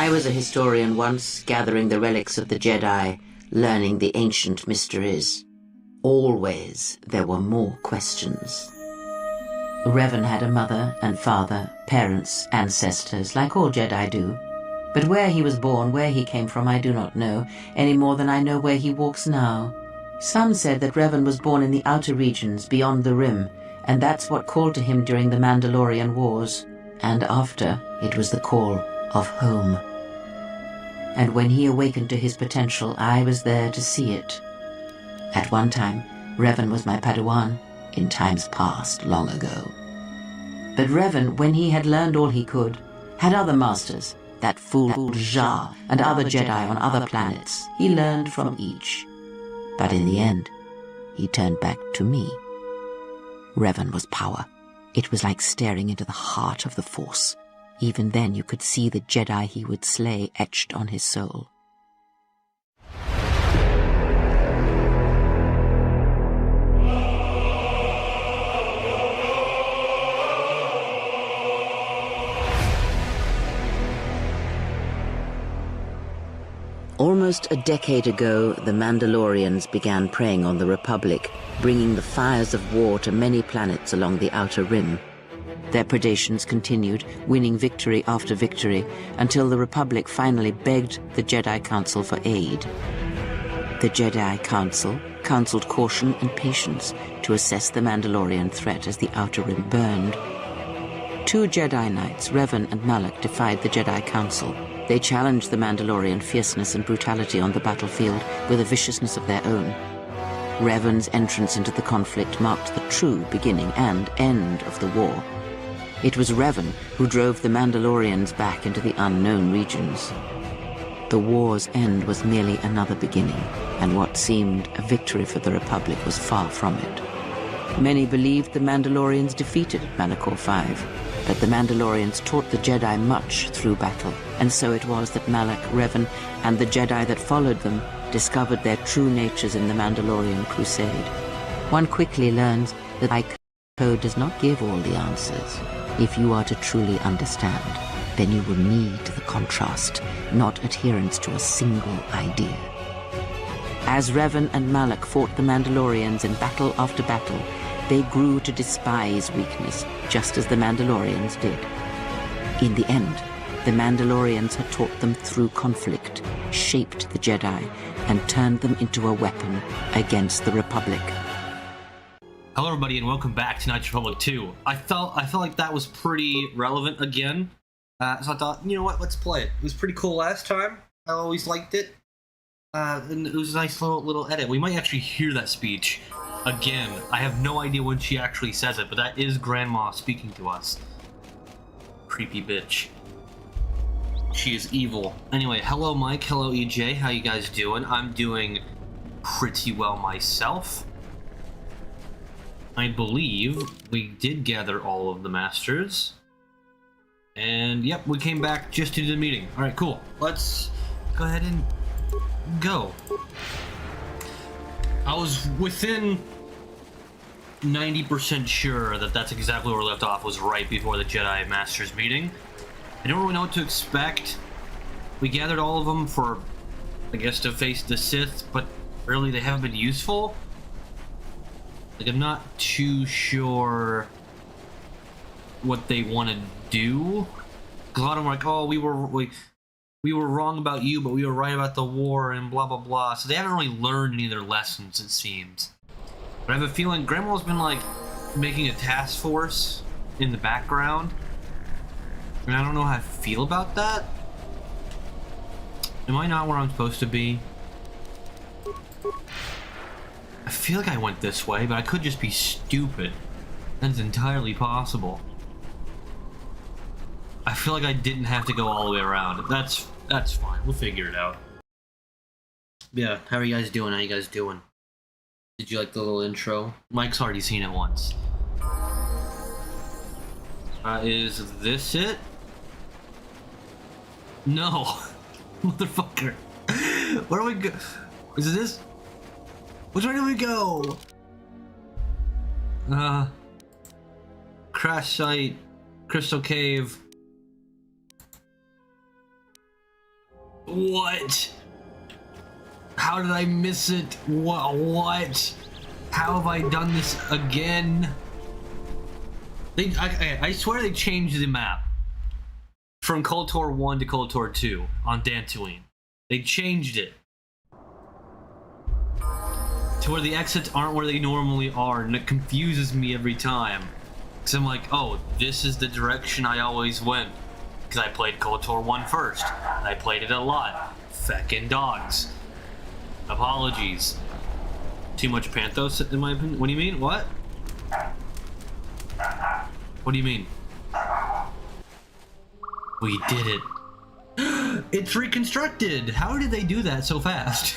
I was a historian once, gathering the relics of the Jedi, learning the ancient mysteries. Always there were more questions. Revan had a mother and father, parents, ancestors, like all Jedi do. But where he was born, where he came from, I do not know, any more than I know where he walks now. Some said that Revan was born in the outer regions, beyond the Rim, and that's what called to him during the Mandalorian Wars. And after, it was the call of home. And when he awakened to his potential, I was there to see it. At one time, Revan was my Padawan, in times past, long ago. But Revan, when he had learned all he could, had other masters, that fool Jar and other Jedi on other planets. He learned from each. But in the end, he turned back to me. Revan was power. It was like staring into the heart of the Force. Even then you could see the Jedi he would slay etched on his soul. Almost a decade ago, the Mandalorians began preying on the Republic, bringing the fires of war to many planets along the Outer Rim. Their predations continued, winning victory after victory, until the Republic finally begged the Jedi Council for aid. The Jedi Council counseled caution and patience to assess the Mandalorian threat as the Outer Rim burned. Two Jedi Knights, Revan and Malak, defied the Jedi Council. They challenged the Mandalorian fierceness and brutality on the battlefield with a viciousness of their own. Revan's entrance into the conflict marked the true beginning and end of the war. It was Revan who drove the Mandalorians back into the unknown regions. The war's end was merely another beginning, and what seemed a victory for the Republic was far from it. Many believed the Mandalorians defeated Malachor V, but the Mandalorians taught the Jedi much through battle, and so it was that Malak, Revan, and the Jedi that followed them discovered their true natures in the Mandalorian crusade. One quickly learns that the code does not give all the answers. If you are to truly understand, then you will need the contrast, not adherence to a single idea. As Revan and Malak fought the Mandalorians in battle after battle, they grew to despise weakness, just as the Mandalorians did. In the end, the Mandalorians had taught them through conflict, shaped the Jedi, and turned them into a weapon against the Republic. Hello everybody and welcome back to Knights Republic 2. I felt like that was pretty relevant again. So I thought, you know what, let's play it. It was pretty cool last time. I always liked it. And it was a nice little edit. We might actually hear that speech again. I have no idea when she actually says it, but that is Grandma speaking to us. Creepy bitch. She is evil. Anyway, hello Mike, hello EJ, how you guys doing? I'm doing pretty well myself. I believe we did gather all of the masters. And yep, we came back just to do the meeting. Alright, cool. Let's go ahead and go. I was within 90% sure that that's exactly where we left off, was right before the Jedi Masters meeting. I don't really know what to expect. We gathered all of them for, I guess, to face the Sith, but really they haven't been useful. Like, I'm not too sure what they want to do. Because a lot of them are like, oh, we were wrong about you, but we were right about the war, and blah, blah, blah. So they haven't really learned any of their lessons, it seems. But I have a feeling Grandma's been, like, making a task force in the background. And I don't know how I feel about that. Am I not where I'm supposed to be? I feel like I went this way, but I could just be stupid. That's entirely possible. I feel like I didn't have to go all the way around. That's fine. We'll figure it out. Yeah, how are you guys doing? How you guys doing? Did you like the little intro? Mike's already seen it once. Is this it? No. Motherfucker. Where do we go? Is it this? Which way do we go? Crash site, Crystal Cave. What? How did I miss it? What? How have I done this again? I swear they changed the map from KOTOR 1 to KOTOR 2 on Dantooine. They changed it to where the exits aren't where they normally are, and it confuses me every time. Because I'm like, oh, this is the direction I always went. Because I played KOTOR 1 first. I played it a lot. Feckin' dogs. Apologies. Too much Panthos, in my opinion. What do you mean? What? What do you mean? We did it. It's reconstructed! How did they do that so fast?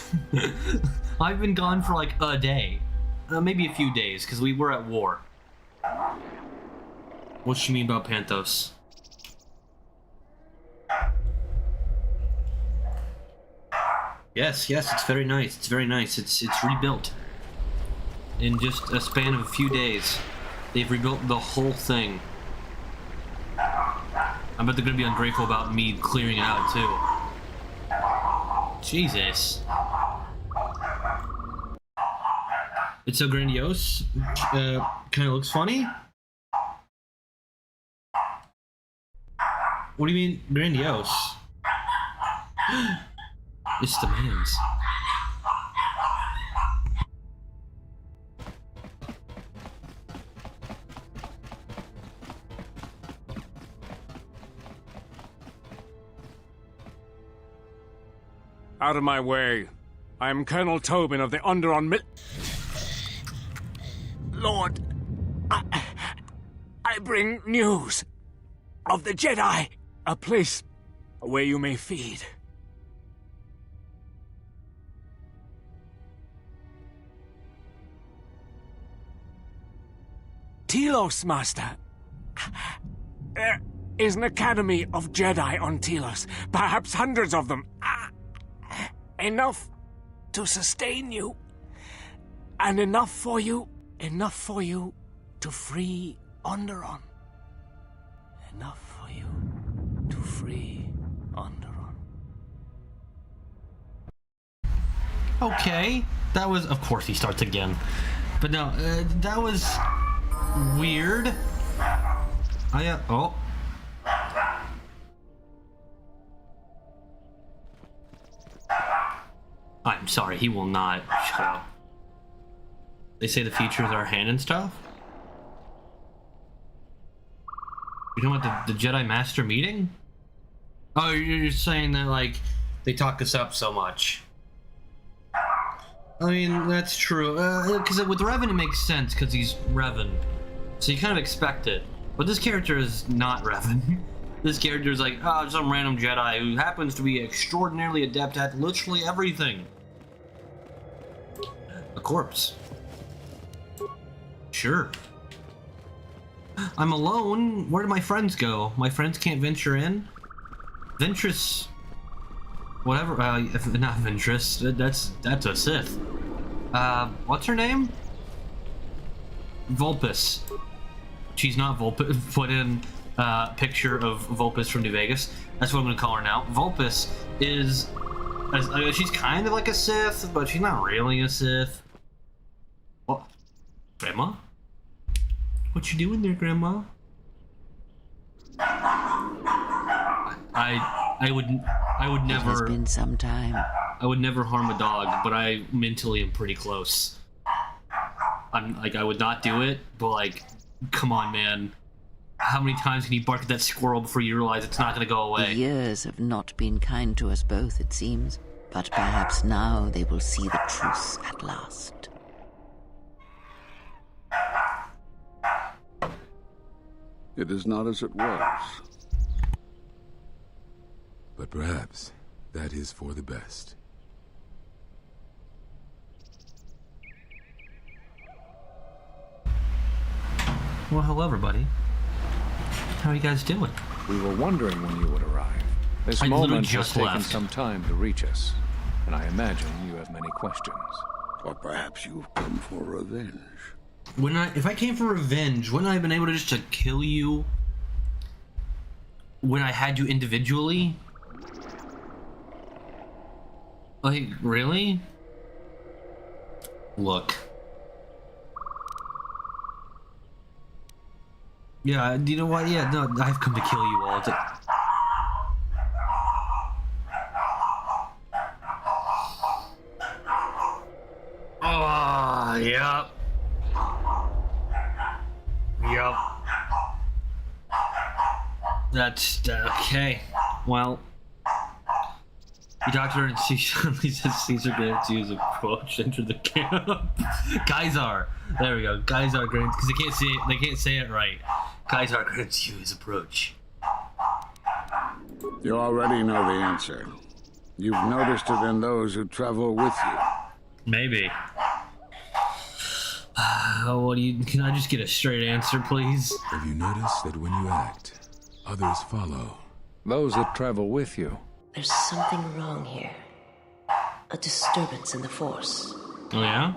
I've been gone for like a day. Maybe a few days, because we were at war. What do you mean about Panthos? Yes, it's very nice. It's very nice. It's rebuilt. In just a span of a few days, they've rebuilt the whole thing. I bet they're gonna be ungrateful about me clearing it out too. Jesus. It's so grandiose. Kind of looks funny. What do you mean grandiose? It's the man's. Out of my way. I am Colonel Tobin of the Underon Lord, I bring news of the Jedi, a place where you may feed. Telos, Master. There is an academy of Jedi on Telos, perhaps hundreds of them. Enough to sustain you, and enough for you to free Onderon. Enough for you to free Onderon. Okay, that was, of course he starts again. But no, that was weird. Oh. I'm sorry, he will not shut up. They say the future is our hand and stuff? You're talking about the Jedi Master meeting? Oh, you're saying that, like, they talk us up so much. I mean, that's true. Because with Revan it makes sense, because he's Revan. So you kind of expect it. But this character is not Revan. This character is like, oh, some random Jedi who happens to be extraordinarily adept at literally everything. A corpse. Sure. I'm alone. Where do my friends go? My friends can't venture in? Ventress... Whatever, not Ventress. That's a Sith. What's her name? Vulpus. She's not Vulpus. Put in picture of Vulpus from New Vegas. That's what I'm gonna call her now. Vulpus is... she's kind of like a Sith, but she's not really a Sith. What? Grandma? What you doing there, Grandma? I would never... It has been some time. I would never harm a dog, but I mentally am pretty close. I'm like, I would not do it, but like, come on, man. How many times can you bark at that squirrel before you realize it's not gonna go away? The years have not been kind to us both, it seems. But perhaps now they will see the truth at last. It is not as it was. But perhaps that is for the best. Well, hello, everybody. How are you guys doing? We were wondering when you would arrive. This I literally moment has just taken left. some time to reach us, and I imagine you have many questions. Or perhaps you've come for revenge. If I came for revenge, wouldn't I have been able to just to kill you when I had you individually? Like, really? Look. Yeah, you know what? Yeah, no, I've come to kill you all. Oh, yep. Yep. That's okay. Well, you talked to her and she suddenly says Caesar grants you his approach. Enter the camp. Kaisar. There we go. Kaisar grants, because they can't say it. They can't say it right. Kaisar grants you his approach. You already know the answer. You've noticed it in those who travel with you. Maybe. What do you? Can I just get a straight answer, please? Have you noticed that when you act, others follow? Those that travel with you. There's something wrong here. A disturbance in the Force. Oh yeah?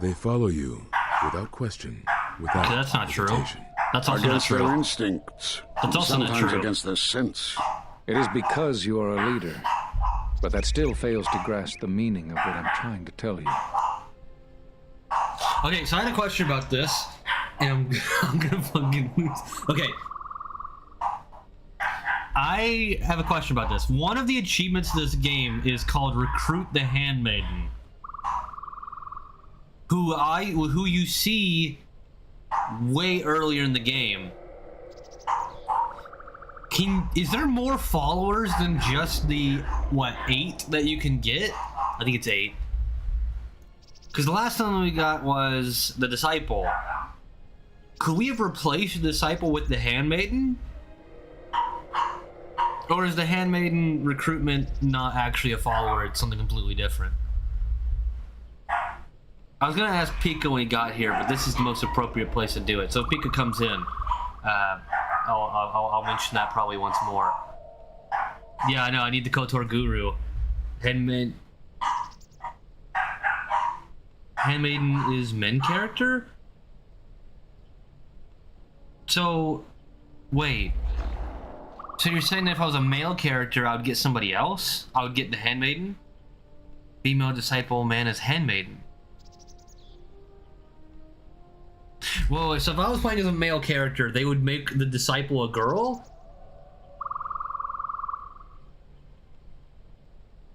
They follow you without question, without Okay, that's not true. hesitation. That's also not Against their true. instincts. That's also not sometimes true. against their sense. It is because you are a leader. But that still fails to grasp the meaning of what I'm trying to tell you. Okay, so I had a question about this, and I'm gonna fucking lose. Okay. I have a question about this. One of the achievements of this game is called Recruit the Handmaiden, who you see way earlier in the game. Is there more followers than just the 8 that you can get? I think it's 8. Because the last one we got was the Disciple. Could we have replaced the Disciple with the Handmaiden? Or is the Handmaiden recruitment not actually a follower? It's something completely different. I was gonna ask Pika when he got here, but this is the most appropriate place to do it. So if Pika comes in, I'll mention that probably once more. Yeah, I know. I need the Kotor Guru. Handmaiden is men character? So, wait. So you're saying that if I was a male character, I would get somebody else? I would get the Handmaiden? Female disciple, man is Handmaiden. Whoa, so if I was playing as a male character, they would make the disciple a girl?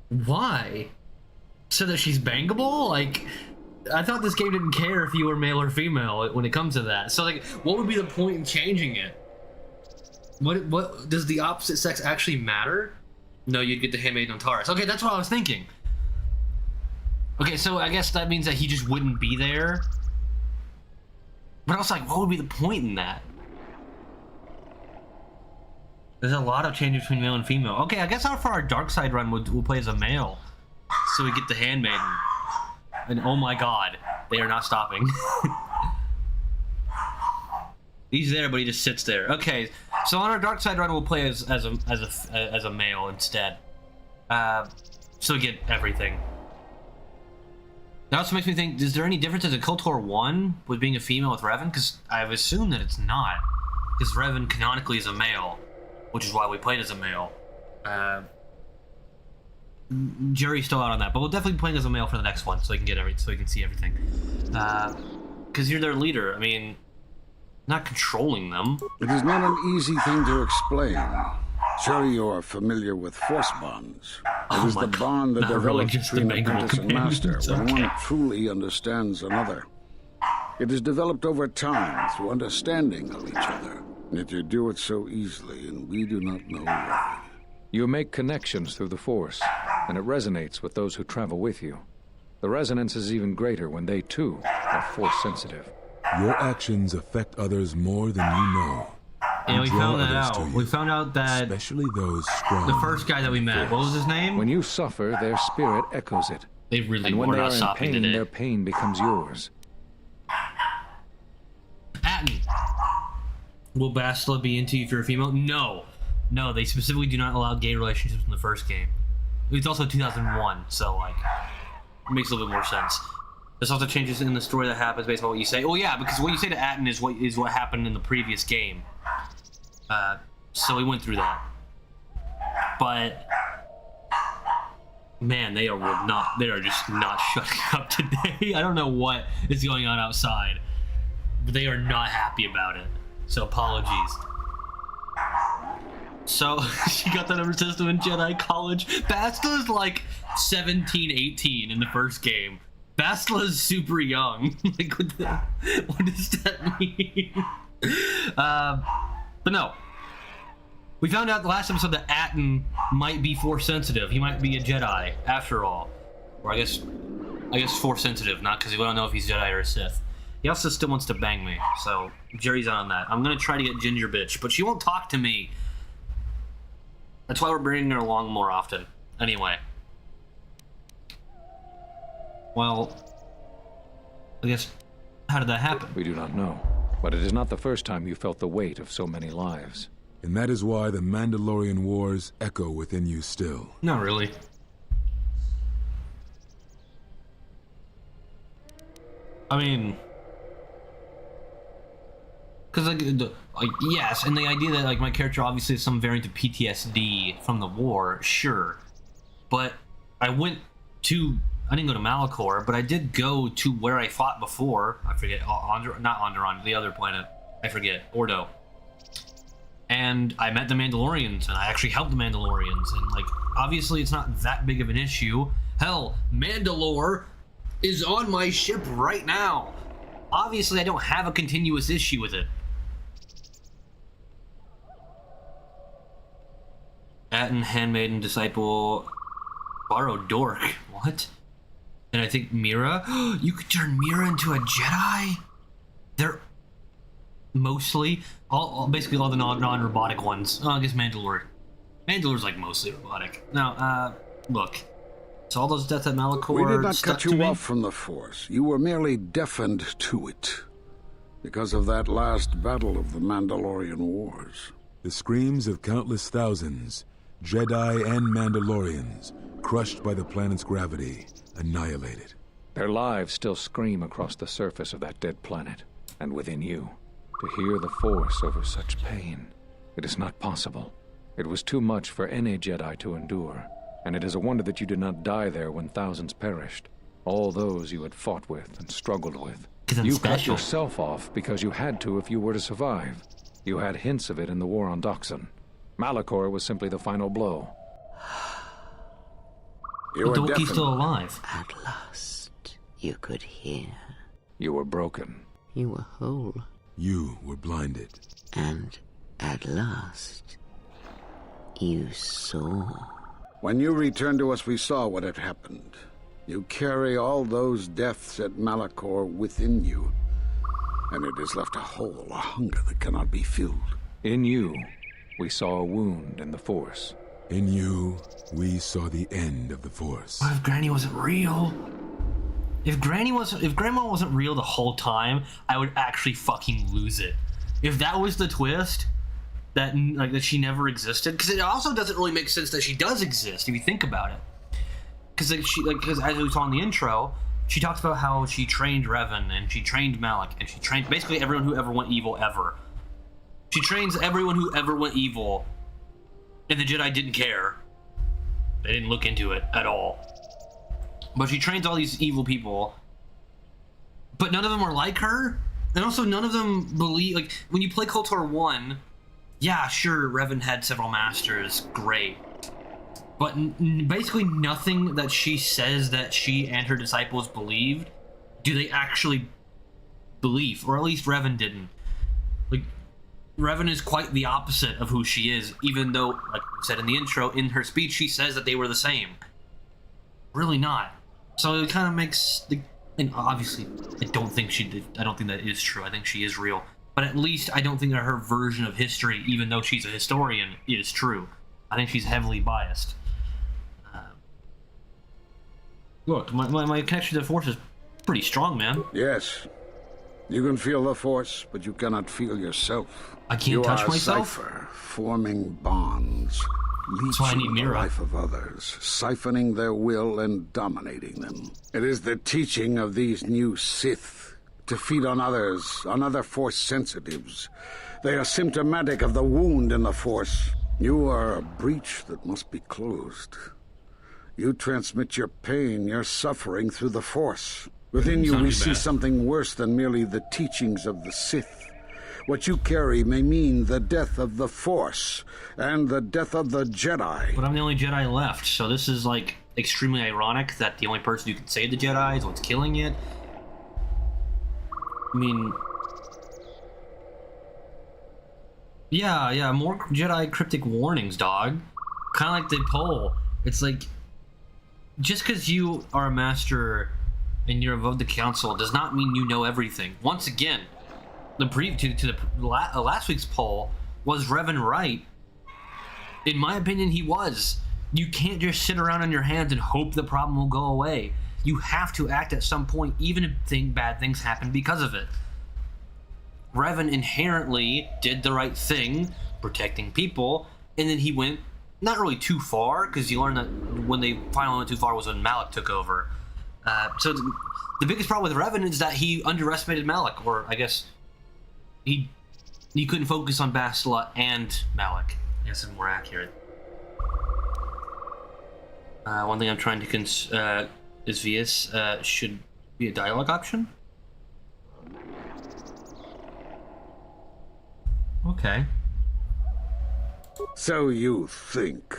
Why? So that she's bangable? Like, I thought this game didn't care if you were male or female when it comes to that. So, like, what would be the point in changing it? What does the opposite sex actually matter? No, you'd get the Handmaiden on Taurus. Okay, that's what I was thinking. Okay, so I guess that means that he just wouldn't be there. But I was like, what would be the point in that? There's a lot of changes between male and female. Okay, I guess for our dark side run, we'll play as a male. So we get the Handmaiden. And oh my god, they are not stopping. He's there, but he just sits there. Okay, so on our dark side run, we'll play as a male instead. So we get everything. That also makes me think, is there any differences in KOTOR 1 with being a female with Revan? Because I've assumed that it's not. Because Revan canonically is a male, which is why we played as a male. Jury's still out on that, but we'll definitely be playing as a male for the next one, so we can see everything. Because you're their leader. I mean, not controlling them. It is not an easy thing to explain. Surely you are familiar with force bonds. It is the bond that Not really, develops just the between apprentice and master companions. when Okay. one truly understands another. It is developed over time through understanding of each other. Yet you do it so easily, and we do not know why. You make connections through the Force, and it resonates with those who travel with you. The resonance is even greater when they, too, are Force-sensitive. Your actions affect others more than you know. Yeah, we Draw found that others to out. you, We found out that especially those strong. the first guy that we met, what was his name? When you suffer, their spirit echoes it. They really And when were they not are in stopping pain, today. their pain becomes yours. Atton. Will Bastila be into you if you're a female? No. No, they specifically do not allow gay relationships in the first game. It's also 2001, so, like, it makes a little bit more sense. There's also changes in the story that happens based on what you say. Oh, yeah, because what you say to Atton is what happened in the previous game. So we went through that. But Man, they are just not shutting up today. I don't know what is going on outside, but they are not happy about it. So apologies. So, she got that number system in Jedi College. Bastila is like 17, 18 in the first game. Bastila is super young. Like, what does that mean? But no. We found out the last episode that Atten might be Force sensitive. He might be a Jedi, after all. Or I guess Force sensitive, not because we don't know if he's Jedi or a Sith. He also still wants to bang me, so Jerry's on that. I'm gonna try to get Ginger Bitch, but she won't talk to me. That's why we're bringing her along more often. Anyway. Well, I guess, how did that happen? We do not know, but it is not the first time you felt the weight of so many lives. And that is why the Mandalorian wars echo within you still. Not really. I mean, because like yes, and the idea that like my character obviously has some variant of PTSD from the war, sure, but I didn't go to Malachor, but I did go to where I fought before. I forget, not Onderon, the other planet. I forget, Ordo. And I met the Mandalorians, and I actually helped the Mandalorians, and like obviously it's not that big of an issue. Hell, Mandalore is on my ship right now. Obviously, I don't have a continuous issue with it. Atten, handmaiden, disciple, borrowed dork. What? And I think Mira. You could turn Mira into a Jedi. They're mostly basically all the non-robotic ones. Oh, I guess Mandalore. Mandalore's like mostly robotic. Now, look. So all those deaths at Malachor. We did not cut you off from the Force. You were merely deafened to it. Because of that last battle of the Mandalorian Wars. The screams of countless thousands, Jedi and Mandalorians, crushed by the planet's gravity, annihilated. Their lives still scream across the surface of that dead planet, and within you. To hear the Force over such pain, it is not possible. It was too much for any Jedi to endure, and it is a wonder that you did not die there when thousands perished. All those you had fought with and struggled with. You cut yourself off because you had to if you were to survive. You had hints of it in the war on Doxon. Malachor was simply the final blow. You were Doki's still alive. At last, you could hear. You were broken. You were whole. You were blinded. And at last, you saw. When you returned to us, we saw what had happened. You carry all those deaths at Malachor within you. And it has left a hole, a hunger that cannot be filled. In you, we saw a wound in the Force. In you, we saw the end of the Force. What if Granny wasn't real? If Grandma wasn't real the whole time, I would actually fucking lose it. If that was the twist, that she never existed, because it also doesn't really make sense that she does exist if you think about it. Because as we saw in the intro, she talks about how she trained Revan and she trained Malak and she trained basically everyone who ever went evil ever. She trains everyone who ever went evil, and the Jedi didn't care. They didn't look into it at all. But she trains all these evil people, but none of them are like her, and also none of them believe. Like when you play KOTOR 1, yeah, sure, Revan had several masters, great. But basically nothing that she says that she and her disciples believed, do they actually believe, or at least Revan didn't. Like, Revan is quite the opposite of who she is, even though, like I said in the intro, in her speech, she says that they were the same. Really not. So it kind of makes, and obviously, I don't think that is true. I think she is real. But at least I don't think that her version of history, even though she's a historian, is true. I think she's heavily biased. Look, my connection to the Force is pretty strong, man. Yes. You can feel the Force, but you cannot feel yourself. I can't touch myself? You are a cipher, forming bonds, leeching the life of others, siphoning their will and dominating them. It is the teaching of these new Sith to feed on others, on other Force sensitives. They are symptomatic of the wound in the Force. You are a breach that must be closed. You transmit your pain, your suffering through the Force. Within you we see something worse than merely the teachings of the Sith. What you carry may mean the death of the Force, and the death of the Jedi. But I'm the only Jedi left, so this is, like, extremely ironic that the only person who can save the Jedi is what's killing it. I mean... Yeah, more Jedi cryptic warnings, dog. Kind of like the poll. It's like, just because you are a master and you're above the council does not mean you know everything. Once again, the last week's poll, was Revan right? In my opinion, he was. You can't just sit around on your hands and hope the problem will go away. You have to act at some point, even if bad things happen because of it. Revan inherently did the right thing, protecting people, and then he went not really too far, because you learned that when they finally went too far was when Malak took over. So the biggest problem with Revan is that he underestimated Malak, or I guess he couldn't focus on Bastila and Malak. I guess it's more accurate. One thing I'm trying to is VS should be a dialogue option. Okay. So you think.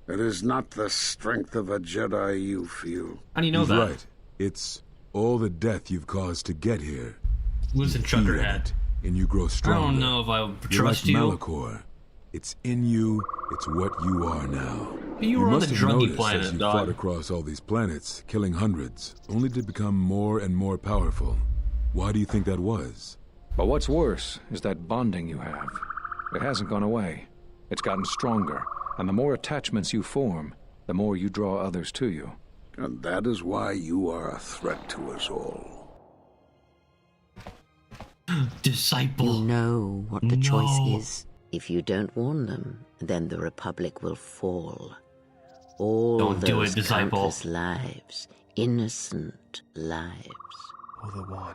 It is not the strength of a Jedi you feel. How do you know He's that? Right. It's all the death you've caused to get here. Listen, Chunkerhead. And you grow stronger. I don't know if I trust You're you. like Malachor. It's in you. It's what you are now. You were on the must have druggy noticed planet, as you dog. fought across all these planets, killing hundreds, only to become more and more powerful. Why do you think that was? But what's worse is that bonding you have. It hasn't gone away. It's gotten stronger, and the more attachments you form, the more you draw others to you. And that is why you are a threat to us all. Disciple. You know what the choice is. If you don't warn them, then the Republic will fall. All Don't do those it, disciple. countless lives, innocent lives. Oh, the one.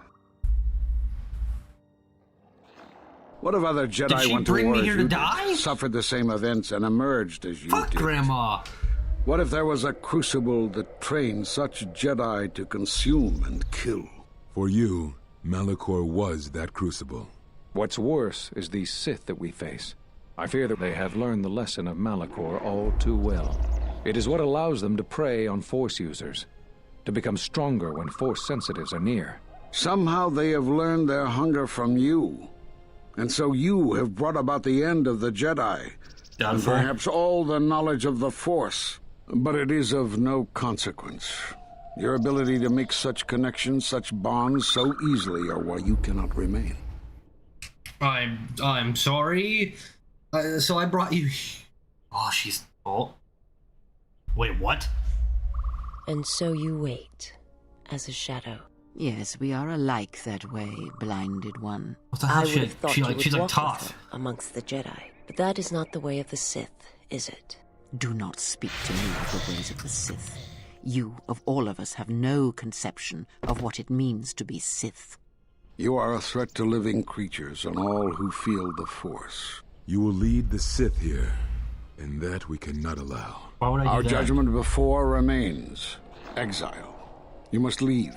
What if other Did Jedi she went to bring war me as here you to did, die? suffered the same events, and emerged as you Fuck did? Grandma. What if there was a crucible that trained such Jedi to consume and kill? For you, Malachor was that crucible. What's worse is these Sith that we face. I fear that they have learned the lesson of Malachor all too well. It is what allows them to prey on Force users, to become stronger when Force sensitives are near. Somehow they have learned their hunger from you. And so you have brought about the end of the Jedi. And Doubtful. perhaps all the knowledge of the Force. But it is of no consequence. Your ability to make such connections, such bonds so easily are why you cannot remain. I'm sorry. So I brought you... Oh, she's... Oh. Wait, what? And so you wait, as a shadow. Yes, we are alike that way, blinded one. What the hell? I would have thought you would She's like walk with tough. her amongst the Jedi. But that is not the way of the Sith, is it? Do not speak to me of the ways of the Sith. You, of all of us, have no conception of what it means to be Sith. You are a threat to living creatures and all who feel the Force. You will lead the Sith here, and that we cannot allow. Why would I do Our that? judgment before remains. Exile. You must leave.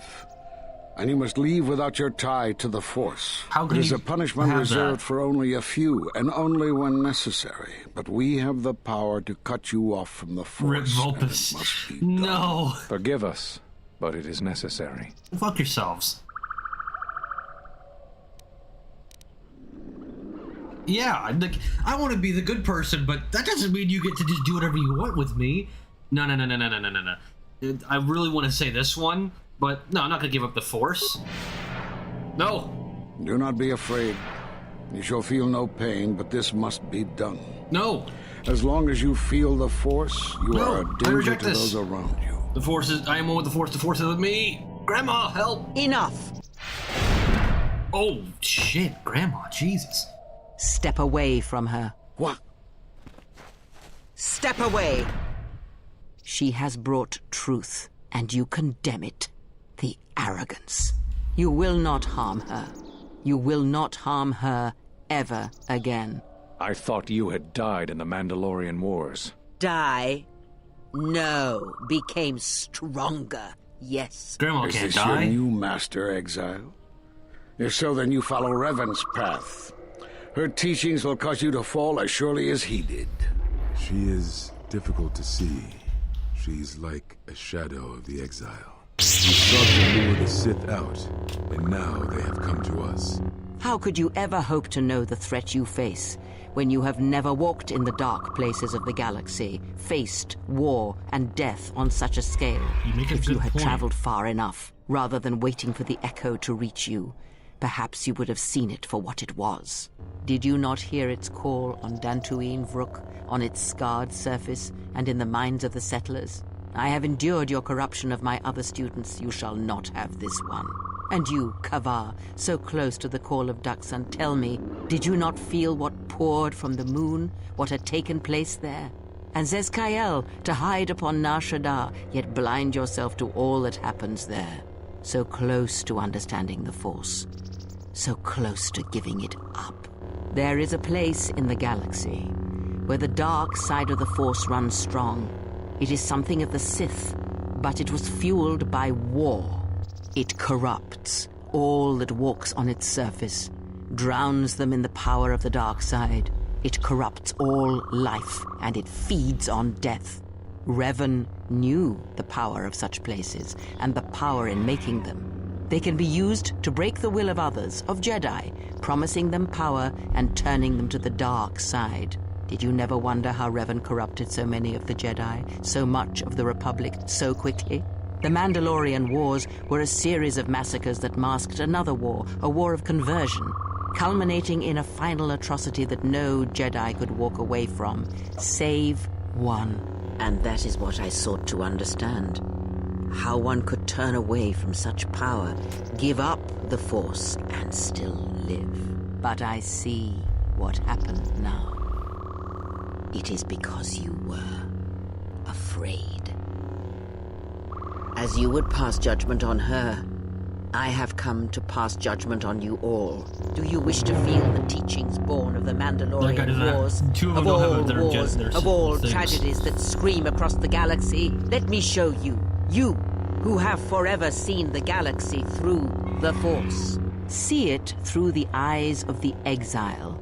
And you must leave without your tie to the Force. How can It is you a punishment have reserved that? for only a few, and only when necessary. But we have the power to cut you off from the Rip Force. and it Vulpus. must be done. No. Forgive us, but it is necessary. Fuck yourselves. Yeah, like, I want to be the good person, but that doesn't mean you get to just do whatever you want with me. No. I really want to say this one, but no, I'm not going to give up the Force. No. Do not be afraid. You shall feel no pain, but this must be done. No. As long as you feel the Force, you No, are a I danger reject to this. those around you. The Force is... I am one with the Force. The Force is with me. Grandma, help. Enough! Oh, shit. Grandma, Jesus. Step away from her. What? Step away! She has brought truth, and you condemn it. The arrogance. You will not harm her. You will not harm her ever again. I thought you had died in the Mandalorian Wars. Die? No, became stronger. Yes. Grandma Is can't this die. your new master, Exile? If so, then you follow Revan's path. Her teachings will cause you to fall as surely as he did. She is difficult to see. She's like a shadow of the Exile. We sought to lure the Sith out, and now they have come to us. How could you ever hope to know the threat you face when you have never walked in the dark places of the galaxy, faced war and death on such a scale? If you had traveled far enough, rather than waiting for the echo to reach you, perhaps you would have seen it for what it was. Did you not hear its call on Dantooine Vrook, on its scarred surface, and in the minds of the settlers? I have endured your corruption of my other students. You shall not have this one. And you, Kavar, so close to the call of Duxan, tell me, did you not feel what poured from the moon, what had taken place there? And Zezkael, to hide upon Nar Shaddaa, yet blind yourself to all that happens there. So close to understanding the Force, so close to giving it up. There is a place in the galaxy where the dark side of the Force runs strong. It is something of the Sith, but it was fueled by war. It corrupts all that walks on its surface, drowns them in the power of the dark side. It corrupts all life, and it feeds on death. Revan knew the power of such places, and the power in making them. They can be used to break the will of others, of Jedi, promising them power and turning them to the dark side. Did you never wonder how Revan corrupted so many of the Jedi, so much of the Republic, so quickly? The Mandalorian Wars were a series of massacres that masked another war, a war of conversion, culminating in a final atrocity that no Jedi could walk away from, save one. And that is what I sought to understand. How one could turn away from such power, give up the Force, and still live. But I see what happened now. It is because you were afraid. As you would pass judgment on her, I have come to pass judgment on you all. Do you wish to feel the teachings born of the Mandalorian Wars, of all wars, of all tragedies that scream across the galaxy? Let me show you, you who have forever seen the galaxy through the Force. See it through the eyes of the Exile.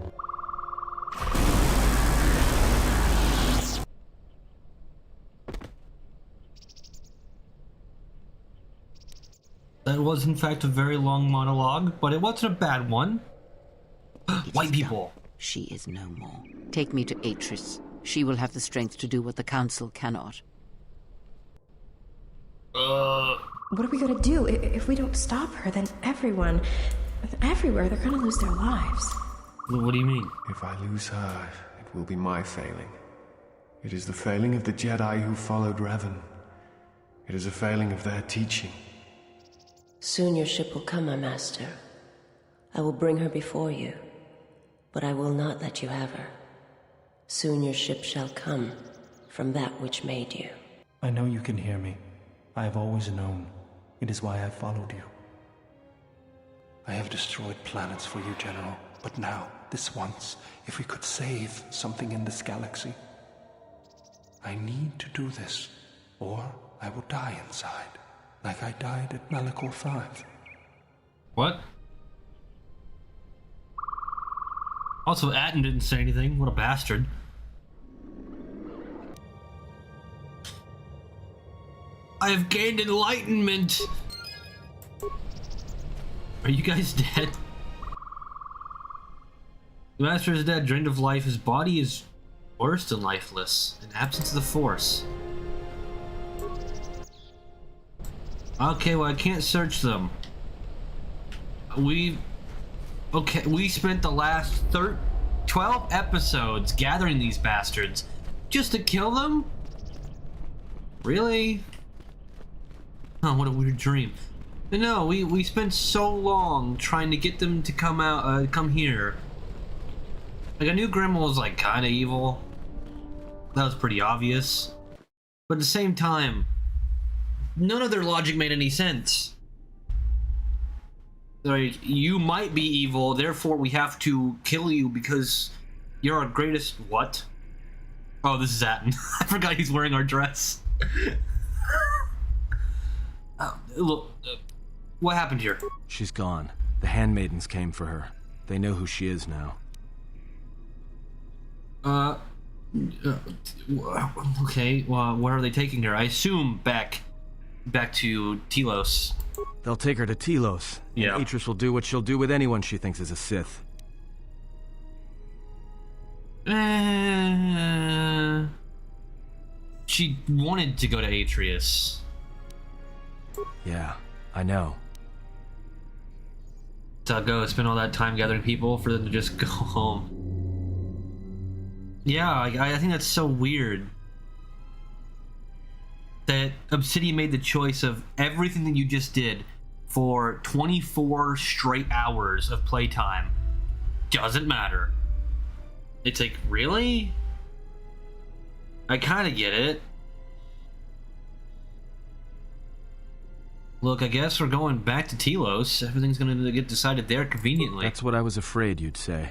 That was in fact a very long monologue, but it wasn't a bad one. White people. She is no more. Take me to Atris. She will have the strength to do what the Council cannot. What are we gonna do? If we don't stop her, then everyone, everywhere, they're gonna lose their lives. What do you mean? If I lose her, it will be my failing. It is the failing of the Jedi who followed Revan. It is a failing of their teaching. Soon your ship will come, my master. I will bring her before you, but I will not let you have her. Soon your ship shall come from that which made you. I know you can hear me. I have always known. It is why I followed you. I have destroyed planets for you, General. But now, this once, if we could save something in this galaxy. I need to do this, or I will die inside, like I died at Malachor 5. What? Also, Atten didn't say anything. What a bastard. I have gained enlightenment! Are you guys dead? The Master is dead, drained of life. His body is worse than lifeless, in absence of the Force. Okay, well I can't search them. We spent the last 12 episodes gathering these bastards just to kill them? Really? Oh, what a weird dream. But no, we spent so long trying to get them to come here. Like, I knew Grandma was like kinda evil. That was pretty obvious. But at the same time, none of their logic made any sense. Like, you might be evil, therefore we have to kill you because you're our greatest what? Oh, this is Atten. I forgot he's wearing our dress. Look, what happened here? She's gone. The handmaidens came for her. They know who she is now. Okay, well, where are they taking her? I assume back to Telos. They'll take her to Telos. Yeah. And Atris will do what she'll do with anyone she thinks is a Sith. She wanted to go to Atreus. Yeah, I know. To go spend all that time gathering people for them to just go home. Yeah, I think that's so weird. That Obsidian made the choice of everything that you just did for 24 straight hours of playtime. Doesn't matter. It's like, really? I kind of get it. Look, I guess we're going back to Telos. Everything's gonna get decided there conveniently. That's what I was afraid you'd say.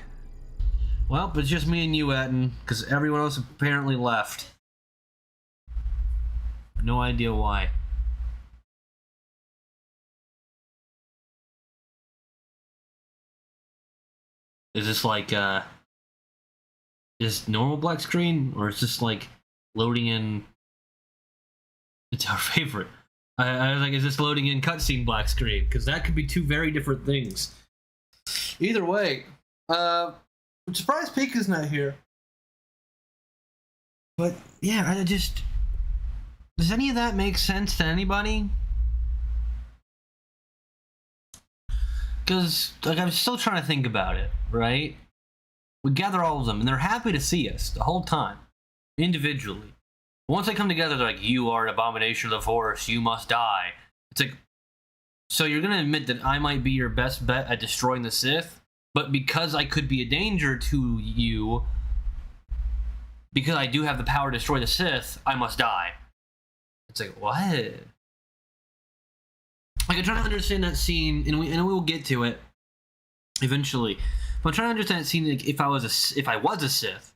Well, it's just me and you, Atten, because everyone else apparently left. No idea why. Is this like, is this normal black screen? Or is this like loading in... It's our favorite. I was like, is this loading in cutscene black screen? Because that could be two very different things. Either way, I'm surprised Pika's not here. But, yeah, I just... Does any of that make sense to anybody? Because, like, I'm still trying to think about it, right? We gather all of them, and they're happy to see us the whole time, individually. Once they come together, they're like, you are an abomination of the Force, you must die. It's like, so you're going to admit that I might be your best bet at destroying the Sith, but because I could be a danger to you, because I do have the power to destroy the Sith, I must die. It's like, what? Like, I'm trying to understand that scene, and we will get to it eventually. But I'm trying to understand that scene, like, if I was a Sith,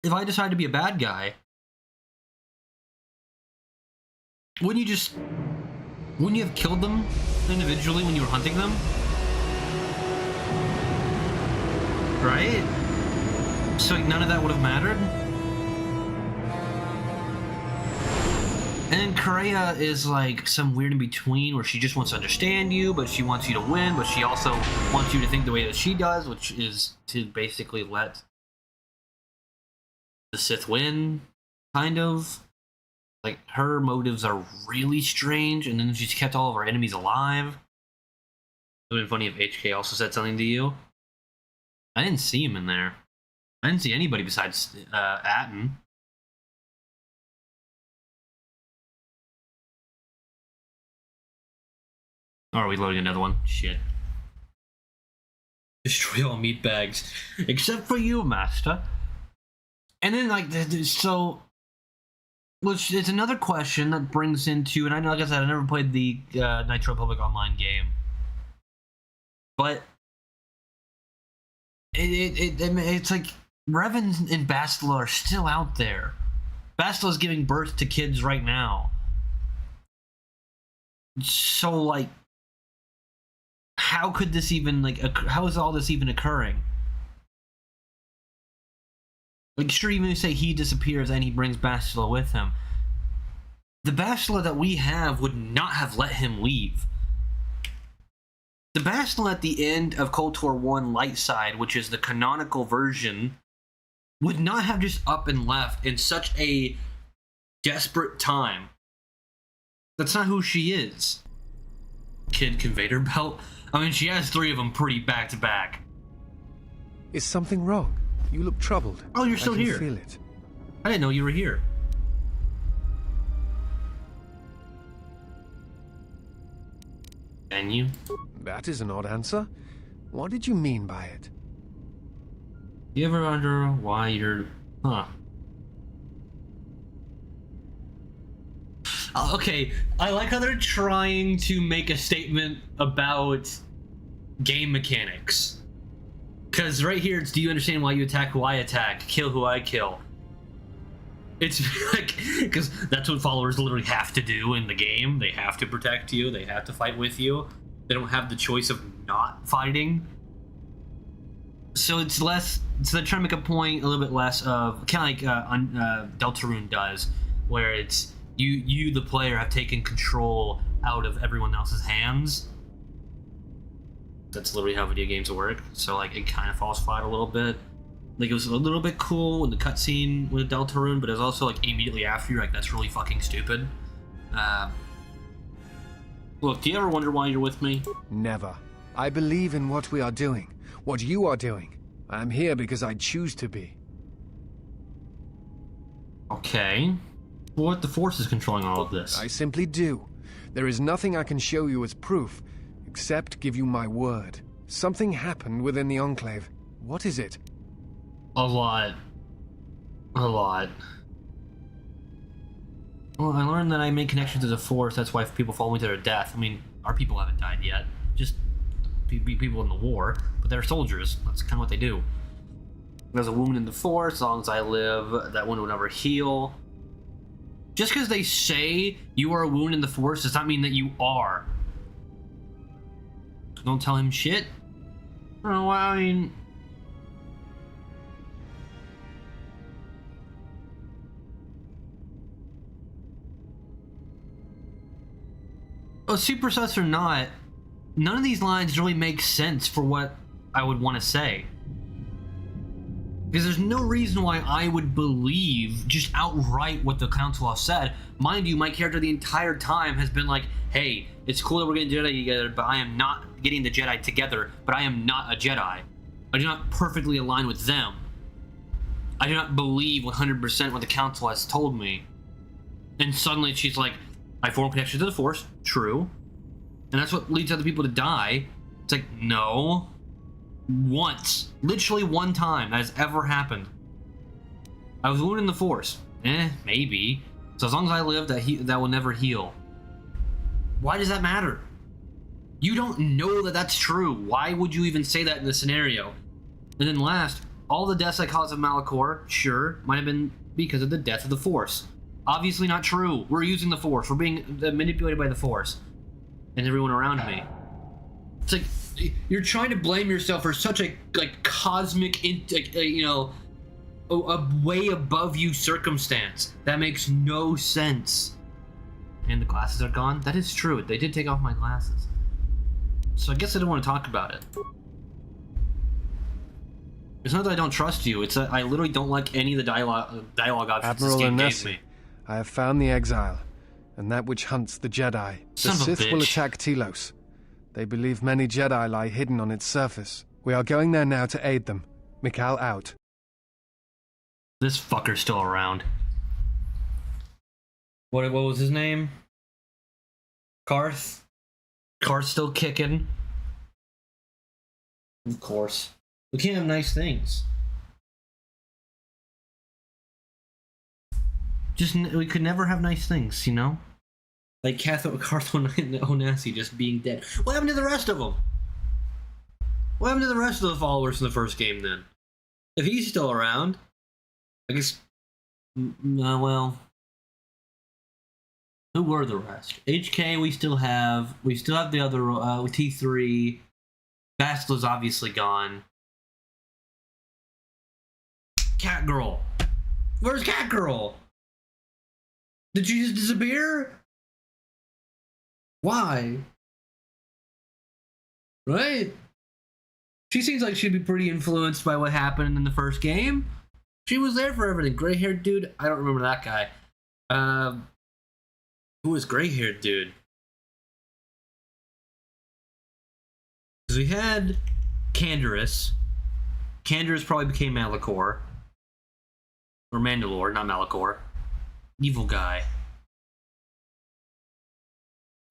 if I decided to be a bad guy, wouldn't you have killed them individually when you were hunting them? Right? So like, none of that would have mattered? And then Correa is like some weird in between where she just wants to understand you, but she wants you to win, but she also wants you to think the way that she does, which is to basically let the Sith win, kind of. Like, her motives are really strange, and then she's kept all of her enemies alive. It would have been funny if HK also said something to you. I didn't see him in there. I didn't see anybody besides Atten. Oh, are we loading another one? Shit. Destroy all meat bags. Except for you, Master. And then, like, so... Which is another question that brings into... And I know, like I said, I never played the Nitro Republic Online game. But... It's like... Revan and Bastila are still out there. Bastila's giving birth to kids right now. So, like... How could this even, like... How is all this even occurring? Like, sure, even if you say he disappears and he brings Bastila with him, the Bastila that we have would not have let him leave. The Bastila at the end of KOTOR 1 Light Side, which is the canonical version, would not have just up and left in such a desperate time. That's not who she is. Kid Convader Belt? I mean, she has 3 of them pretty back to back. Is something wrong? You look troubled. Oh, you're still here. I can feel it. I didn't know you were here. Can you? That is an odd answer. What did you mean by it? You ever wonder why you're... Huh. Okay, I like how they're trying to make a statement about game mechanics. Because right here, it's do you understand why you attack who I attack, kill who I kill. It's like, because that's what followers literally have to do in the game. They have to protect you, they have to fight with you. They don't have the choice of not fighting. So it's less, so they're trying to make a point a little bit less of, kind of like Deltarune does, where it's you the player have taken control out of everyone else's hands. That's literally how video games work. So like it kind of falls flat a little bit. Like it was a little bit cool in the cutscene with Deltarune, but it was also like immediately after you're like, that's really fucking stupid. Look, do you ever wonder why you're with me? Never. I believe in what we are doing, what you are doing. I am here because I choose to be. Okay. Well, what the Force is controlling all of this? I simply do. There is nothing I can show you as proof, except give you my word. Something happened within the Enclave. What is it? A lot. A lot. Well, I learned that I made connections to the Force, that's why people follow me to their death. I mean, our people haven't died yet. Just people in the war, but they're soldiers. That's kind of what they do. There's a wound in the Force, as long as I live, that wound will never heal. Just because they say you are a wound in the Force does not mean that you are. Don't tell him shit. Oh, I mean... Well, super sus or not, none of these lines really make sense for what I would want to say. Because there's no reason why I would believe just outright what the Council has said. Mind you, my character the entire time has been like, hey, it's cool that we're getting Jedi together, but I am not getting the Jedi together, but I am not a Jedi. I do not perfectly align with them. I do not believe 100% what the Council has told me. And suddenly she's like, I form connection to the Force, true. And that's what leads other people to die. It's like, no. Once. Literally one time that has ever happened. I was wounded in the Force. Maybe. So as long as I live, that will never heal. Why does that matter? You don't know that that's true. Why would you even say that in this scenario? And then last, all the deaths I caused of Malachor, sure, might have been because of the death of the Force. Obviously not true. We're using the Force. We're being manipulated by the Force. And everyone around me. It's like, you're trying to blame yourself for such a, like, cosmic, a way above you circumstance. That makes no sense. And the glasses are gone? That is true. They did take off my glasses. So I guess I don't want to talk about it. It's not that I don't trust you. It's that I literally don't like any of the dialogue options this game gave me. I have found the exile, and that which hunts the Jedi. The Sith will attack Telos. They believe many Jedi lie hidden on its surface. We are going there now to aid them. Mikal out. This fucker's still around. What was his name? Karth? Karth's still kicking. Of course. We can't have nice things. We could never have nice things, you know? Like Karth Onasi just being dead. What happened to the rest of them? What happened to the rest of the followers in the first game then? If he's still around, I guess... well... Who were the rest? HK we still have the other T3. Bastla's obviously gone. Catgirl. Where's Catgirl? Did she just disappear? Why? Right? She seems like she'd be pretty influenced by what happened in the first game. She was there for everything. Gray-haired dude? I don't remember that guy. Who was gray-haired dude? Because we had Canderous. Canderous probably became Malachor. Or Mandalore, not Malachor. Evil guy.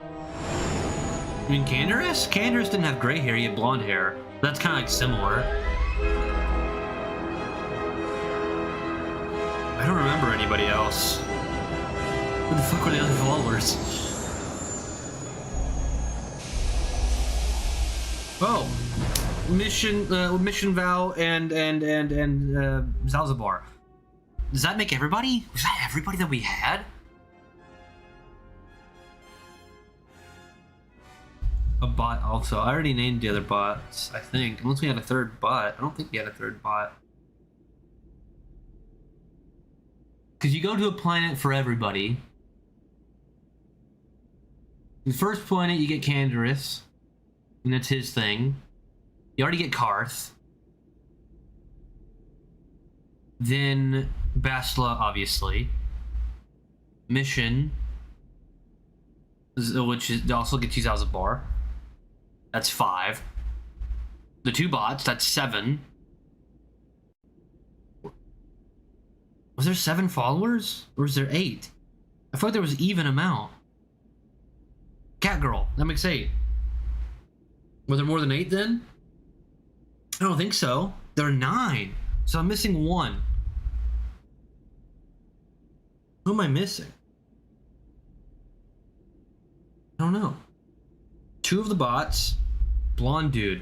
I mean, Canderous? Canderous didn't have gray hair, he had blonde hair. That's kind of like similar. I don't remember anybody else. Who the fuck were the other followers? Oh. Mission Vow, and Zalzabar. Does that make everybody? Was that everybody that we had? A bot also. I already named the other bots, I think. Unless we had a third bot. I don't think we had a third bot. Because you go to a planet for everybody. The first planet, you get Canderous. And that's his thing. You already get Karth. Then Basla, obviously. Mission. Which is also gets 2,000 bar. That's 5. The 2 bots, that's 7. Was there 7 followers? Or was there 8? I thought there was even amount. Catgirl, that makes 8. Were there more than 8 then? I don't think so. There are 9. So I'm missing 1. Who am I missing? I don't know. 2 of the bots. Blonde dude.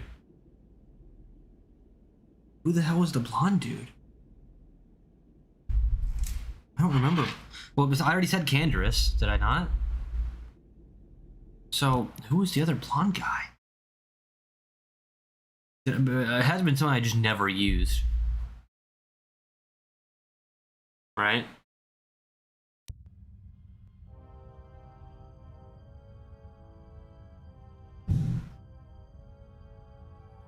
Who the hell was the blonde dude? I don't remember. Well, I already said Canderous, did I not? So, who was the other blonde guy? It has been something I just never used. Right?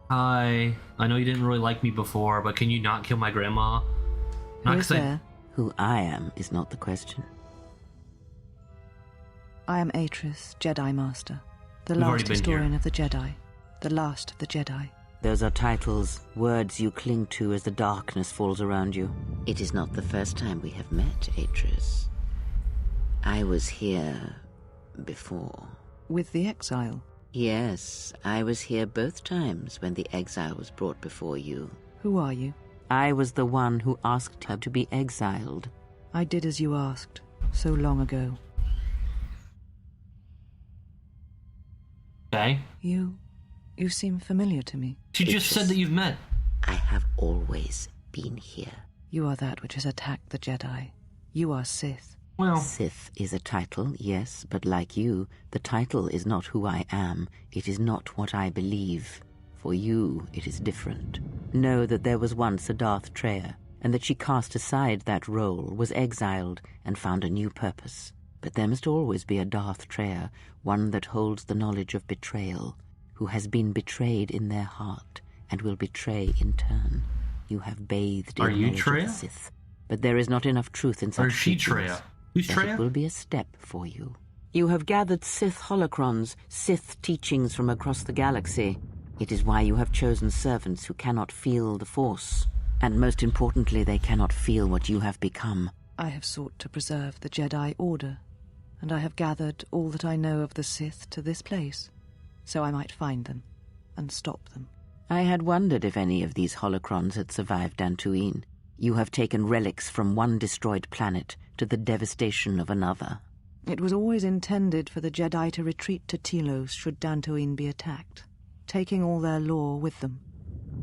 Hi. I know you didn't really like me before, but can you not kill my grandma? Who is there? Who I am is not the question. I am Atris, Jedi Master, the last historian of the Jedi, the last of the Jedi. Those are titles, words you cling to as the darkness falls around you. It is not the first time we have met, Atris. I was here before. With the exile? Yes, I was here both times when the exile was brought before you. Who are you? I was the one who asked her to be exiled. I did as you asked, so long ago. Okay. You seem familiar to me. She just said that you've met. I have always been here. You are that which has attacked the Jedi. You are Sith. Well, Sith is a title, yes, but like you, the title is not who I am. It is not what I believe. For you, it is different. Know that there was once a Darth Treya, and that she cast aside that role, was exiled, and found a new purpose. But there must always be a Darth Treya, one that holds the knowledge of betrayal, who has been betrayed in their heart, and will betray in turn. You have bathed in knowledge of the Sith, but there is not enough truth in such Or is she Treya? Who's Treya? It will be a step for you. You have gathered Sith holocrons, Sith teachings from across the galaxy. It is why you have chosen servants who cannot feel the Force. And most importantly, they cannot feel what you have become. I have sought to preserve the Jedi Order, and I have gathered all that I know of the Sith to this place, so I might find them and stop them. I had wondered if any of these holocrons had survived Dantooine. You have taken relics from one destroyed planet to the devastation of another. It was always intended for the Jedi to retreat to Telos should Dantooine be attacked, taking all their lore with them.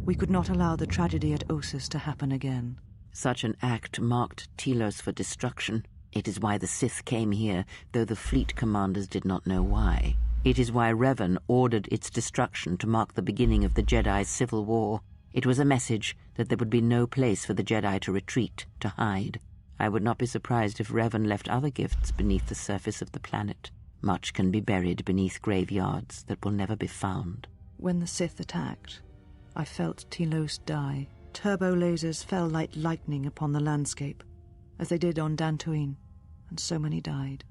We could not allow the tragedy at Ossus to happen again. Such an act marked Telos for destruction. It is why the Sith came here, though the fleet commanders did not know why. It is why Revan ordered its destruction to mark the beginning of the Jedi's civil war. It was a message that there would be no place for the Jedi to retreat, to hide. I would not be surprised if Revan left other gifts beneath the surface of the planet. Much can be buried beneath graveyards that will never be found. When the Sith attacked, I felt Telos die. Turbo lasers fell like lightning upon the landscape, as they did on Dantooine, and so many died.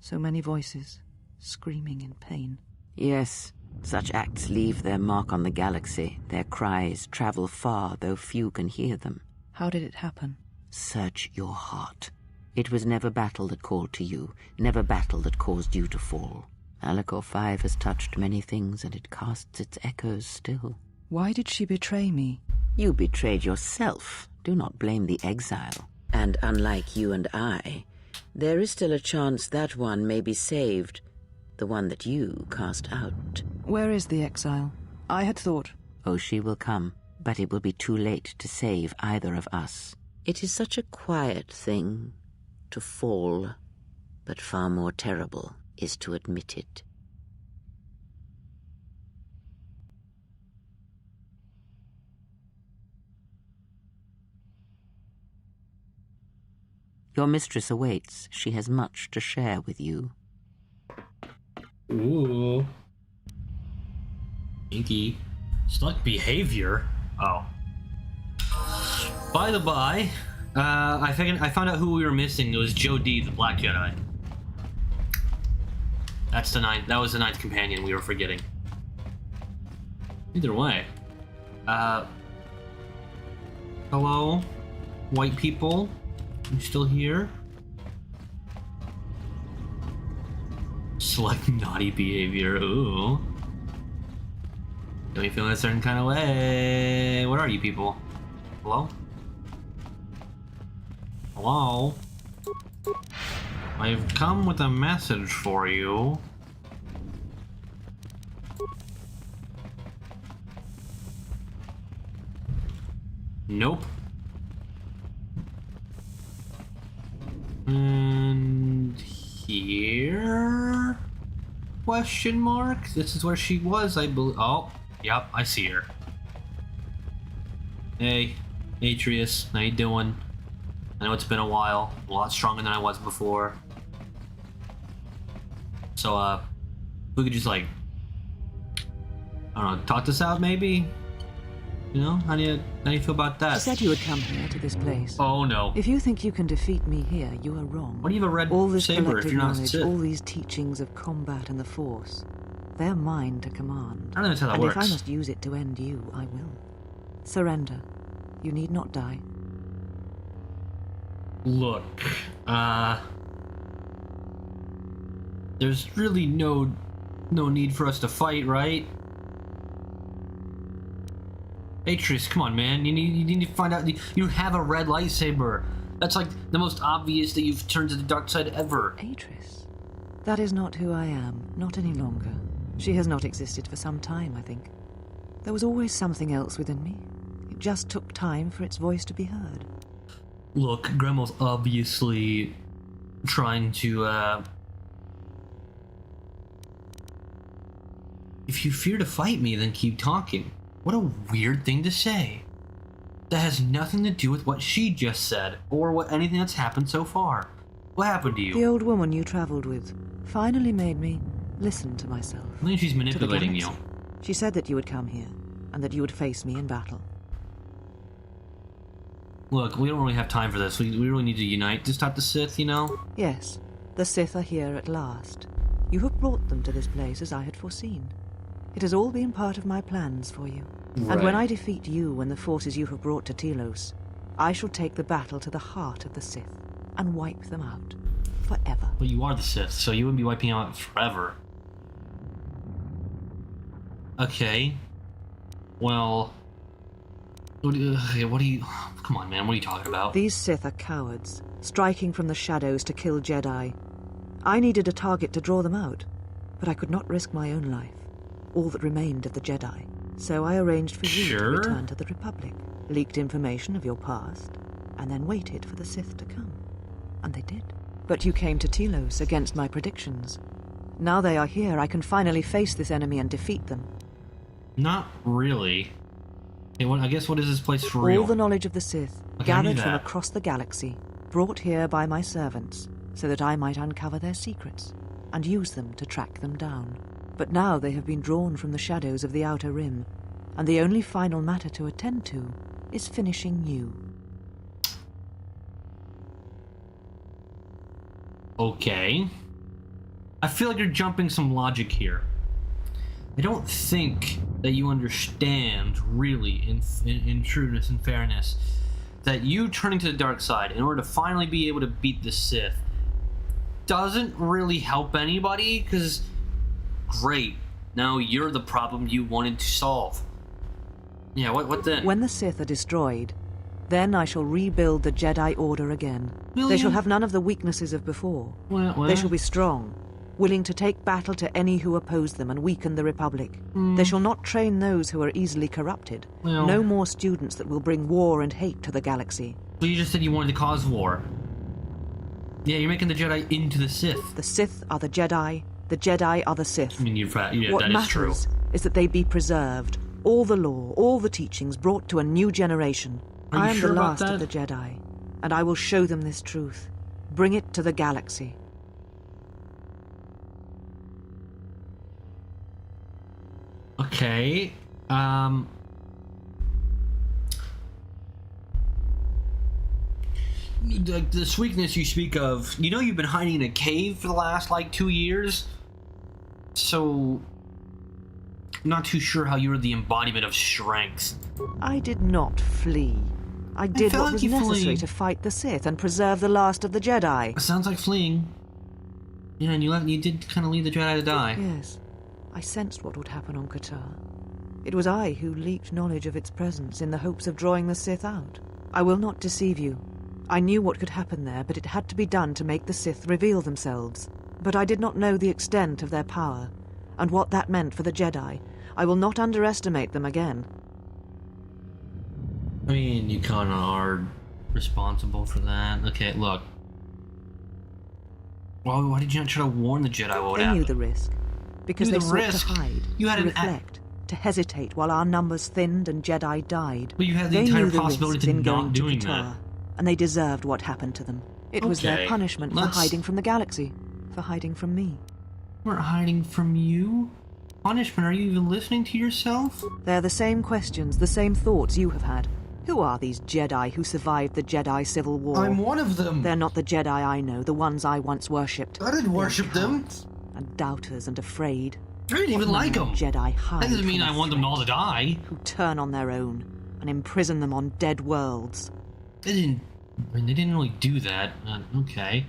So many voices, screaming in pain. Yes, such acts leave their mark on the galaxy. Their cries travel far, though few can hear them. How did it happen? Search your heart. It was never battle that called to you, never battle that caused you to fall. Alacor 5 has touched many things, and it casts its echoes still. Why did she betray me? You betrayed yourself. Do not blame the exile. And unlike you and I, there is still a chance that one may be saved. The one that you cast out. Where is the exile? I had thought... Oh, she will come, but it will be too late to save either of us. It is such a quiet thing to fall, but far more terrible is to admit it. Your mistress awaits. She has much to share with you. Ooh. Inky. Select behavior? Oh. By the by, I found out who we were missing. It was Joe D, the Black Jedi. That's the ninth. That was the ninth companion we were forgetting. Either way. Hello? White people? You still here? Select naughty behavior. Ooh. Got me feeling a certain kind of way. What are you people? Hello? Hello? I've come with a message for you. Nope. And here? Question mark? This is where she was, I believe. Oh, yep, I see her. Hey, Atreus, how you doing? I know it's been a while, a lot stronger than I was before. So, we could just like, I don't know, talk this out maybe? You know, how do you feel about that? She said you would come here to this place. Oh no. If you think you can defeat me here, you are wrong. What do you have a red all this saber if you're not knowledge, Sith? all these teachings of combat and the Force, they're mine to command. I don't know how that and works. If I must use it to end you, I will. Surrender. You need not die. Look, there's really no need for us to fight, right? Atreus, come on, man. You need to find out. You have a red lightsaber. That's like the most obvious that you've turned to the dark side ever. Atreus? That is not who I am. Not any longer. She has not existed for some time, I think. There was always something else within me. It just took time for its voice to be heard. Look, Grandma's obviously trying to, If you fear to fight me, then keep talking. What a weird thing to say. That has nothing to do with what she just said, or what anything that's happened so far. What happened to you? The old woman you traveled with finally made me listen to myself. I think she's manipulating you. She said that you would come here, and that you would face me in battle. Look, we don't really have time for this. We really need to unite to stop the Sith, you know? Yes, the Sith are here at last. You have brought them to this place as I had foreseen. It has all been part of my plans for you. Right. And when I defeat you and the forces you have brought to Telos, I shall take the battle to the heart of the Sith and wipe them out forever. Well, you are the Sith, so you wouldn't be wiping out forever. Okay. Well... What do you... Come on, man, what are you talking about? These Sith are cowards, striking from the shadows to kill Jedi. I needed a target to draw them out, but I could not risk my own life, all that remained of the Jedi. So I arranged for you to return to the Republic, leaked information of your past, and then waited for the Sith to come. And they did. But you came to Telos against my predictions. Now they are here, I can finally face this enemy and defeat them. Not really. Hey, I guess what is this place for real? All the knowledge of the Sith, gathered from across the galaxy, brought here by my servants, so that I might uncover their secrets, and use them to track them down. But now they have been drawn from the shadows of the Outer Rim, and the only final matter to attend to is finishing you. Okay. I feel like you're jumping some logic here. I don't think that you understand, really, in trueness and fairness, that you turning to the dark side in order to finally be able to beat the Sith doesn't really help anybody, because... Great. Now you're the problem you wanted to solve. Yeah, what then? When the Sith are destroyed, then I shall rebuild the Jedi Order again. They shall have none of the weaknesses of before. They shall be strong, willing to take battle to any who oppose them and weaken the Republic. They shall not train those who are easily corrupted. Well, no more students that will bring war and hate to the galaxy. Well, you just said you wanted to cause war. Yeah, you're making the Jedi into the Sith. The Sith are the Jedi are the Sith. I mean, yeah, what that is true. matters is that they be preserved. All the law, all the teachings brought to a new generation. I am sure the about last of the Jedi, and I will show them this truth. Bring it to the galaxy. Okay, this weakness you speak of, you know you've been hiding in a cave for the last, 2 years? So, I'm not too sure how you're the embodiment of strength. I did not flee. I did what was necessary to fight the Sith and preserve the last of the Jedi. It sounds like fleeing. Yeah, and you did kind of leave the Jedi to die. Yes. I sensed what would happen on Kotor. It was I who leaked knowledge of its presence in the hopes of drawing the Sith out. I will not deceive you. I knew what could happen there, but it had to be done to make the Sith reveal themselves. But I did not know the extent of their power, and what that meant for the Jedi. I will not underestimate them again. I mean, you kind of are responsible for that. Okay, look. Why did you not try to warn the Jedi what would happen? They knew the risk. Because they sought to hide, to reflect, to hesitate while our numbers thinned and Jedi died. Well, you had the entire possibility of not doing that. And they deserved what happened to them. It was their punishment for hiding from the galaxy, for hiding from me. We're hiding from you? Punishment? Are you even listening to yourself? They're the same questions, the same thoughts you have had. Who are these Jedi who survived the Jedi Civil War? I'm one of them. They're not the Jedi I know, the ones I once worshipped. I didn't worship them. And doubters and afraid. I didn't even like them. Jedi hide that doesn't mean I want them all to die. Who turn on their own and imprison them on dead worlds. They didn't really do that. Okay.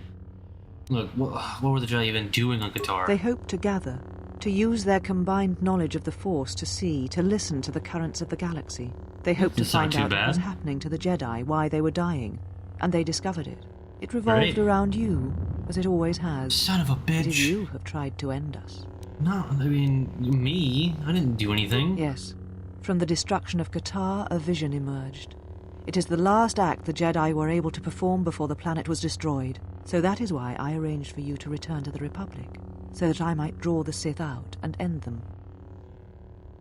Look, what were the Jedi even doing on Kotor? They hoped to gather, to use their combined knowledge of the Force to see, to listen to the currents of the galaxy. They hoped to find out what was happening to the Jedi, why they were dying, and they discovered it. It revolved around you, as it always has. Son of a bitch. Did you have tried to end us? No, I mean, me? I didn't do anything. Yes. From the destruction of Kotor, a vision emerged. It is the last act the Jedi were able to perform before the planet was destroyed. So that is why I arranged for you to return to the Republic, so that I might draw the Sith out and end them.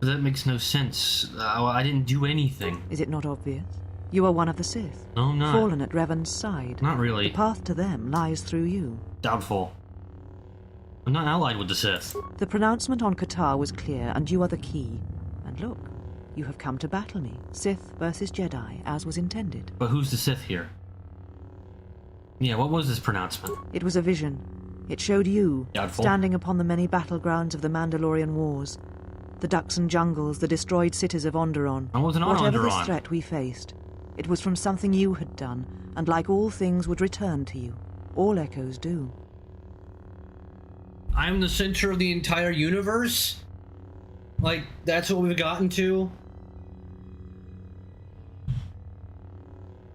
That makes no sense. I didn't do anything. Is it not obvious? You are one of the Sith. No, I'm not. Fallen at Revan's side. Not really. The path to them lies through you. Doubtful. I'm not allied with the Sith. The pronouncement on Kotor was clear, and you are the key. And look, you have come to battle me, Sith versus Jedi, as was intended. But who's the Sith here? Yeah, what was this pronouncement? It was a vision. It showed you, Doubtful. Standing upon the many battlegrounds of the Mandalorian Wars. The Duxan jungles, the destroyed cities of Onderon. I wasn't on Whatever Onderon. the threat we faced, it was from something you had done, and like all things would return to you. All echoes do. I'm the center of the entire universe? Like, that's what we've gotten to?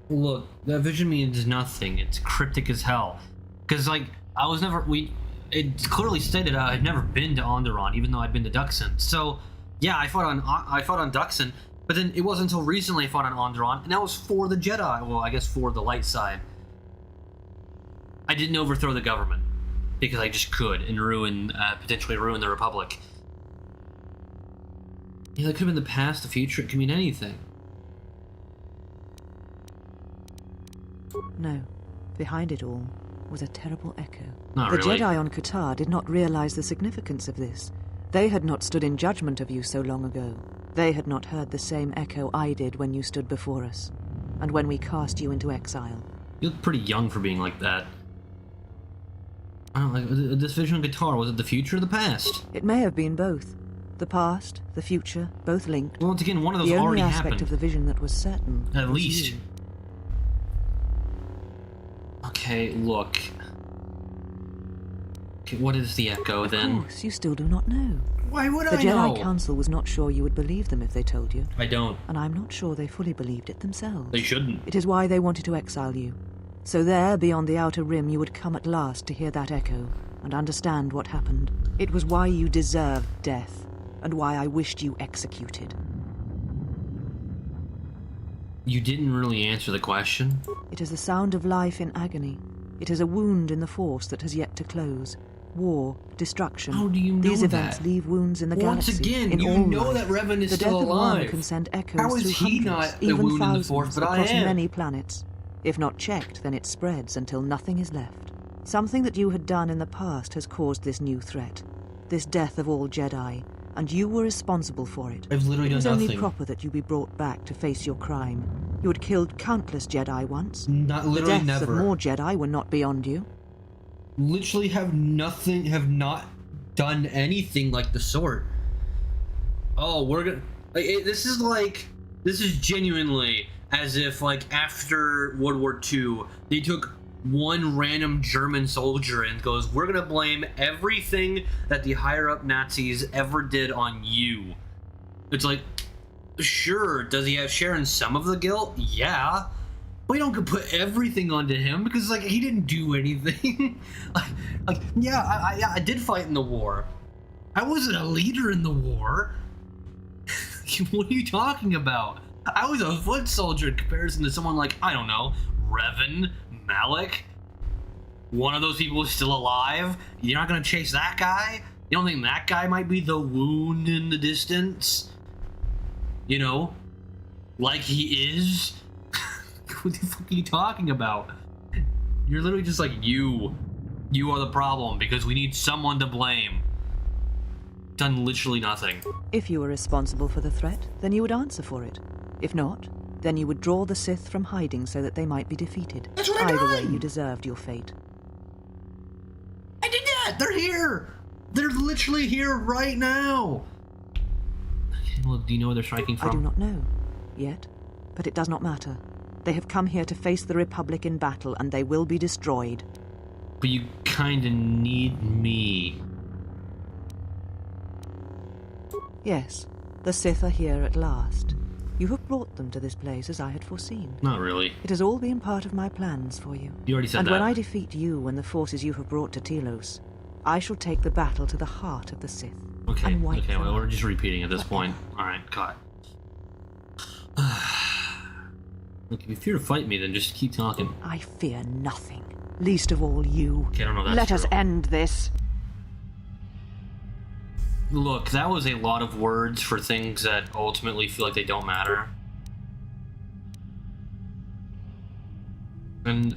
Look, that vision means nothing. It's cryptic as hell. Because, like, I was never... It clearly stated I had never been to Onderon, even though I'd been to Duxan. So, yeah, I fought on Duxan, but then it wasn't until recently I fought on Onderon, and that was for the Jedi. Well, I guess for the light side. I didn't overthrow the government, because I just could, and potentially ruin the Republic. Yeah, that could have been the past, the future, it could mean anything. No, behind it all was a terrible echo. Not the really. Jedi on Kotor did not realize the significance of this. They had not stood in judgment of you so long ago. They had not heard the same echo I did when you stood before us, and when we cast you into exile. You look pretty young for being like that. I don't like this vision on Kotor. Was it the future or the past? It may have been both. The past, the future, both linked. Well, once again, one of those the already only aspect happened. of the vision that was certain. At was least. you. Okay, look. Okay, what is the echo then? Of course, you still do not know. Why would the I Jedi know? Council was not sure you would believe them if they told you. I don't. And I'm not sure they fully believed it themselves. They shouldn't. It is why they wanted to exile you. So there, beyond the outer rim, you would come at last to hear that echo. and understand what happened. It was why you deserved death, and why I wished you executed. You didn't really answer the question. It is the sound of life in agony. It is a wound in the Force that has yet to close. War, destruction. How do you know These events that? leave wounds in the Once galaxy. again, in you all know life. that Revan is the still death alive. of one can send echoes How is through he hundreds, not a even wound in the thousands, Force, but I across am? many planets. If not checked, then it spreads until nothing is left. Something that you had done in the past has caused this new threat. This death of all Jedi, and you were responsible for it. I've literally It was done only nothing. proper that you be brought back to face your crime. You had killed countless Jedi once. Not The literally deaths never. of more Jedi were not beyond you. Literally have not done anything like the sort. Oh, we're gonna... This is genuinely as if, like, after World War II, they took one random German soldier and goes, we're gonna blame everything that the higher-up Nazis ever did on you. It's like, sure, does he have share in some of the guilt? Yeah. But you don't put everything onto him because, like, he didn't do anything. I did fight in the war. I wasn't a leader in the war. What are you talking about? I was a foot soldier in comparison to someone like, I don't know, Revan, Malik. One of those people is still alive. You're not gonna chase that guy? You don't think that guy might be the wound in the distance? You know? Like he is? What the fuck are you talking about? You're literally just like, you are the problem because we need someone to blame. Done literally nothing. If you were responsible for the threat, then you would answer for it. If not, then you would draw the Sith from hiding so that they might be defeated. That's what I Either done. way, you deserved your fate. I did that! They're here! They're literally here right now! Well, do you know where they're striking from? I do not know, yet, but it does not matter. They have come here to face the Republic in battle, and they will be destroyed. But you kinda need me. Yes, the Sith are here at last. You have brought them to this place as I had foreseen. Not really. It has all been part of my plans for you. You already said and that. when I defeat you and the forces you have brought to Telos, I shall take the battle to the heart of the Sith. Okay, and wipe okay, them well, we're out. just repeating at this point. Alright, cut. Look, if you're here to fight me, then just keep talking. I fear nothing, least of all you. Okay, I don't know if that's Let us true. end this. Look, that was a lot of words for things that ultimately feel like they don't matter. And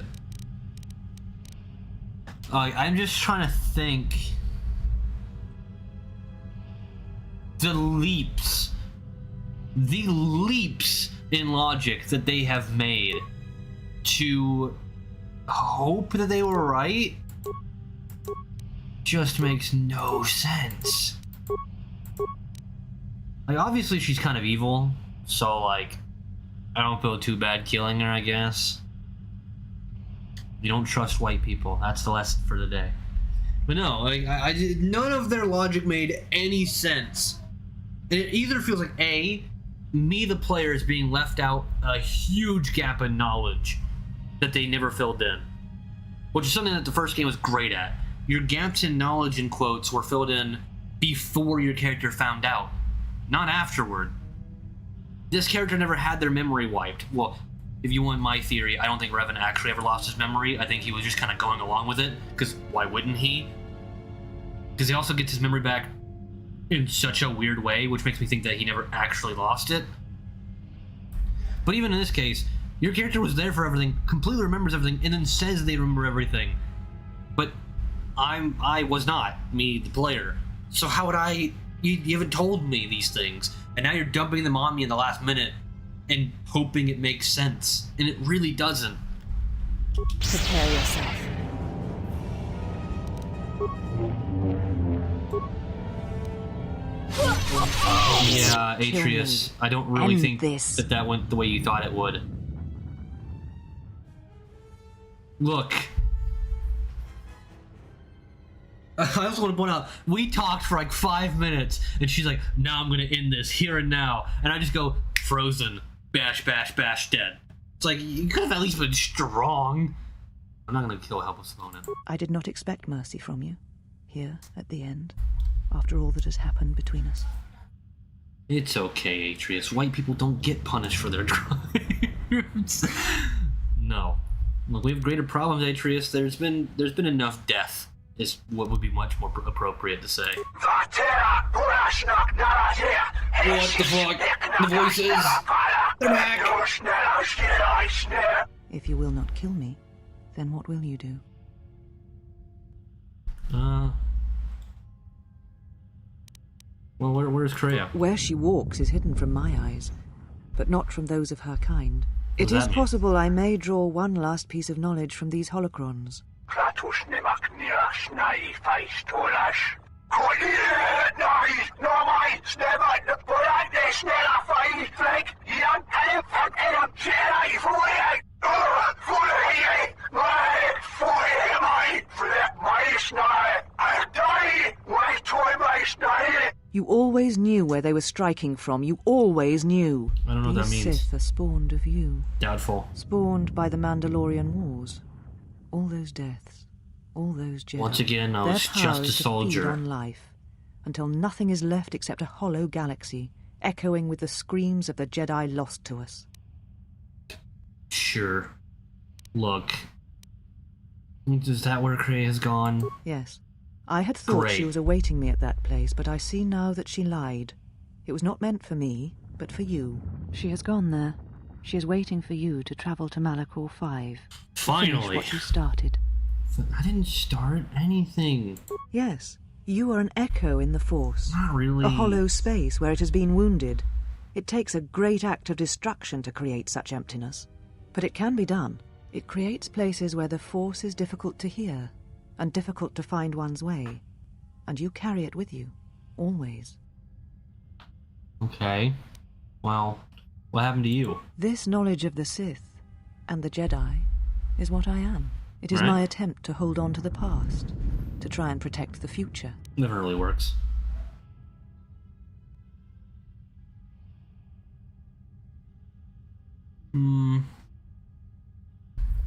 I'm just trying to think. The leaps in logic that they have made to hope that they were right just makes no sense. Like, obviously she's kind of evil, so, like, I don't feel too bad killing her, I guess. You don't trust white people. That's the lesson for the day. But no, like, none of their logic made any sense. It either feels like, A, me, the player, is being left out a huge gap in knowledge that they never filled in. Which is something that the first game was great at. Your gaps in knowledge, in quotes, were filled in before your character found out, not afterward. This character never had their memory wiped. Well, if you want my theory, I don't think Revan actually ever lost his memory. I think he was just kind of going along with it, because why wouldn't he? Because he also gets his memory back in such a weird way, which makes me think that he never actually lost it. But even in this case, your character was there for everything, completely remembers everything, and then says they remember everything. But I was not, me, the player. So how would I... You haven't told me these things, and now you're dumping them on me in the last minute and hoping it makes sense. And it really doesn't. Prepare yourself. Yeah, Atreus, I don't really End think this. that went the way you thought it would. Look. I also want to point out, we talked for like 5 minutes, and she's like, now I'm going to end this here and now. And I just go, frozen, bash, bash, bash, dead. It's like, you could have at least been strong. I'm not going to kill a helpless opponent. I did not expect mercy from you. here at the end, after all that has happened between us. It's okay, Atreus. White people don't get punished for their crimes. No. Look, we have greater problems, Atreus. There's been enough death, is what would be much more appropriate to say. What the fuck? The voices! They're back! If you will not kill me, then what will you do? Well, where's Kreia? Where she walks is hidden from my eyes, but not from those of her kind. It is possible I may draw one last piece of knowledge from these holocrons. You always knew where they were striking from. You always knew. I don't know what that means. These Sith are spawned of you. Doubtful. Spawned by the Mandalorian Wars. All those deaths. All those Jedi. Once again, I was just a soldier. Their power is to feed on life, until nothing is left except a hollow galaxy, echoing with the screams of the Jedi lost to us. Sure. Look. Is that where Kreia has gone? Yes. I had thought she was awaiting me at that place, but I see now that she lied. It was not meant for me, but for you. She has gone there. She is waiting for you to travel to Malachor 5. Finally! To finish what you started. I didn't start anything. Yes. You are an echo in the Force. Not really. A hollow space where it has been wounded. It takes a great act of destruction to create such emptiness. But it can be done. It creates places where the Force is difficult to hear, and difficult to find one's way. And you carry it with you, always. Okay. Well, what happened to you? This knowledge of the Sith and the Jedi is what I am. It is my attempt to hold on to the past, to try and protect the future. Never really works.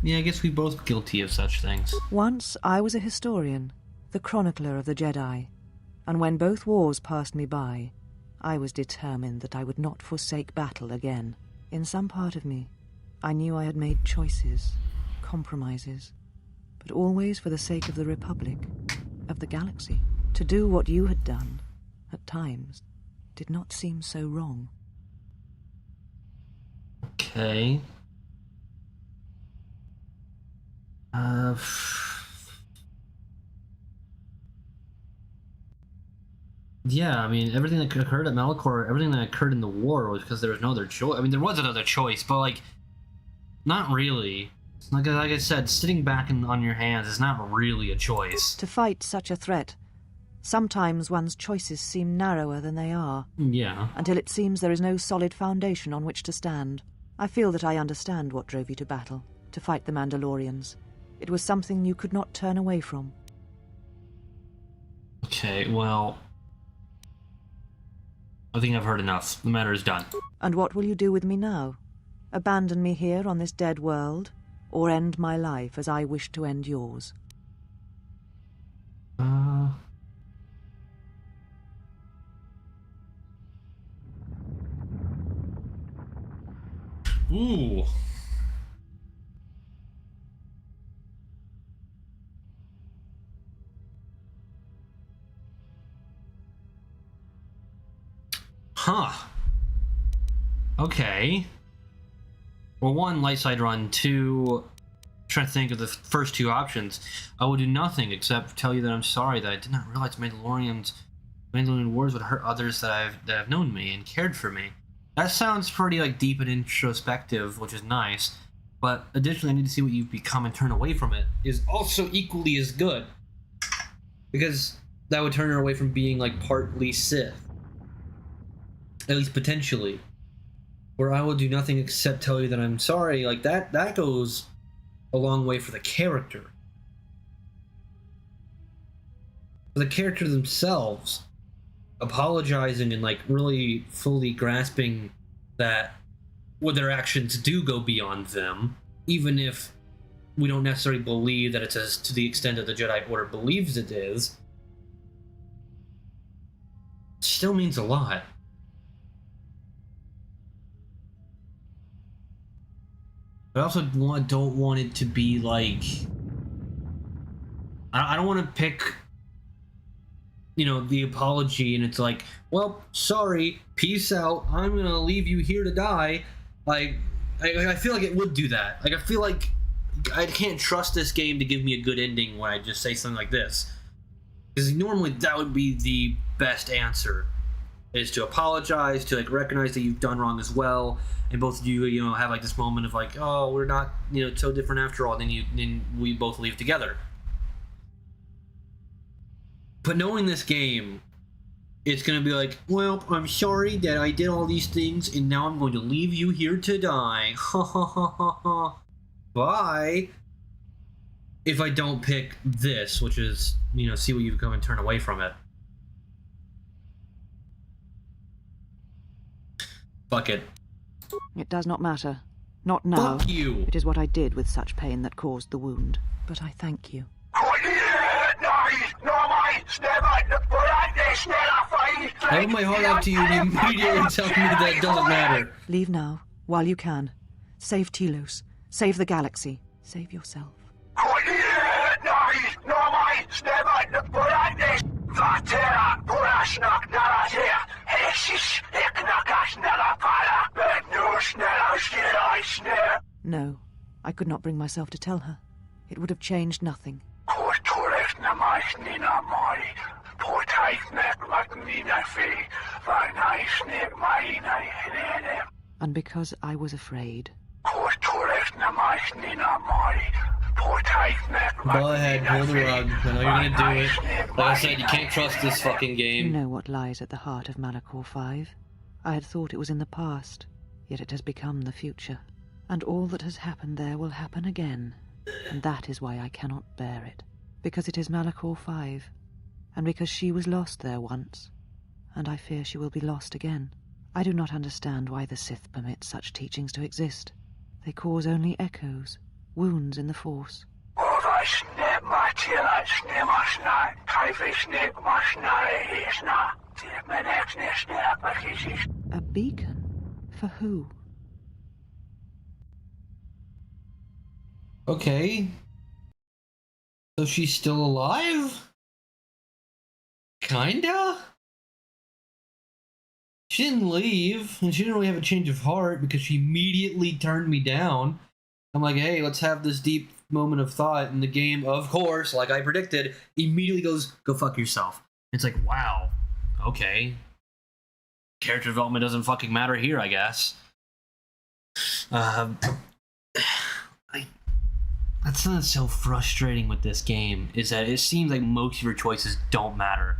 Yeah, I guess we're both guilty of such things. Once I was a historian, the chronicler of the Jedi, and when both wars passed me by, I was determined that I would not forsake battle again. In some part of me, I knew I had made choices, compromises, but always for the sake of the Republic, of the galaxy. To do what you had done, at times, did not seem so wrong. Okay. Yeah, I mean, everything that occurred at Malachor, everything that occurred in the war was because there was no other choice. I mean, there was another choice, but, like, not really. Like I said, sitting back on your hands is not really a choice. To fight such a threat, sometimes one's choices seem narrower than they are. Yeah. Until it seems there is no solid foundation on which to stand. I feel that I understand what drove you to battle, to fight the Mandalorians. It was something you could not turn away from. Okay, well, I think I've heard enough. The matter is done. And what will you do with me now? Abandon me here on this dead world, or end my life as I wish to end yours? Ooh. Huh. Okay. Well, one, light side run. Two, trying to think of the first two options. I will do nothing except tell you that I'm sorry that I did not realize Mandalorian wars would hurt others that have known me and cared for me. That sounds pretty like deep and introspective, which is nice. But additionally, I need to see what you've become and turn away from it is also equally as good, because that would turn her away from being like partly Sith, at least potentially. Where I will do nothing except tell you that I'm sorry, like that goes a long way for the character. For the character themselves, apologizing and like really fully grasping that what their actions do go beyond them, even if we don't necessarily believe that it's as to the extent that the Jedi Order believes it is, still means a lot. But I also don't want it to be like... I don't want to pick, you know, the apology and it's like, well, sorry, peace out, I'm gonna leave you here to die. Like, I feel like it would do that. Like, I feel like I can't trust this game to give me a good ending when I just say something like this. Because normally that would be the best answer, is to apologize, to like recognize that you've done wrong as well, and both of you, you know, have like this moment of like, oh, we're not, you know, so different after all. Then we both leave together. But knowing this game, it's gonna be like, well, I'm sorry that I did all these things, and now I'm going to leave you here to die. Ha ha ha ha ha. Bye. If I don't pick this, which is, you know, see what you come and turn away from it. Fuck it. It does not matter. Not now. Fuck you. It is what I did with such pain that caused the wound. But I thank you. I open my heart out to you and you immediately tell me that it doesn't matter. Leave now, while you can. Save Telos. Save the galaxy. Save yourself. No, I could not bring myself to tell her. It would have changed nothing. And because I was afraid. Go ahead, pull the rug. I know you're gonna do it. Like I said, you can't trust this fucking game. You know what lies at the heart of Malachor 5. I had thought it was in the past, yet it has become the future. And all that has happened there will happen again. And that is why I cannot bear it. Because it is Malachor 5. And because she was lost there once. And I fear she will be lost again. I do not understand why the Sith permit such teachings to exist. They cause only echoes, wounds in the Force. A beacon? For who? Okay. So she's still alive? Kinda? She didn't leave, and she didn't really have a change of heart because she immediately turned me down. I'm like, hey, let's have this deep moment of thought, and the game, of course, like I predicted, immediately goes, go fuck yourself. It's like, wow, okay. Character development doesn't fucking matter here, I guess. That's something that's so frustrating with this game, is that it seems like most of your choices don't matter.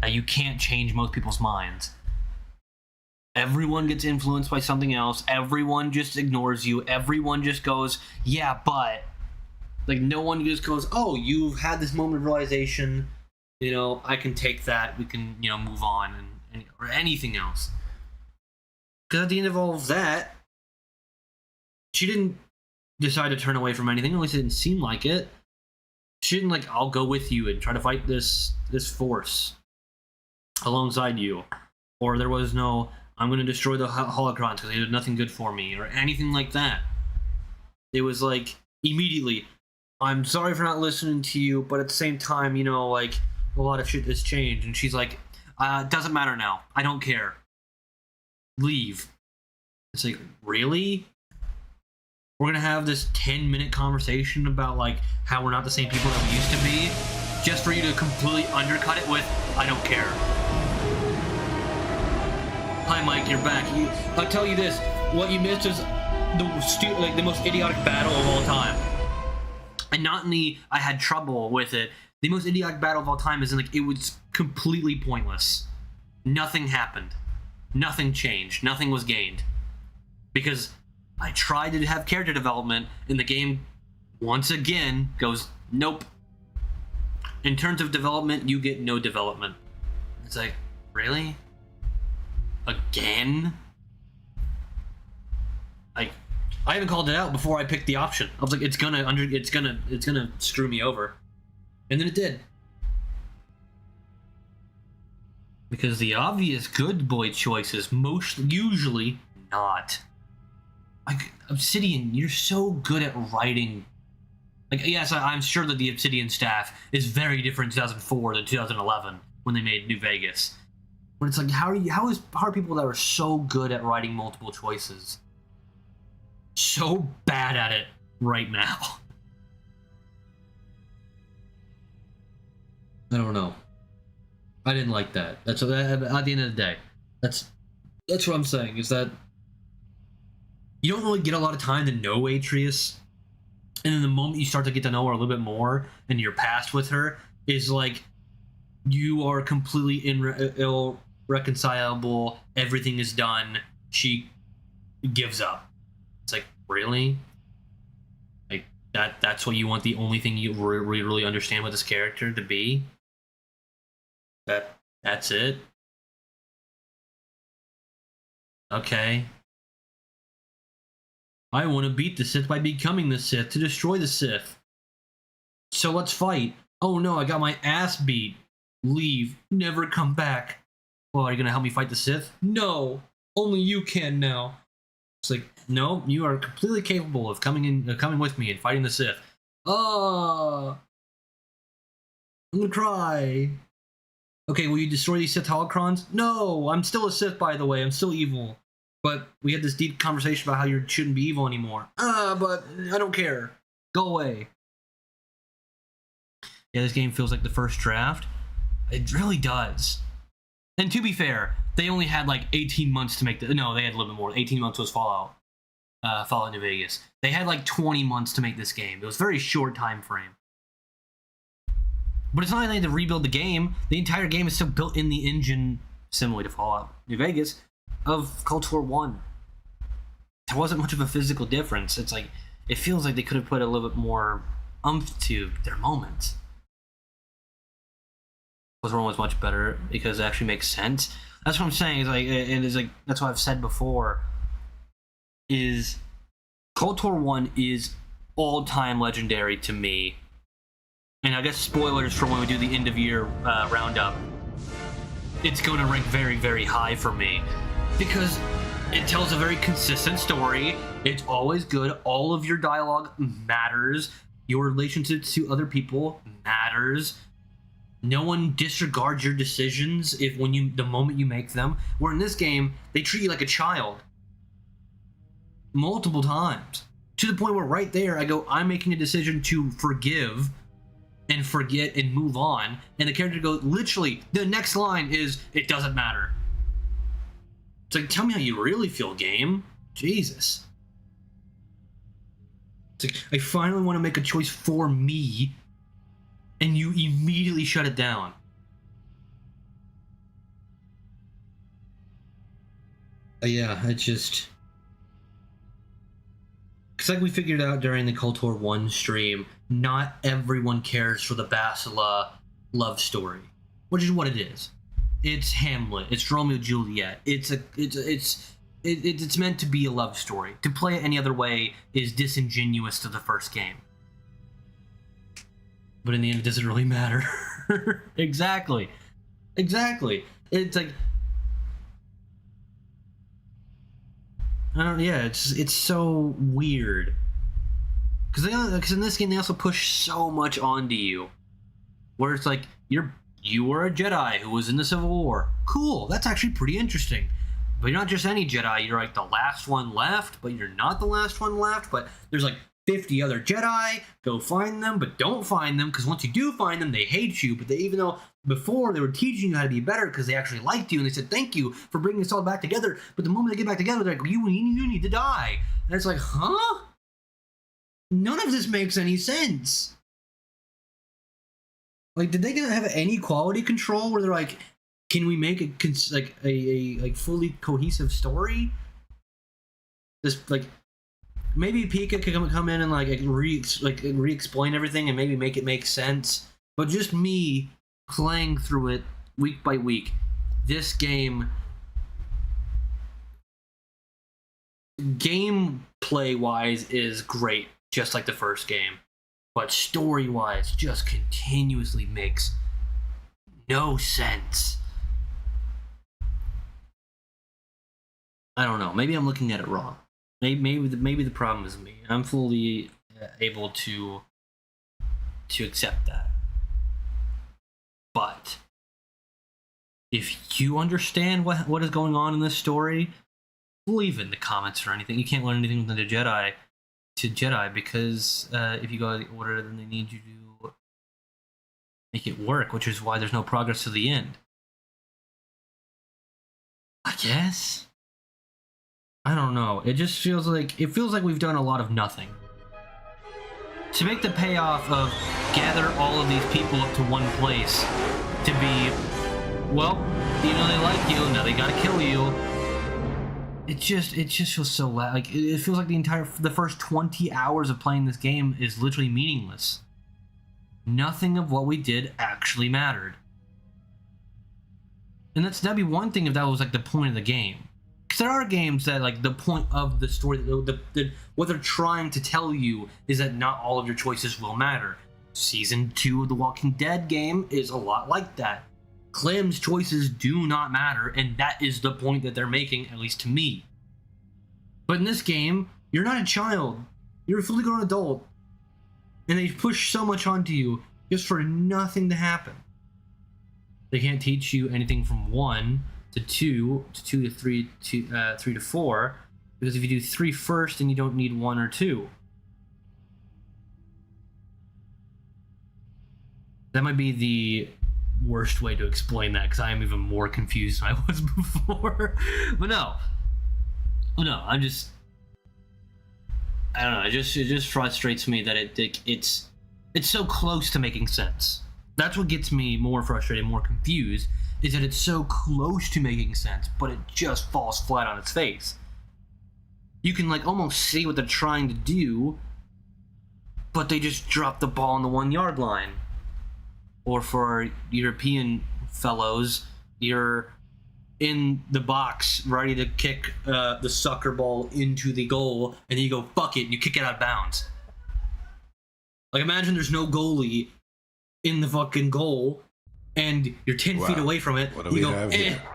That you can't change most people's minds. Everyone gets influenced by something else. Everyone just ignores you. Everyone just goes, yeah, but. Like, no one just goes, oh, you've had this moment of realization. You know, I can take that. We can, you know, move on. Or anything else. Because at the end of all of that, she didn't decide to turn away from anything. At least it didn't seem like it. She didn't, like, I'll go with you and try to fight this force alongside you. Or there was no, I'm going to destroy the holocrons because they did nothing good for me, or anything like that. It was like, immediately, I'm sorry for not listening to you, but at the same time, you know, like, a lot of shit has changed. And she's like, it doesn't matter now. I don't care. Leave. It's like, really? We're going to have this 10-minute conversation about, like, how we're not the same people that we used to be, just for you to completely undercut it with, I don't care. Hi, Mike, you're back. I'll tell you this. What you missed is the most idiotic battle of all time. And not in the, I had trouble with it. The most idiotic battle of all time is in, like, it was completely pointless. Nothing happened. Nothing changed. Nothing was gained. Because I tried to have character development, and the game, once again, goes, nope. In terms of development, you get no development. It's like, really? Again? Like, I even called it out before I picked the option. I was like, it's gonna screw me over. And then it did. Because the obvious good boy choice is usually not. Like, Obsidian, you're so good at writing. Like, yes, I'm sure that the Obsidian staff is very different in 2004 than 2011 when they made New Vegas. But it's like, how are people that are so good at writing multiple choices so bad at it right now? I don't know. I didn't like that. That's at the end of the day. That's what I'm saying, is that you don't really get a lot of time to know Atreus, and then the moment you start to get to know her a little bit more, and your past with her is like you are completely irreconcilable. Everything is done. She gives up. It's like, really? Like that's what you want the only thing you really understand with this character to be? That's it? Okay. I want to beat the Sith by becoming the Sith, to destroy the Sith. So let's fight. Oh no, I got my ass beat. Leave. Never come back. Well, are you going to help me fight the Sith? No. Only you can now. It's like, no, you are completely capable of coming with me and fighting the Sith. I'm gonna cry. Okay, will you destroy these Sith holocrons? No, I'm still a Sith, by the way. I'm still evil. But we had this deep conversation about how you shouldn't be evil anymore. But I don't care. Go away. Yeah, this game feels like the first draft. It really does. And to be fair, they only had like 18 months to make the... No, they had a little bit more. 18 months was Fallout New Vegas. They had like 20 months to make this game. It was a very short time frame. But it's not like they had to rebuild the game. The entire game is still built in the engine, similar to Fallout New Vegas, of KOTOR 1. There wasn't much of a physical difference. It's like, it feels like they could have put a little bit more oomph to their moments. KOTOR 1 was much better because it actually makes sense. That's what I'm saying. Is like, and it's like, that's what I've said before. Is KOTOR 1 is all-time legendary to me. And I guess spoilers for when we do the end of year roundup. It's going to rank very, very high for me because it tells a very consistent story. It's always good. All of your dialogue matters. Your relationships to other people matters. No one disregards your decisions the moment you make them. Where in this game, they treat you like a child. Multiple times. To the point where right there, I go, I'm making a decision to forgive and forget and move on. And the character goes, literally, the next line is, it doesn't matter. It's like, tell me how you really feel, game. Jesus. It's like, I finally want to make a choice for me, and you immediately shut it down. Yeah, it just... It's like we figured out during the KOTOR 1 stream, not everyone cares for the Basila love story, which is what it is. It's Hamlet. It's Romeo and Juliet. It's meant to be a love story. To play it any other way is disingenuous to the first game. But in the end, it doesn't really matter. Exactly. It's like, it's so weird. Because in this game, they also push so much onto you. Where it's like, you were a Jedi who was in the Civil War. Cool, that's actually pretty interesting. But you're not just any Jedi, you're like the last one left, but you're not the last one left. But there's like 50 other Jedi, go find them, but don't find them, because once you do find them, they hate you. But even though before they were teaching you how to be better because they actually liked you, and they said, thank you for bringing us all back together. But the moment they get back together, they're like, you need to die. And it's like, huh? None of this makes any sense. Like, did they have any quality control where they're like, can we make a fully cohesive story? This, like, maybe Pika could come in and re-explain everything and maybe make it make sense. But just me playing through it week by week, this game, gameplay wise, is great, just like the first game. But story wise, just continuously makes no sense. I don't know. Maybe I'm looking at it wrong. Maybe the problem is me. I'm fully able to accept that. But if you understand what is going on in this story, leave it in the comments or anything. You can't learn anything from the Jedi because if you go out of the order, then they need you to make it work, which is why there's no progress to the end. I guess. I don't know. It just feels like we've done a lot of nothing. To make the payoff of gather all of these people up to one place to be, well, you know, they like you, now they gotta kill you. It just feels so like it feels like the first 20 hours of playing this game is literally meaningless. Nothing of what we did actually mattered. And that'd be one thing if that was like the point of the game. Because there are games that like the point of the story, what they're trying to tell you is that not all of your choices will matter. Season 2 of the Walking Dead game is a lot like that. Clem's choices do not matter, and that is the point that they're making, at least to me. But in this game, you're not a child. You're a fully grown adult. And they push so much onto you just for nothing to happen. They can't teach you anything from 1 to 2 to 2 to 3 to 3 to 4, because if you do 3 first, then you don't need 1 or 2. That might be the worst way to explain that, because I am even more confused than I was before. But no, I don't know. It just frustrates me that it's so close to making sense. That's what gets me more frustrated, more confused, is that it's so close to making sense, but it just falls flat on its face. You can like almost see what they're trying to do, but they just drop the ball on the 1-yard line. Or for our European fellows, you're in the box ready to kick the soccer ball into the goal, and then you go, fuck it, and you kick it out of bounds. Like, imagine there's no goalie in the fucking goal, and you're 10 feet away from it, you go,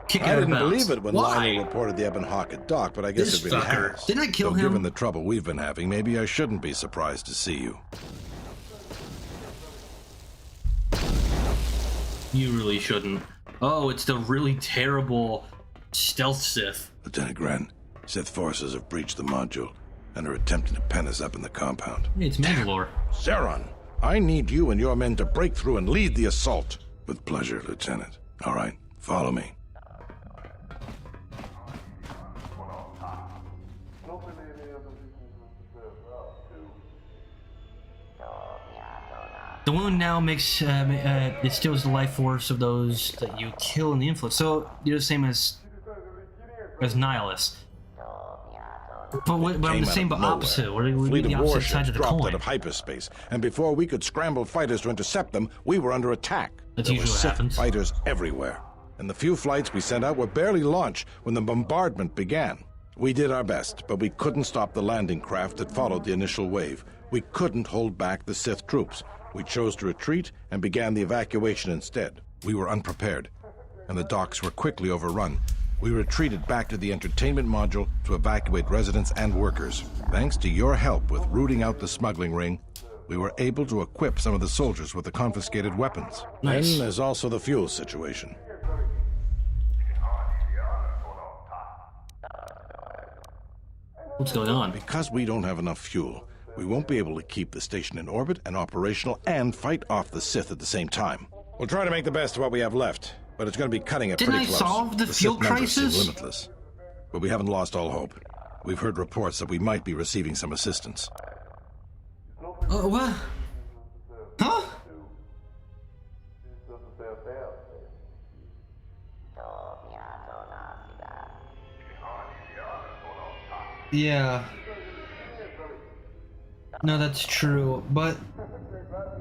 kick it out of bounds. I didn't believe it when Lionel reported the Ebonhawk at dock, but I guess it really has. Didn't I kill him? Given the trouble we've been having, maybe I shouldn't be surprised to see you. You really shouldn't. Oh, it's the really terrible stealth Sith. Lieutenant Grant, Sith forces have breached the module and are attempting to pen us up in the compound. Hey, it's Mandalore. Zeron, I need you and your men to break through and lead the assault. With pleasure, Lieutenant. All right, follow me. The wound now makes it steals the life force of those that you kill in the influence. So you're the same as Nihilus. But I'm the same but opposite. We're the opposite sides of the coin. Out of hyperspace, and before we could scramble fighters to intercept them, we were under attack. That's usually what happens. Fighters everywhere, and the few flights we sent out were barely launched when the bombardment began. We did our best, but we couldn't stop the landing craft that followed the initial wave. We couldn't hold back the Sith troops. We chose to retreat and began the evacuation instead. We were unprepared, and the docks were quickly overrun. We retreated back to the entertainment module to evacuate residents and workers. Thanks to your help with rooting out the smuggling ring, we were able to equip some of the soldiers with the confiscated weapons. Nice. Then there's also the fuel situation. What's going on? Because we don't have enough fuel, we won't be able to keep the station in orbit and operational and fight off the Sith at the same time. We'll try to make the best of what we have left, but it's going to be cutting it pretty close. Didn't I solve the fuel Sith numbers crisis? seem limitless, but we haven't lost all hope. We've heard reports that we might be receiving some assistance. What? Huh? Yeah. No, that's true, but...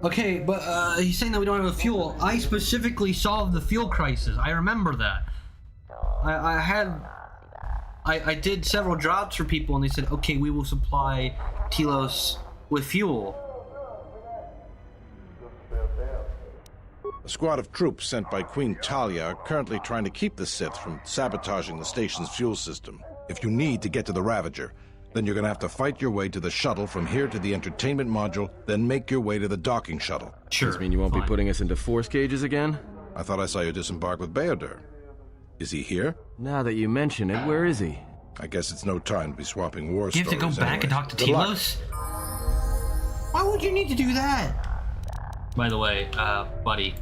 Okay, but he's saying that we don't have enough fuel. I specifically solved the fuel crisis. I remember that. I did several jobs for people, and they said, okay, we will supply Telos with fuel. A squad of troops sent by Queen Talia are currently trying to keep the Sith from sabotaging the station's fuel system. If you need to get to the Ravager, then you're gonna have to fight your way to the shuttle from here to the entertainment module, then make your way to the docking shuttle. Sure. Does this mean you won't be putting us into force cages again? I thought I saw you disembark with Beodur. Is he here? Now that you mention it, where is he? I guess it's no time to be swapping war You have to go back and talk to Telos? Why would you need to do that? By the way, buddy.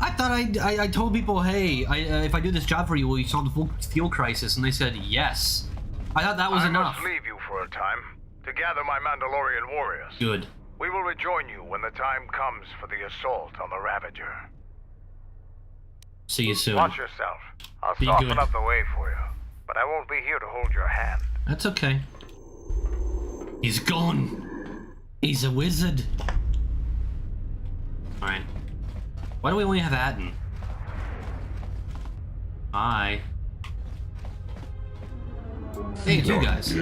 I thought I told people, hey, if I do this job for you, will you solve the fuel crisis? And they said yes. I thought that was enough. I must leave you for a time to gather my Mandalorian warriors. Good. We will rejoin you when the time comes for the assault on the Ravager. See you soon. Watch yourself. I'll Be soften good. up the way for you, but I won't be here to hold your hand. That's okay. He's gone. He's a wizard. Alright. Why do we only have Atten? Hi. Hey, it's you guys.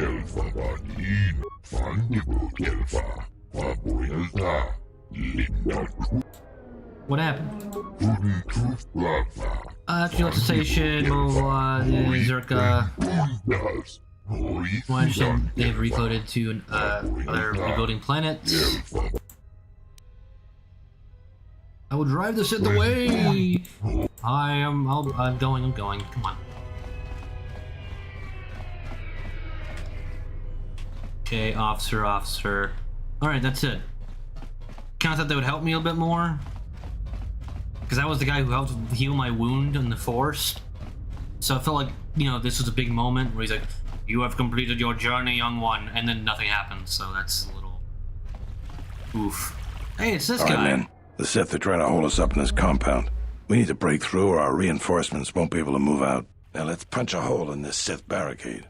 What happened? Fuel station, Zerka. I understand they've recoded to other rebuilding planets. I will drive this in the way. I'm going. Come on. Okay, officer. All right, that's it. Kind of thought that would help me a bit more, because I was the guy who helped heal my wound in the Force. So I felt like, you know, this was a big moment where he's like, "You have completed your journey, young one," and then nothing happens. So that's a little oof. Hey, it's this guy. All right, man. The Sith are trying to hold us up in this compound. We need to break through or our reinforcements won't be able to move out. Now let's punch a hole in this Sith barricade.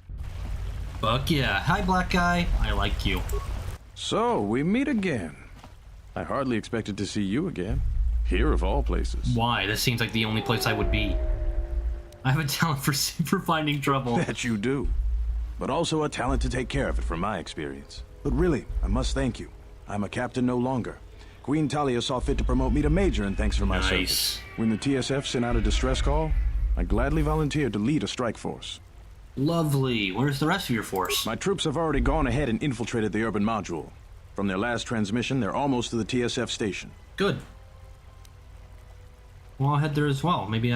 Fuck yeah. Hi, black guy. I like you. So, we meet again. I hardly expected to see you again. Here of all places. Why? This seems like the only place I would be. I have a talent for finding trouble. That you do. But also a talent to take care of it from my experience. But really, I must thank you. I'm a captain no longer. Queen Talia saw fit to promote me to major in thanks for my service. When the TSF sent out a distress call, I gladly volunteered to lead a strike force. Lovely. Where's the rest of your force? My troops have already gone ahead and infiltrated the urban module. From their last transmission, they're almost to the TSF station. Good. Well, I'll head there as well. Maybe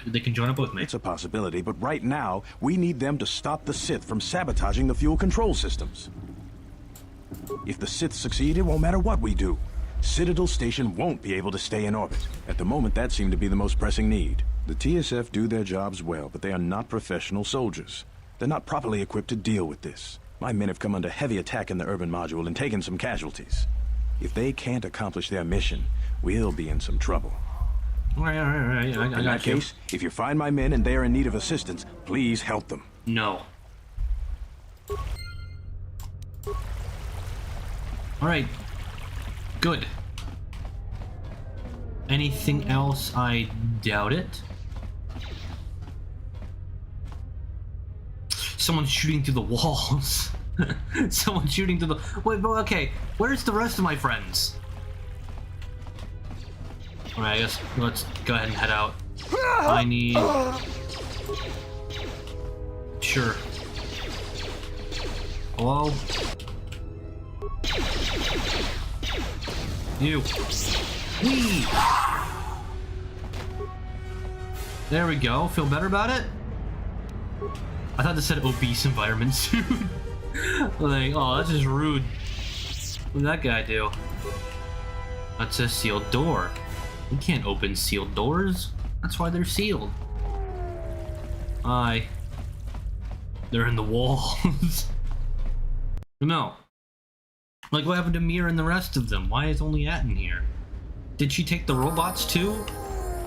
they can join up with me. It's a possibility, but right now, we need them to stop the Sith from sabotaging the fuel control systems. If the Sith succeed, it won't matter what we do. Citadel Station won't be able to stay in orbit. At the moment, that seemed to be the most pressing need. The TSF do their jobs well, but they are not professional soldiers. They're not properly equipped to deal with this. My men have come under heavy attack in the urban module and taken some casualties. If they can't accomplish their mission, we'll be in some trouble. All right. I got you. In that case, if you find my men and they are in need of assistance, please help them. No. All right. Good. Anything else? I doubt it. Someone's shooting through the walls. Someone's shooting through the... Wait, but okay. Where's the rest of my friends? Alright, I guess let's go ahead and head out. I need... Sure. Hello? You. Whee! There we go. Feel better about it? I thought this said obese environment suit. Like, oh, that's just rude. What did that guy do? That's a sealed door. We can't open sealed doors. That's why they're sealed. They're in the walls. No. Like, what happened to Mir and the rest of them? Why is only Atten here? Did she take the robots too?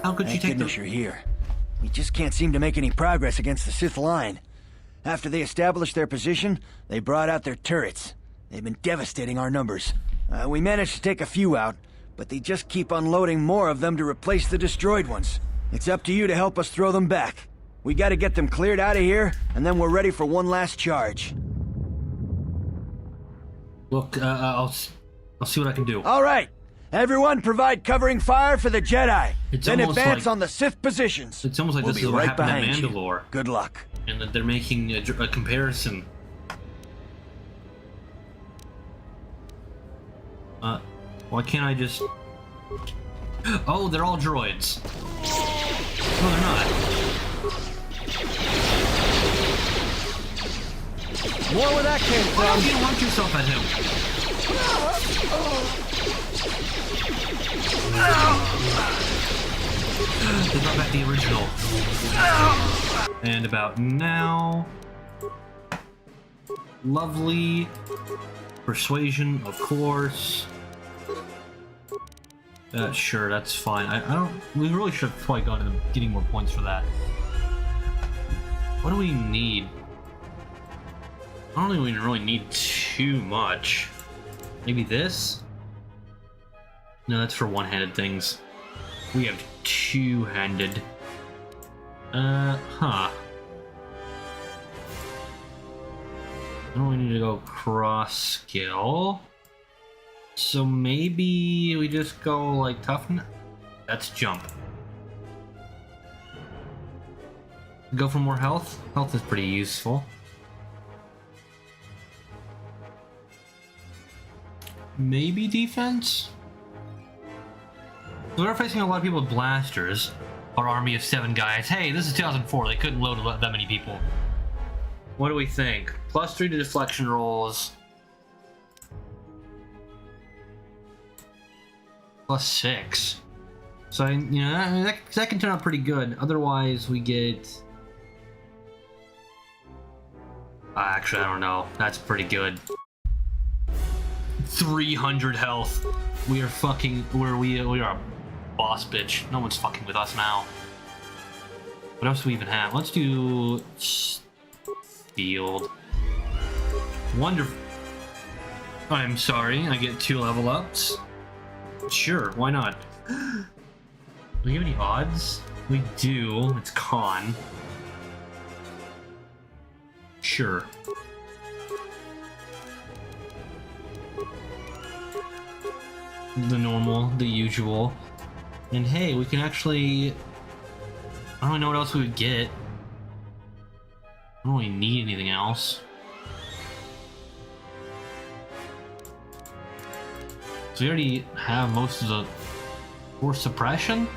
How could she take goodness you're here. We just can't seem to make any progress against the Sith line. After they established their position, they brought out their turrets. They've been devastating our numbers. We managed to take a few out, but they just keep unloading more of them to replace the destroyed ones. It's up to you to help us throw them back. We gotta get them cleared out of here, and then we're ready for one last charge. Look, I'll see what I can do. All right. Everyone provide covering fire for the Jedi. It's then almost advance like- on the Sith positions. It's almost like We'll this be is what right happened behind at you. Mandalore. Good luck. And that they're making a comparison. Why can't I just... Oh, they're all droids. No, they're not. More where that came Why from. don't you launch yourself at him? They brought back the original. And about now... Lovely. Persuasion, of course. Sure, that's fine. I don't... We really should have probably gone into getting more points for that. What do we need? I don't think we really need too much. Maybe this? No, that's for one-handed things. We have two-handed. Huh. I don't need to go cross-skill. So maybe we just go, like, toughness? That's jump. Go for more health? Health is pretty useful. Maybe defense? So we're facing a lot of people with blasters. Our army of 7 guys. Hey, this is 2004. They couldn't load that many people. What do we think? +3 to deflection rolls. +6. So, you know, that can turn out pretty good. Otherwise, we get... Actually, I don't know. That's pretty good. 300 health. We are fucking... We are a boss bitch. No one's fucking with us now. What else do we even have? Let's do... Field. Wonderful. I'm sorry, I get 2 level ups. Sure, why not? Do we have any odds? We do. It's con. Sure. The normal, the usual. And hey, we can actually... I don't really know what else we would get. I don't really need anything else. So we already have most of the force suppression?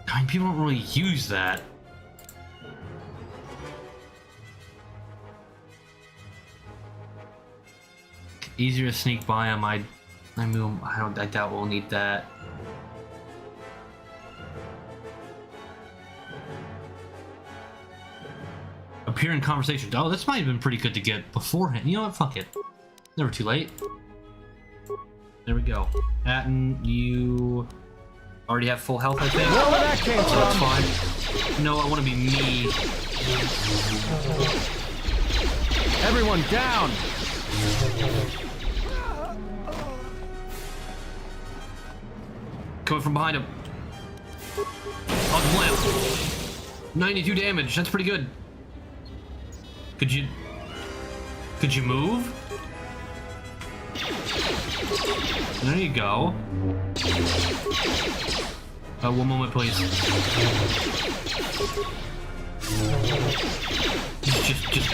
I mean, people don't really use that. Easier to sneak by on my... I doubt we'll need that. Appear in conversation. Oh, this might have been pretty good to get beforehand. You know what? Fuck it. Never too late. There we go. Atten, you already have full health, I think. Where that came from? That's fine. No, I want to be me. Everyone down! Coming from behind him. Oh, blam. 92 damage. That's pretty good. Could you move? There you go. 1 moment, please.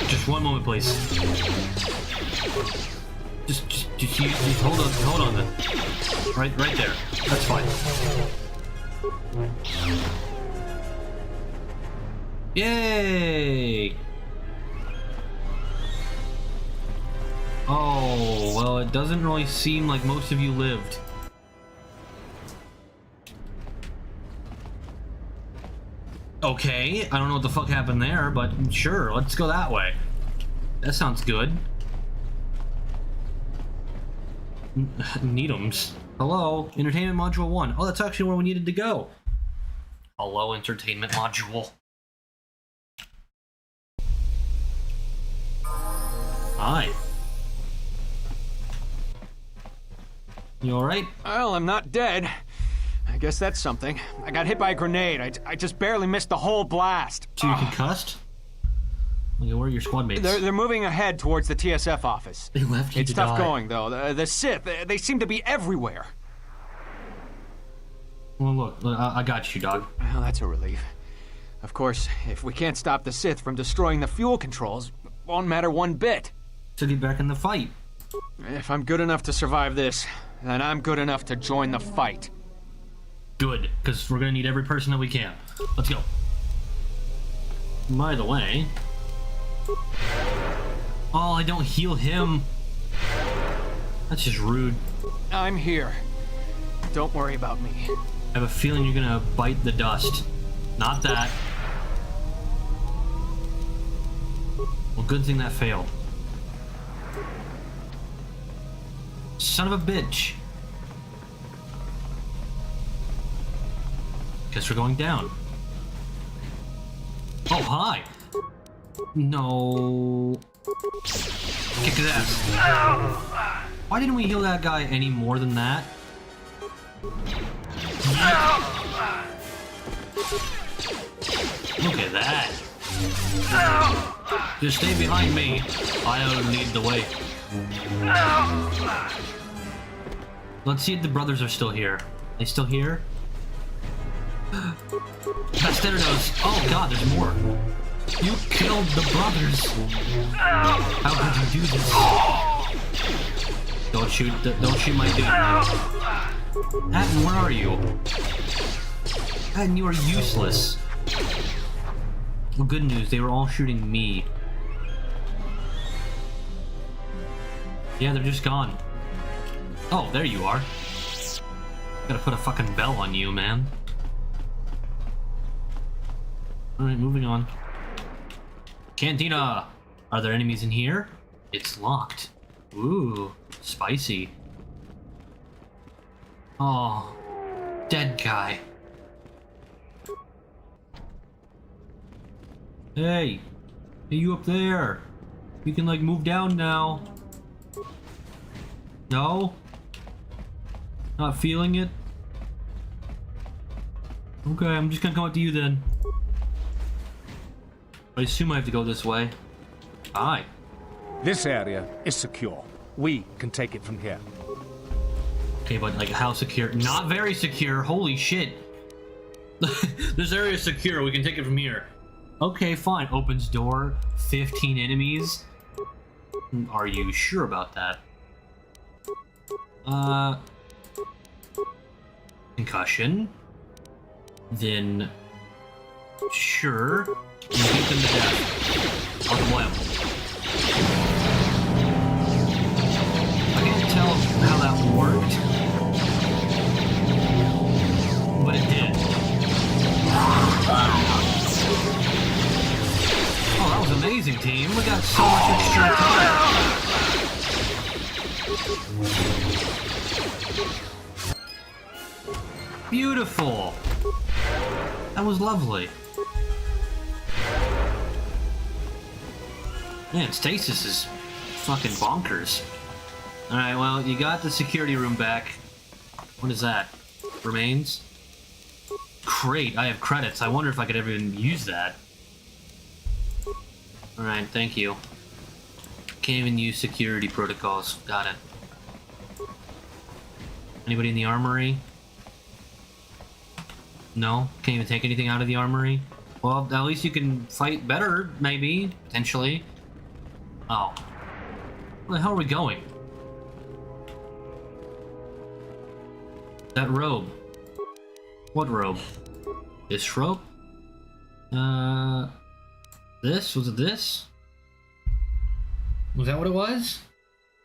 Just 1 moment, please. Just hold on then. Right there. That's fine. Yay! Oh, well, it doesn't really seem like most of you lived. Okay, I don't know what the fuck happened there, but sure, let's go that way. That sounds good. Needums. Hello, Entertainment Module 1. Oh, that's actually where we needed to go. Hello, Entertainment Module. Hi. You alright? Well, I'm not dead. I guess that's something. I got hit by a grenade. I just barely missed the whole blast. So you're concussed? Okay, where are your squad mates? They're moving ahead towards the TSF office. They left you It's to tough die. going, though. The Sith, they seem to be everywhere. Well, look, I got you, dog. Well, that's a relief. Of course, if we can't stop the Sith from destroying the fuel controls, it won't matter one bit. So get back in the fight. If I'm good enough to survive this, then I'm good enough to join the fight. Good, because we're gonna need every person that we can. Let's go. By the way... Oh, I don't heal him. That's just rude. I'm here. Don't worry about me. I have a feeling you're gonna bite the dust. Not that. Well, good thing that failed. Son of a bitch. Guess we're going down. Oh, hi. No. Kick his ass. Why didn't we heal that guy any more than that? Look at that. Just stay behind me. I'll lead the way. Let's see if the brothers are still here. They still here? Bastardos. Oh god, there's more. You killed the brothers. How could you do this? Don't shoot my dude. Atten, where are you? Atten, you are useless. Well, good news, they were all shooting me. Yeah, they're just gone. Oh, there you are. Gotta put a fucking bell on you, man. Alright, moving on. Cantina! Are there enemies in here? It's locked. Ooh, spicy. Oh, dead guy. Hey, you up there? You can like move down now. No? Not feeling it? Okay, I'm just gonna come up to you then. I assume I have to go this way. Hi. This area is secure. We can take it from here. Okay, but like how secure? Not very secure. Holy shit. This area is secure. We can take it from here. Okay, fine. Opens door. 15 enemies. Are you sure about that? Concussion. Then... Sure. You beat them to death. I'll deploy them. I can't tell how that worked. But it did. Oh, that was amazing, team. We got so much extra time. Beautiful. That was lovely. Man, stasis is fucking bonkers. Alright, well, you got the security room back. What is that? Remains? Great, I have credits. I wonder if I could ever even use that. Alright, thank you. Can't even use security protocols. Got it. Anybody in the armory? No? Can't even take anything out of the armory? Well, at least you can fight better, maybe, potentially. Oh. Where the hell are we going? That robe. What robe? This robe? This? Was it this? Was that what it was?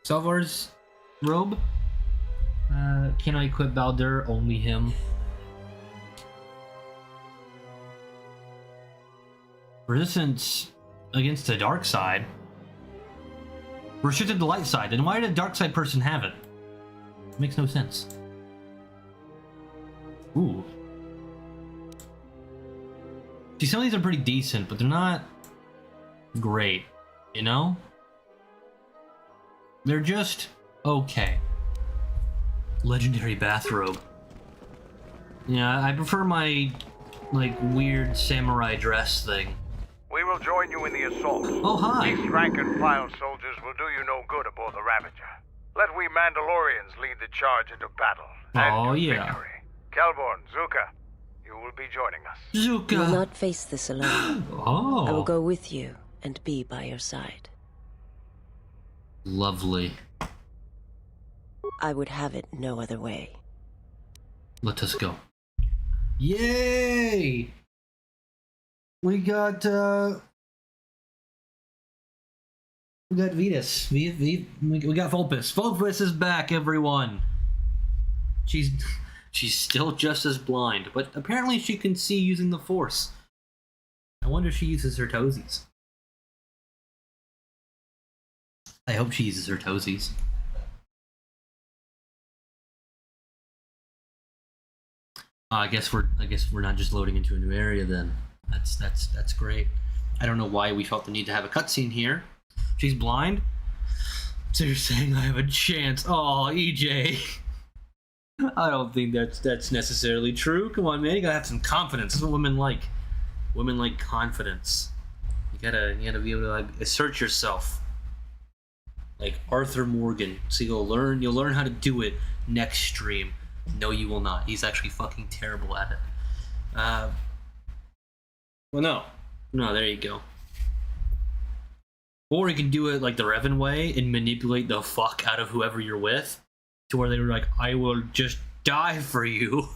Salvar's robe? Can I equip Baldur? Only him. Resistance against the dark side. Restricted to the light side. Then why did a dark side person have it? It makes no sense. Ooh. See, some of these are pretty decent, but they're not great, you know? They're just okay. Legendary bathrobe. Yeah, I prefer my, like, weird samurai dress thing. We will join you in the assault. Oh, hi. These rank-and-file soldiers will do you no good aboard the Ravager. Let we Mandalorians lead the charge into battle. Oh, and yeah. victory. Kelborn, Zuka, you will be joining us. You will not face this alone. Oh. I will go with you and be by your side. Lovely. I would have it no other way. Let us go. Yay! We got Vetus. We got Vulpes. Vulpes is back, everyone. She's still just as blind, but apparently she can see using the Force. I wonder if she uses her toesies. I hope she uses her toesies. I guess we're not just loading into a new area then. That's great. I don't know why we felt the need to have a cutscene here. She's blind, so you're saying I have a chance? Oh, EJ. I don't think that's necessarily true. Come on, man, you gotta have some confidence. That's what women like. Women like confidence. You gotta be able to like assert yourself, like Arthur Morgan. So you'll learn how to do it next stream. No, you will not. He's actually fucking terrible at it. Well, no, there you go. Or you can do it like the Revan way and manipulate the fuck out of whoever you're with, to where they were like, I will just die for you.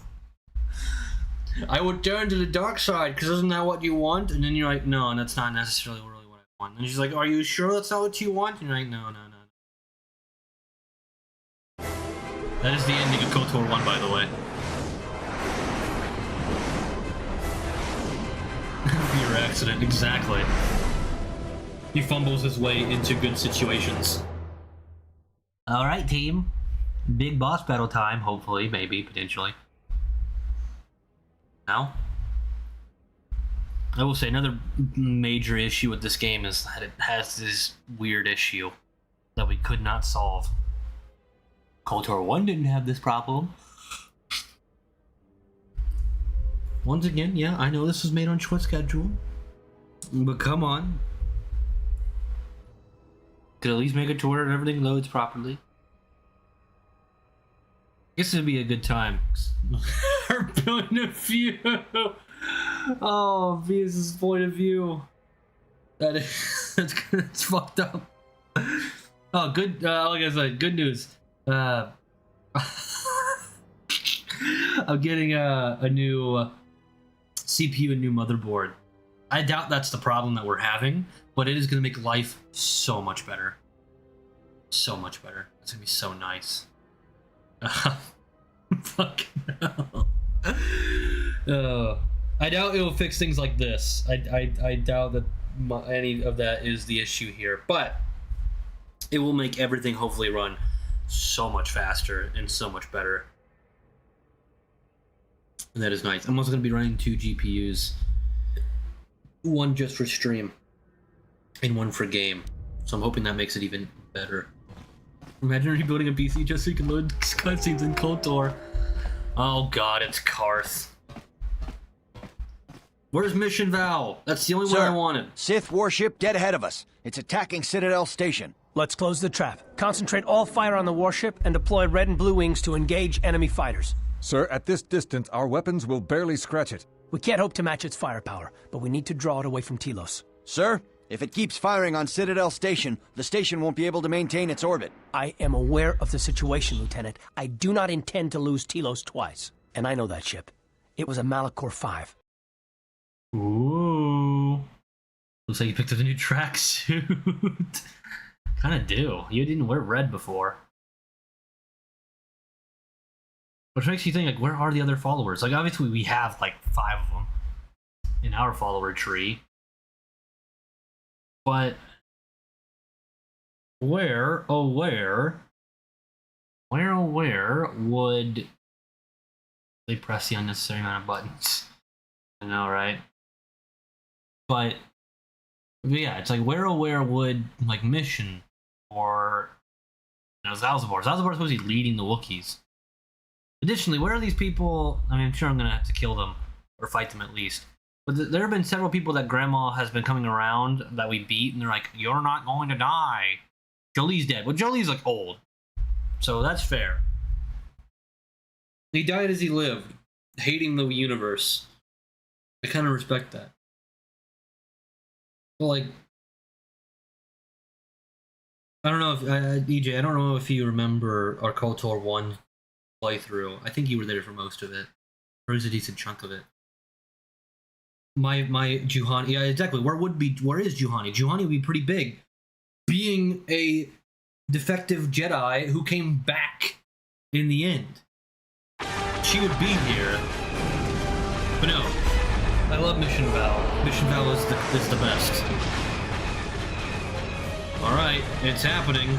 I would turn to the dark side, because isn't that what you want? And then you're like, no, that's not necessarily really what I want. And she's like, are you sure that's not what you want? And you're like, no. That is the ending of KOTOR 1, by the way. Your accident, exactly. He fumbles his way into good situations. Alright, team. Big boss battle time, hopefully, maybe, potentially. Now? I will say another major issue with this game is that it has this weird issue that we could not solve. KOTOR 1 didn't have this problem. Once again, yeah, I know this was made on short schedule, but come on. Could at least make it to where everything loads properly. Guess it'd be a good time. Her point of view. Oh, Venus's point of view. That's fucked up. Oh, good. Like I said, good news. I'm getting a new CPU and new motherboard. I doubt that's the problem that we're having, but it is going to make life so much better. So much better. It's going to be so nice. Fucking hell. I doubt it will fix things like this. I doubt that any of that is the issue here, but it will make everything hopefully run so much faster and so much better. And that is nice. I'm also going to be running 2 GPUs. One just for stream and one for game. So I'm hoping that makes it even better. Imagine rebuilding a PC just so you can load cutscenes in KOTOR. Oh god, it's Karth. Where's Mission Val? That's the only one I wanted. Sith warship dead ahead of us. It's attacking Citadel Station. Let's close the trap. Concentrate all fire on the warship and deploy red and blue wings to engage enemy fighters. Sir, at this distance, our weapons will barely scratch it. We can't hope to match its firepower, but we need to draw it away from Telos. Sir, if it keeps firing on Citadel Station, the station won't be able to maintain its orbit. I am aware of the situation, Lieutenant. I do not intend to lose Telos twice. And I know that ship. It was a Malachor 5. Ooh. Looks like you picked up a new tracksuit. Kinda do. You didn't wear red before. Which makes you think, like, where are the other followers? Like, obviously we have, like, 5 of them in our follower tree. But where would they press the unnecessary amount of buttons? I know, right? But yeah, it's like where would like Mission or Zalzabar? Zalzabar's supposed to be leading the Wookiees. Additionally, where are these people? I mean, I'm sure I'm gonna have to kill them or fight them at least. But there have been several people that Grandma has been coming around that we beat, and they're like, "You're not going to die." Jolie's dead. Well, Jolie's like old, so that's fair. He died as he lived, hating the universe. I kind of respect that. But like, I don't know if EJ. I don't know if you remember our KOTOR 1 playthrough. I think you were there for most of it, or was a decent chunk of it. My Juhani, yeah, exactly. Where is Juhani? Juhani would be pretty big, being a defective Jedi who came back in the end. She would be here, but no. I love Mission Val. Mission Val is the best. All right, it's happening.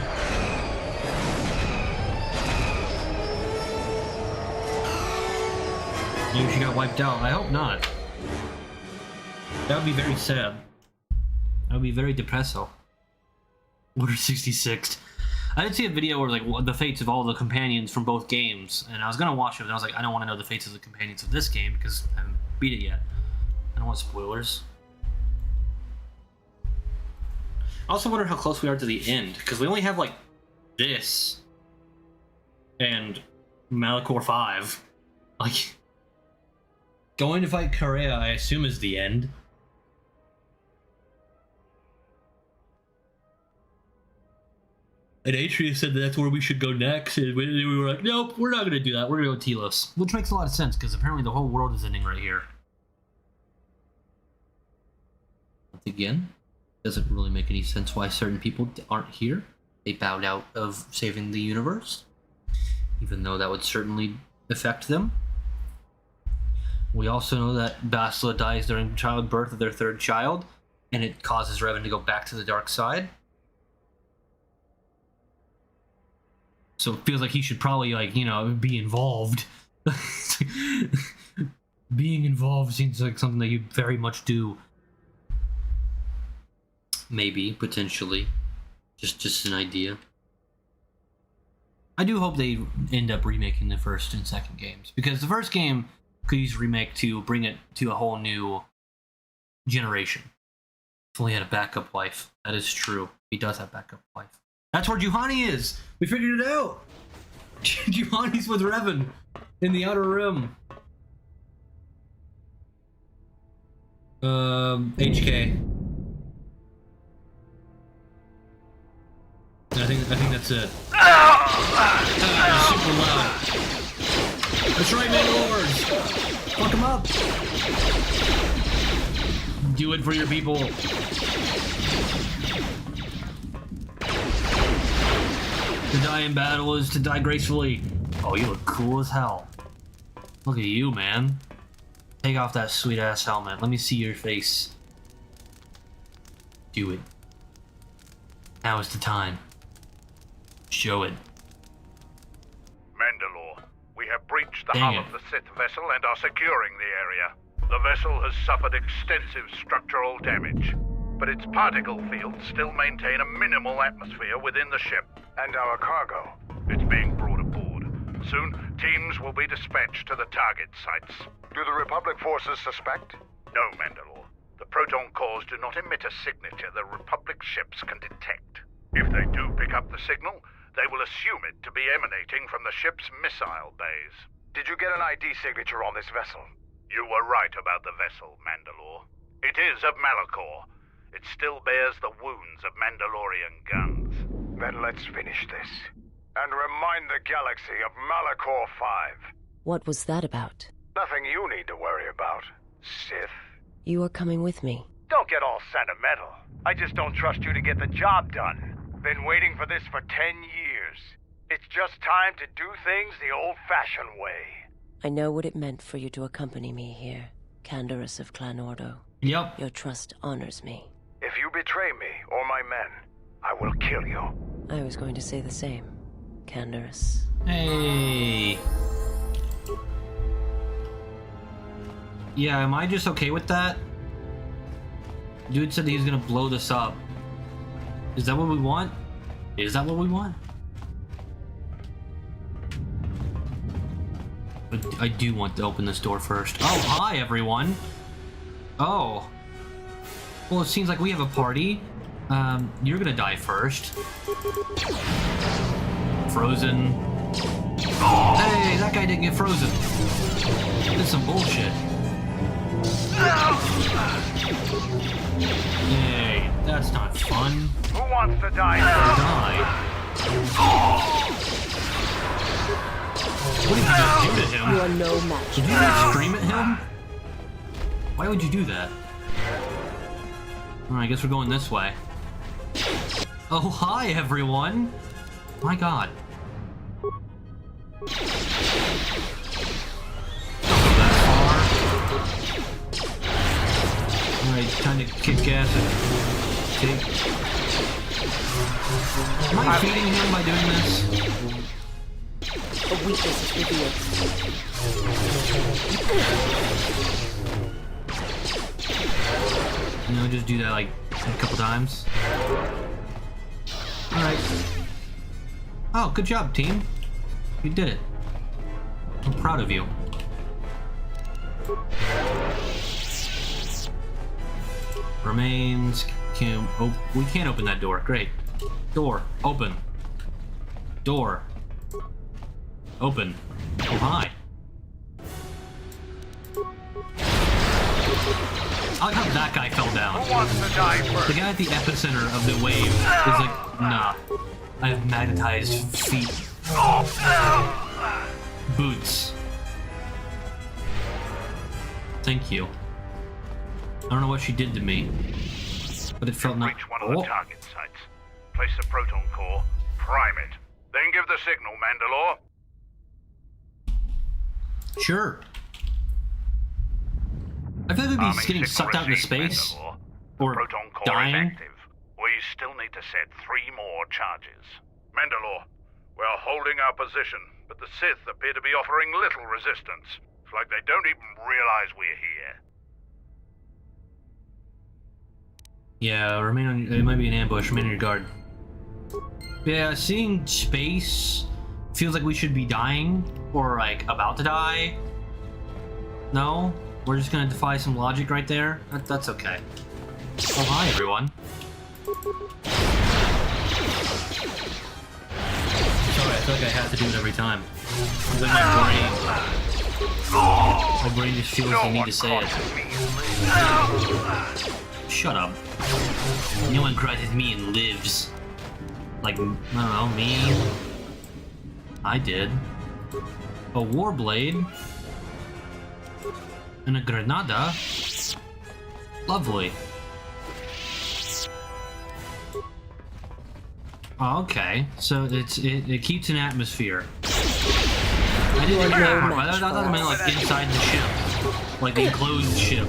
Maybe she got wiped out. I hope not. That would be very sad. That would be very depressing. Order 66. I did see a video where like the fates of all the companions from both games, and I was gonna watch it, and I was like, I don't want to know the fates of the companions of this game because I haven't beat it yet. I don't want spoilers. I also wonder how close we are to the end, because we only have like this and Malachor 5. Like, going to fight Korea, I assume, is the end. And Atreus said that's where we should go next, and we were like, nope, we're not going to do that. We're going to go Telos. Which makes a lot of sense, because apparently the whole world is ending right here. Once again, doesn't really make any sense why certain people aren't here. They bowed out of saving the universe, even though that would certainly affect them. We also know that Basila dies during childbirth of their third child, and it causes Revan to go back to the dark side. So it feels like he should probably, like, you know, be involved. Being involved seems like something that you very much do. Maybe, potentially. Just an idea. I do hope they end up remaking the first and second games, because the first game could use a remake to bring it to a whole new generation. If only had a backup wife. That is true. He does have backup wife. That's where Juhani is! We figured it out! Juhani's with Revan in the Outer Rim. HK. I think that's it. Super loud. That's right, Mandalores! Fuck them up! Do it for your people. To die in battle is to die gracefully. Oh, you look cool as hell. Look at you, man. Take off that sweet-ass helmet. Let me see your face. Do it. Now is the time. Show it. Mandalore, we have breached the hull of the Sith vessel and are securing the area. The vessel has suffered extensive structural damage, but its particle fields still maintain a minimal atmosphere within the ship. And our cargo, it's being brought aboard. Soon, teams will be dispatched to the target sites. Do the Republic forces suspect? No, Mandalore. The proton cores do not emit a signature the Republic ships can detect. If they do pick up the signal, they will assume it to be emanating from the ship's missile bays. Did you get an ID signature on this vessel? You were right about the vessel, Mandalore. It is of Malachor. It still bears the wounds of Mandalorian guns. Then let's finish this. And remind the galaxy of Malachor 5. What was that about? Nothing you need to worry about, Sith. You are coming with me. Don't get all sentimental. I just don't trust you to get the job done. Been waiting for this for 10 years. It's just time to do things the old-fashioned way. I know what it meant for you to accompany me here, Canderous of Clan Ordo. Yep. Your trust honors me. If you betray me or my men, I will kill you. I was going to say the same, Canderous. Hey. Yeah, am I just okay with that? Dude said he was gonna blow this up. Is that what we want? Is that what we want? But I do want to open this door first. Oh, hi everyone! Oh. Well, it seems like we have a party. You're gonna die first. Frozen. Hey, that guy didn't get frozen. That's some bullshit. Hey, that's not fun. Who wants to die? Die. What did you just do to him? You are no match. Did you just scream at him? Why would you do that? Alright, I guess we're going this way. Oh, hi, everyone! My god. Alright, time to kick gas and take... Am I feeding him by doing this? A weakness is revealed. You know, just do that like a couple times. Alright. Oh, good job, team. You did it. I'm proud of you. Remains. We can't open that door. Great. Door. Open. Door. Open. Oh, hi. I like how that guy fell down. Who wants to die first? The guy at the epicenter of the wave is like, nah. I have magnetized feet. Boots. Thank you. I don't know what she did to me, but it felt Reach one of the target sites. Place the proton core. Prime it. Then give the signal, Mandalore. Sure. I feel like we'd be getting sucked out into space. Or proton core dying. is active. We still need to set 3 more charges. Mandalore, we're holding our position, but the Sith appear to be offering little resistance. It's like they don't even realize we're here. Yeah, remain on. It might be an ambush. Remain on your guard. Yeah, seeing space feels like we should be dying or like about to die. No, we're just gonna defy some logic right there. That's okay. Oh, hi everyone. Sorry, I feel like I have to do it every time. It's like my brain just feels the need to say it. Shut up. No one crosses me and lives. Like, I don't know, me. I did. A warblade. And a granada. Lovely. Oh, okay, so it keeps an atmosphere. I didn't know that. I thought it meant like inside the ship, like the enclosed ship.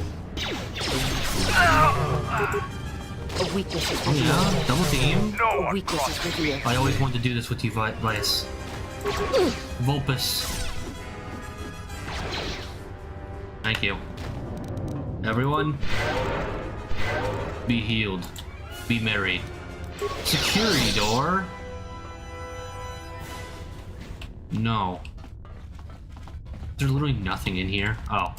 A weakness is revealed. Yeah, double team. A weakness is revealed. I always wanted to do this with you, Vice. Vulpus. Thank you. Everyone, be healed. Be merry. Security door? No. There's literally nothing in here. Oh.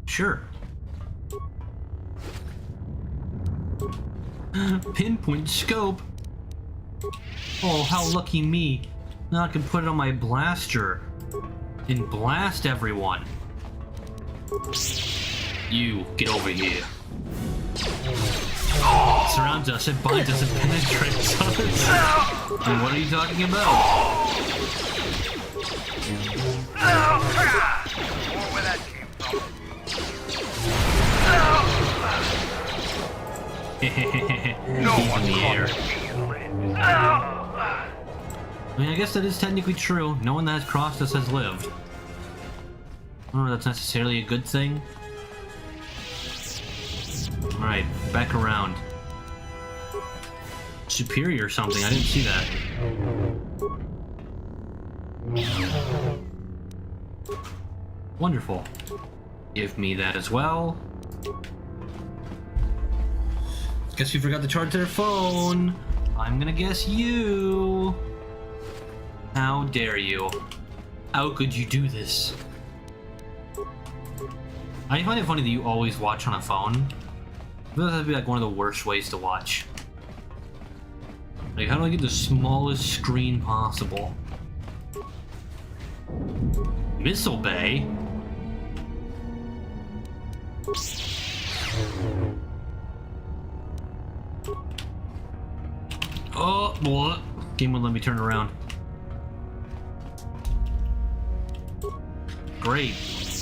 Sure. Pinpoint scope. Oh, how lucky me. Now I can put it on my blaster and blast everyone. You, get over here. It surrounds us, it binds us, it penetrates us. And what are you talking about? Where that came from. No one in the air. I mean, I guess that is technically true. No one that has crossed us has lived. I don't know if that's necessarily a good thing. Alright, back around. Superior or something, I didn't see that. Wonderful. Give me that as well. Guess you forgot to charge their phone. I'm gonna guess you. How dare you? How could you do this? I find it funny that you always watch on a phone. I feel like that'd be like one of the worst ways to watch. Like, how do I get the smallest screen possible? Missile Bay? Oh, boy. Game wouldn't let me turn around. Great.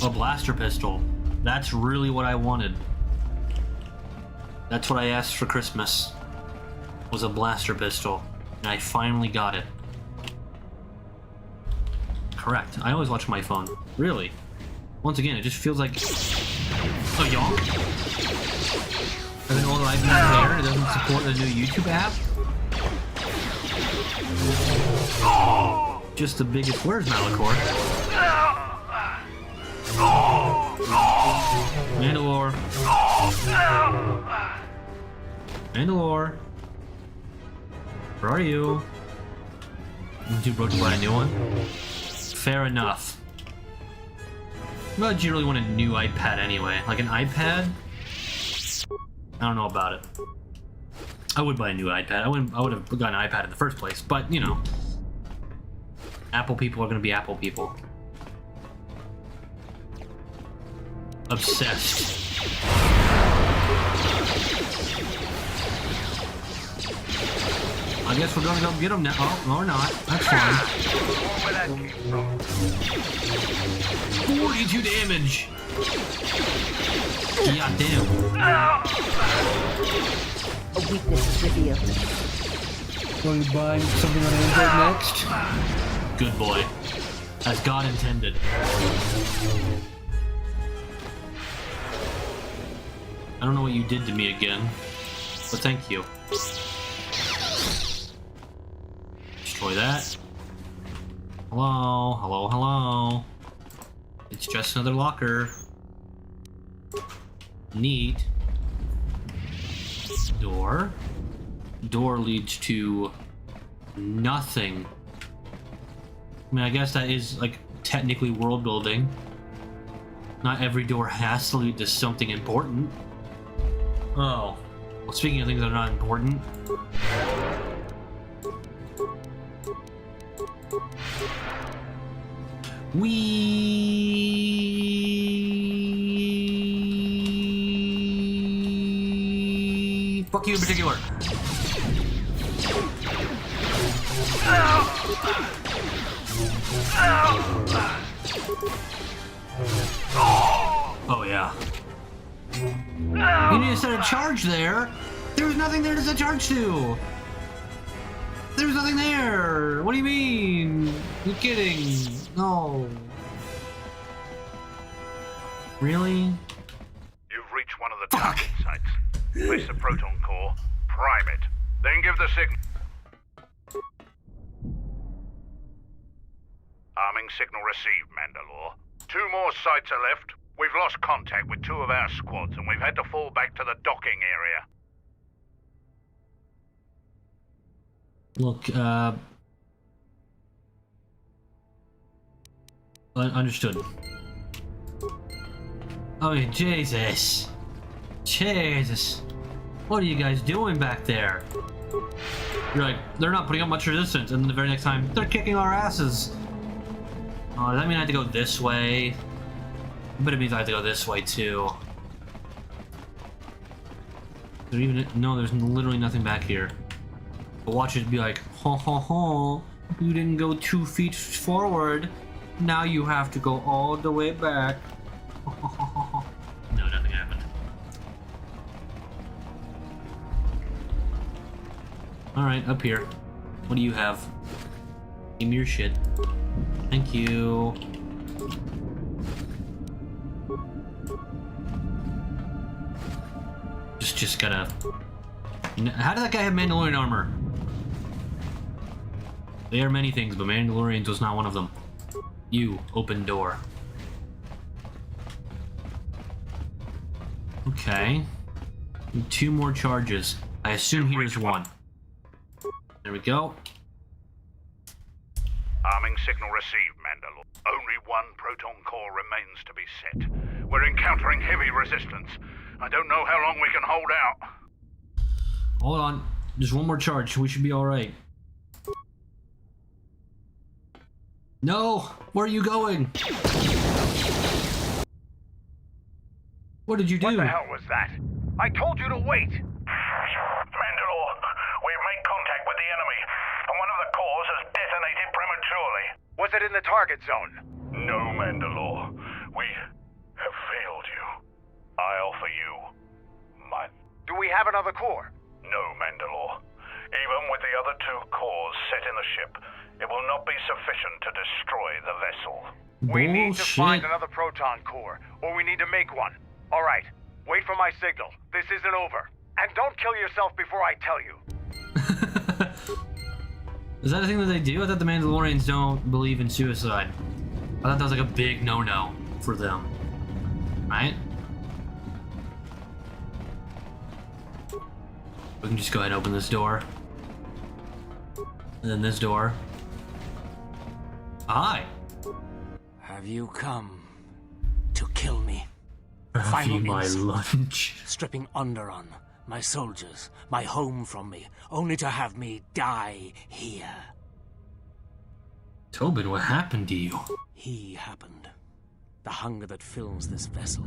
A blaster pistol. That's really what I wanted. That's what I asked for Christmas. Was a blaster pistol. And I finally got it. Correct. I always watch my phone. Really. Once again, it just feels like... Oh, yonk. I've been all the live there. It doesn't support the new YouTube app. Just the biggest. Where's Malachor? Mandalore. Mandalore. Where are you? I'm too broke to buy a new one. Fair enough. But you really want a new iPad anyway. Like an iPad? I don't know about it. I would buy a new iPad. I would have gotten an iPad in the first place, but you know. Apple people are gonna be Apple people. Obsessed. I guess we're gonna go get them now. Oh, no, we're not. That's fine. 42 damage. God damn. A weakness is revealed. Will you buy something on Android next? Good boy. As God intended. I don't know what you did to me again, but thank you. Destroy that. Hello, hello, hello. It's just another locker. Neat. Door. Door leads to nothing. I mean, I guess that is, like, technically world building. Not every door has to lead to something important. Oh. Well, speaking of things that are not important. Fuck you in particular. Oh yeah. You need to set a charge there. There's nothing there to set charge to. There's nothing there. What do you mean? You're kidding. No. Really? You've reached one of the target sites. Place the proton core, prime it, then give the signal. Arming signal received, Mandalore. 2 more sites are left. We've lost contact with 2 of our squads, and we've had to fall back to the docking area. Look, understood. Oh, Jesus. Jesus. What are you guys doing back there? You're like, they're not putting up much resistance, and the very next time, they're kicking our asses. Oh, does that mean I have to go this way? But it means I have to go this way, too. Is there even... No, there's literally nothing back here. But watch it be like, ho ho ho, you didn't go 2 feet forward. Now you have to go all the way back. No, nothing happened. Alright, up here. What do you have? Give me your shit. Thank you. Just gotta... How did that guy have Mandalorian armor? They are many things, but Mandalorians was not one of them. You, open door. Okay. 2 more charges. I assume here's 1. There we go. Arming signal received, Mandalore. Only 1 proton core remains to be set. We're encountering heavy resistance. I don't know how long we can hold out. Hold on. Just one more charge. We should be alright. No! Where are you going? What did you do? What the hell was that? I told you to wait! Mandalore, we've made contact with the enemy, and one of the cores has detonated prematurely. Was it in the target zone? No, Mandalore. We have failed you. I offer you my... Do we have another core? No, Mandalore. Even with the other 2 cores set in the ship, it will not be sufficient to destroy the vessel. We need to find another proton core, or we need to make one. All right, wait for my signal. This isn't over. And don't kill yourself before I tell you. Is that a thing that they do? I thought the Mandalorians don't believe in suicide. I thought that was like a big no-no for them. Right? We can just go ahead and open this door. And then this door. Hi. Have you come to kill me? Have you my lunch? Stripping Onderon, my soldiers, my home from me, only to have me die here. Tobin, what happened to you? He happened. The hunger that fills this vessel.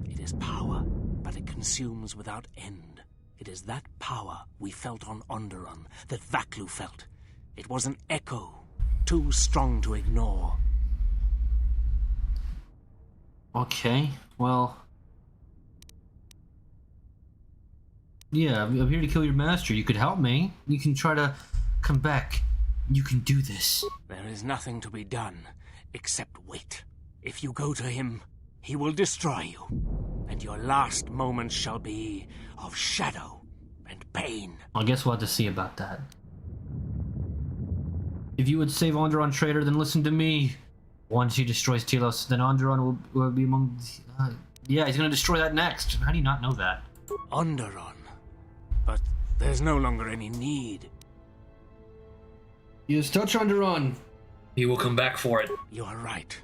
It is power, but it consumes without end. It is that power we felt on Onderon that Vaklu felt. It was an echo, too strong to ignore. Okay, well... Yeah, I'm here to kill your master. You could help me. You can try to come back. You can do this. There is nothing to be done, except wait. If you go to him, he will destroy you. And your last moments shall be of shadow and pain. I guess we'll have to see about that. If you would save Onderon, traitor, then listen to me. Once he destroys Telos, then Onderon will be among... yeah, he's gonna destroy that next. How do you not know that? Onderon? But there's no longer any need. You just touch Onderon. He will come back for it. You are right.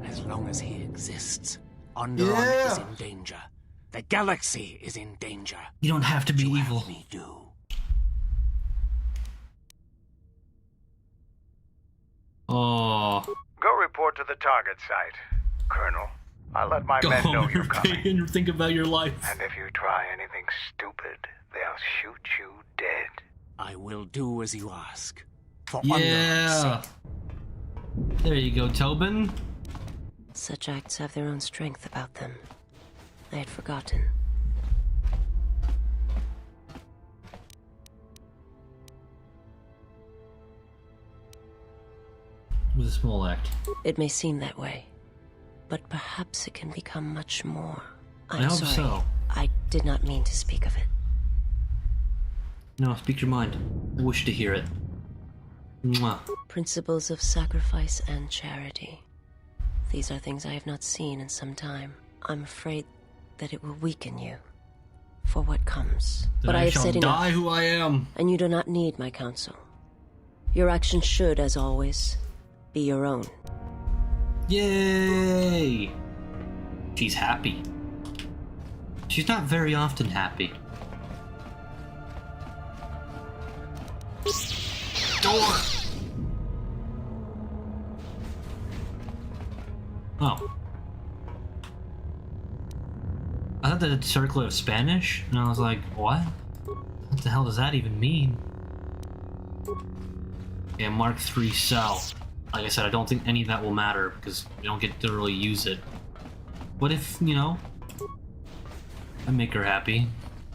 As long as he exists, Onderon is in danger. The galaxy is in danger. You don't have to be evil. Me do. Oh. Go report to the target site, Colonel. I'll let my men know you're coming. And think about your life. And if you try anything stupid, they'll shoot you dead. I will do as you ask. For yeah. Onderon's sake. There you go, Tobin. Such acts have their own strength about them. I had forgotten. It was a small act. It may seem that way, but perhaps it can become much more. I hope sorry. so. I did not mean to speak of it. No, speak your mind. I wish to hear it. Mwah. Principles of sacrifice and charity. These are things I have not seen in some time. I'm afraid that it will weaken you for what comes. Then but I have shall said enough. Die who I am. And you do not need my counsel. Your actions should, as always, be your own. Yay! She's happy. She's not very often happy. Door! Oh. I thought that it circled of Spanish, and I was like, what? What the hell does that even mean? Yeah, Mark III cell. Like I said, I don't think any of that will matter, because we don't get to really use it. What if, you know, I make her happy?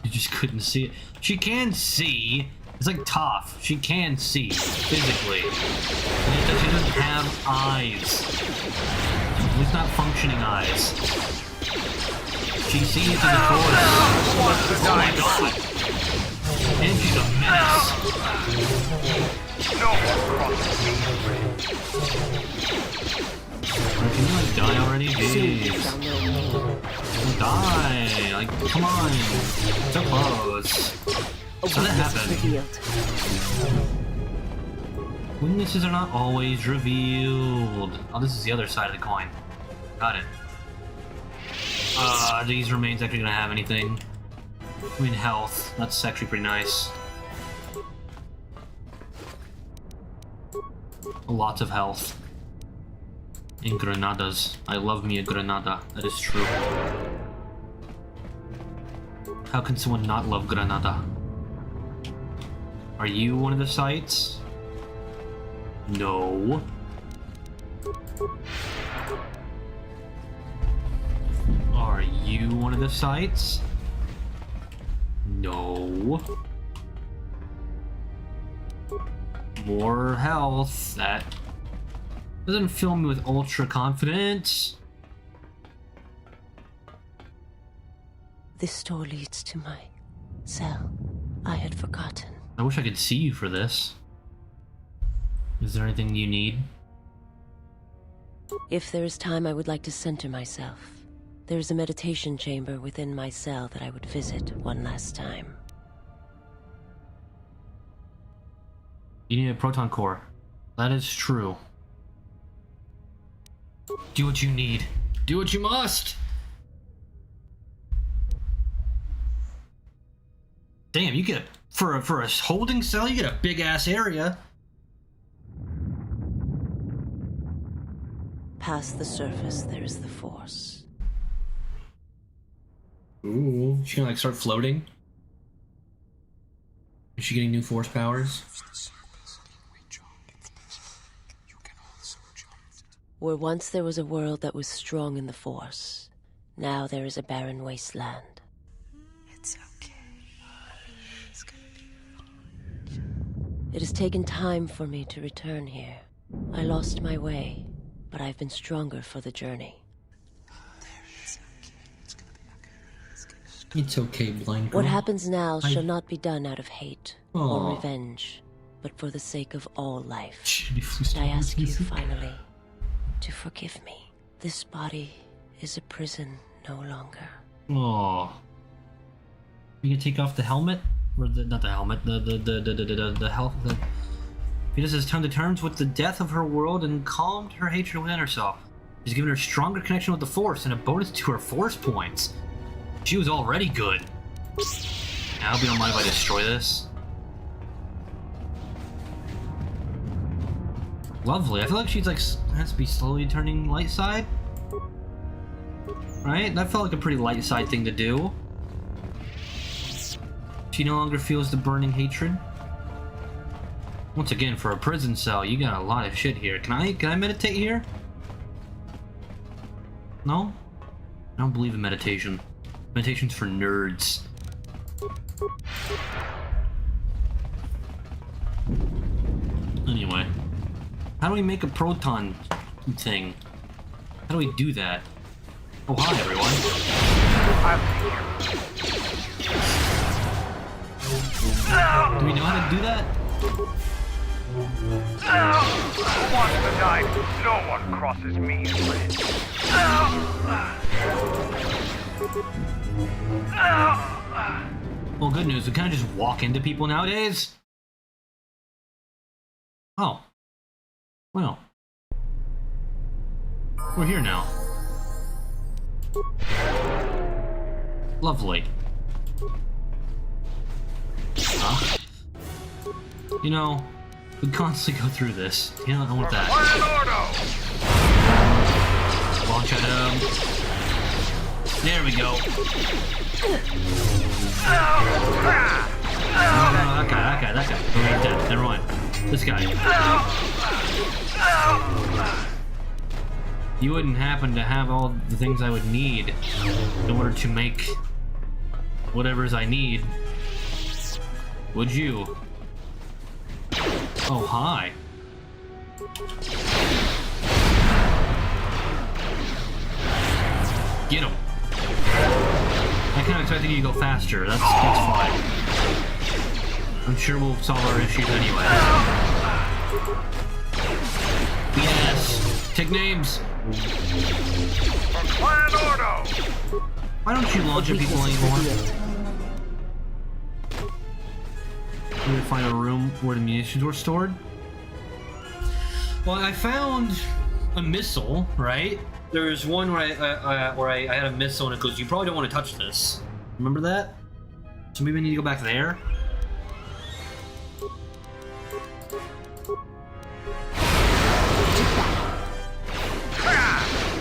You just couldn't see it. She can see! It's like Toph. She can see, physically. But she doesn't have eyes. At least not functioning eyes. She sees in the force. Oh my god! And she's a menace. Can you like die already? Jeez. Die! Like, come on. So close. So that happened. Weaknesses are not always revealed. Oh, this is the other side of the coin. Got it. These remains actually gonna have anything. I mean, health. That's actually pretty nice. Lots of health. And granadas. I love me a granada. That is true. How can someone not love granada? Are you one of the sites? No. Are you one of the sites? No. More health. That doesn't fill me with ultra confidence. This door leads to my cell. I had forgotten. I wish I could see you for this. Is there anything you need? If there is time, I would like to center myself. There is a meditation chamber within my cell that I would visit one last time. You need a proton core. That is true. Do what you need. Do what you must! Damn, you get for a holding cell, you get a big ass area. Past the surface, there is the force. Ooh, she gonna like start floating? Is she getting new force powers? Where once there was a world that was strong in the force, now there is a barren wasteland. It's okay. It's gonna be fine. It has taken time for me to return here. I lost my way, but I've been stronger for the journey. It's okay, blind girl. What happens now shall not be done out of hate or Aw. revenge, but for the sake of all life. And I ask you finally to forgive me. This body is a prison no longer. Oh. You can take off the helmet? Or not the helmet, the health. Venus has come to terms with the death of her world and calmed her hatred within herself. She's given her stronger connection with the Force and a bonus to her Force points. She was already good. I hope you don't mind if I destroy this. Lovely. I feel like she's like has to be slowly turning light side. Right? That felt like a pretty light side thing to do. She no longer feels the burning hatred. Once again, for a prison cell, you got a lot of shit here. Can I meditate here? No? I don't believe in meditation. Meditation's for nerds. Anyway. How do we make a proton thing? How do we do that? Oh, hi, everyone. Do we know how to do that? Once the night, no one crosses me. Well, good news. We kind of just walk into people nowadays. Oh. Well. We're here now. Lovely. Huh? You know, we constantly go through this. You know, I don't want that. Launch at him. There we go. No, that guy. Oh, he's dead. Never mind. This guy. You wouldn't happen to have all the things I would need in order to make whatever's I need, would you? Oh, hi. Get him. I kind of expected you to go faster. That's fine. I'm sure we'll solve our issues anyway. Yes. Take names. Why don't you launch at people anymore? We need to find a room where the munitions were stored. Well, I found a missile, right? There's one where I had a miss on it. Goes, you probably don't want to touch this. Remember that? So maybe I need to go back there.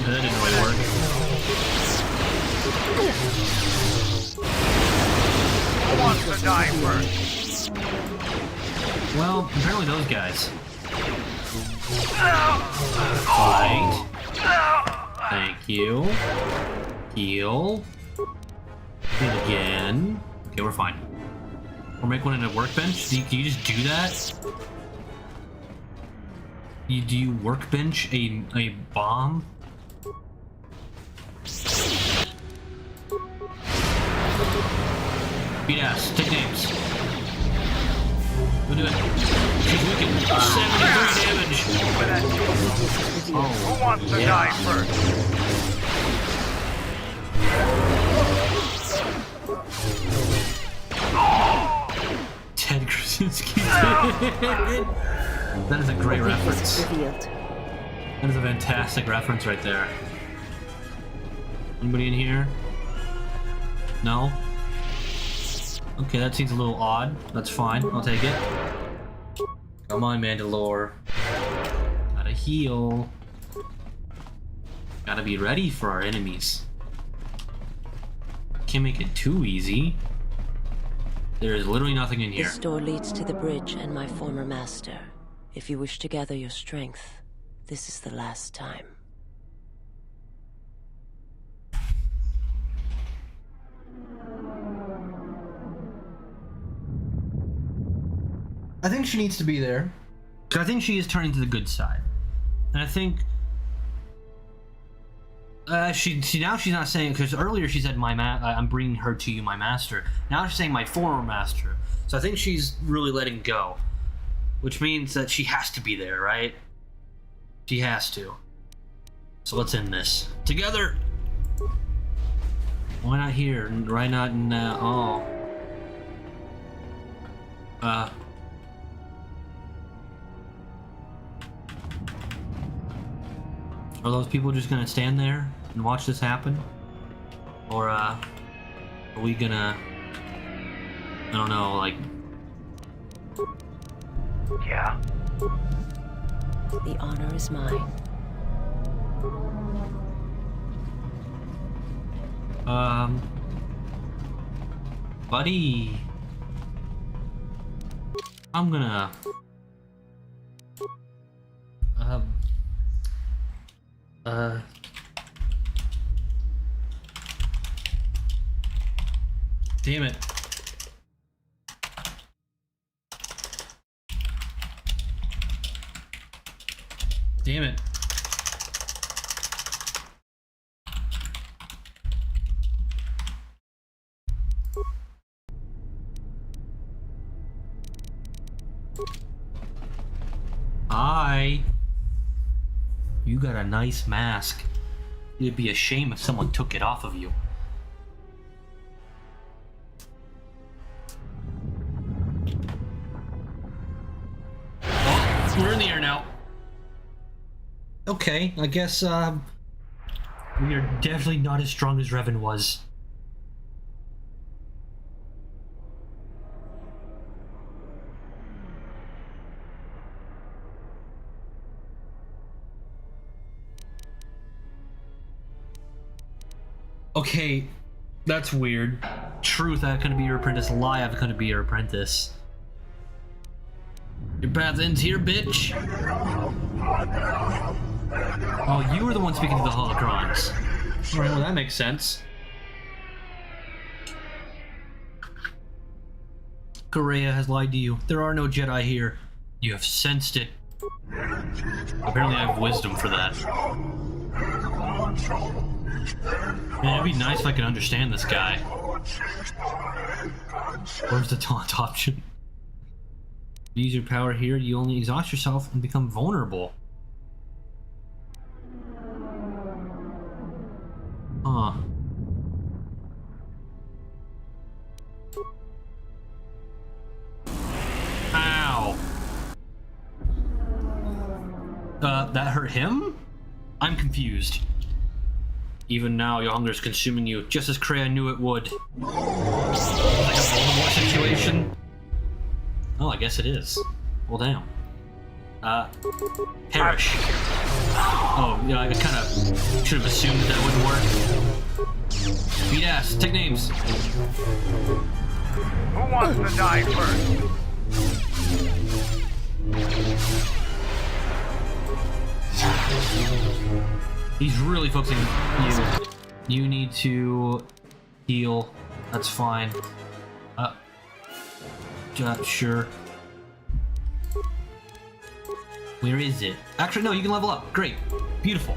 That didn't really work. Who wants to die first? Well, apparently those guys. Right. Thank you. Heal. Heal again. Okay, we're fine. Or make one in a workbench. Can you just do that? Do you workbench a bomb? Beat ass. Take names. Go do it. She's wicked. 73 damage. Who wants to die first? Ted Krasinski. That is a great reference. That is a fantastic reference right there. Anybody in here? No? Okay, that seems a little odd. That's fine. I'll take it. Come on, Mandalore. Gotta heal. Gotta be ready for our enemies. Can't make it too easy. There is literally nothing in here. This door leads to the bridge and my former master. If you wish to gather your strength, this is the last time. I think she needs to be there. I think she is turning to the good side. And I think... now she's not saying... Because earlier she said, I'm bringing her to you, my master. Now she's saying, my former master. So I think she's really letting go. Which means that she has to be there, right? She has to. So let's end this. Together! Why not here? Why not in... Are those people just gonna stand there and watch this happen? Or, are we gonna... I don't know, like... Yeah. The honor is mine. Buddy... I'm gonna... Damn it. Damn it. Hi. You got a nice mask. It'd be a shame if someone took it off of you. Oh, we're in the air now. Okay, I guess, we are definitely not as strong as Revan was. Okay, that's weird. Truth, I couldn't be your apprentice. Lie, I couldn't be your apprentice. Your path ends here, bitch. Oh, you were the one speaking to the holocrons. Alright, well that makes sense. Correa has lied to you. There are no Jedi here. You have sensed it. Apparently I have wisdom for that. Man, it'd be nice if I could understand this guy. Where's the taunt option? Use your power here, you only exhaust yourself and become vulnerable. Huh. Ow. That hurt him? I'm confused. Even now, your hunger is consuming you, just as Kreia knew it would. Like a Voldemort situation? Oh, I guess it is. Well, damn. Perish. Oh, yeah, I kind of should have assumed that wouldn't work. Beat ass. Take names. Who wants to die first? He's really focusing on you. You need to heal. That's fine. Sure. Where is it? Actually, no, you can level up. Great. Beautiful.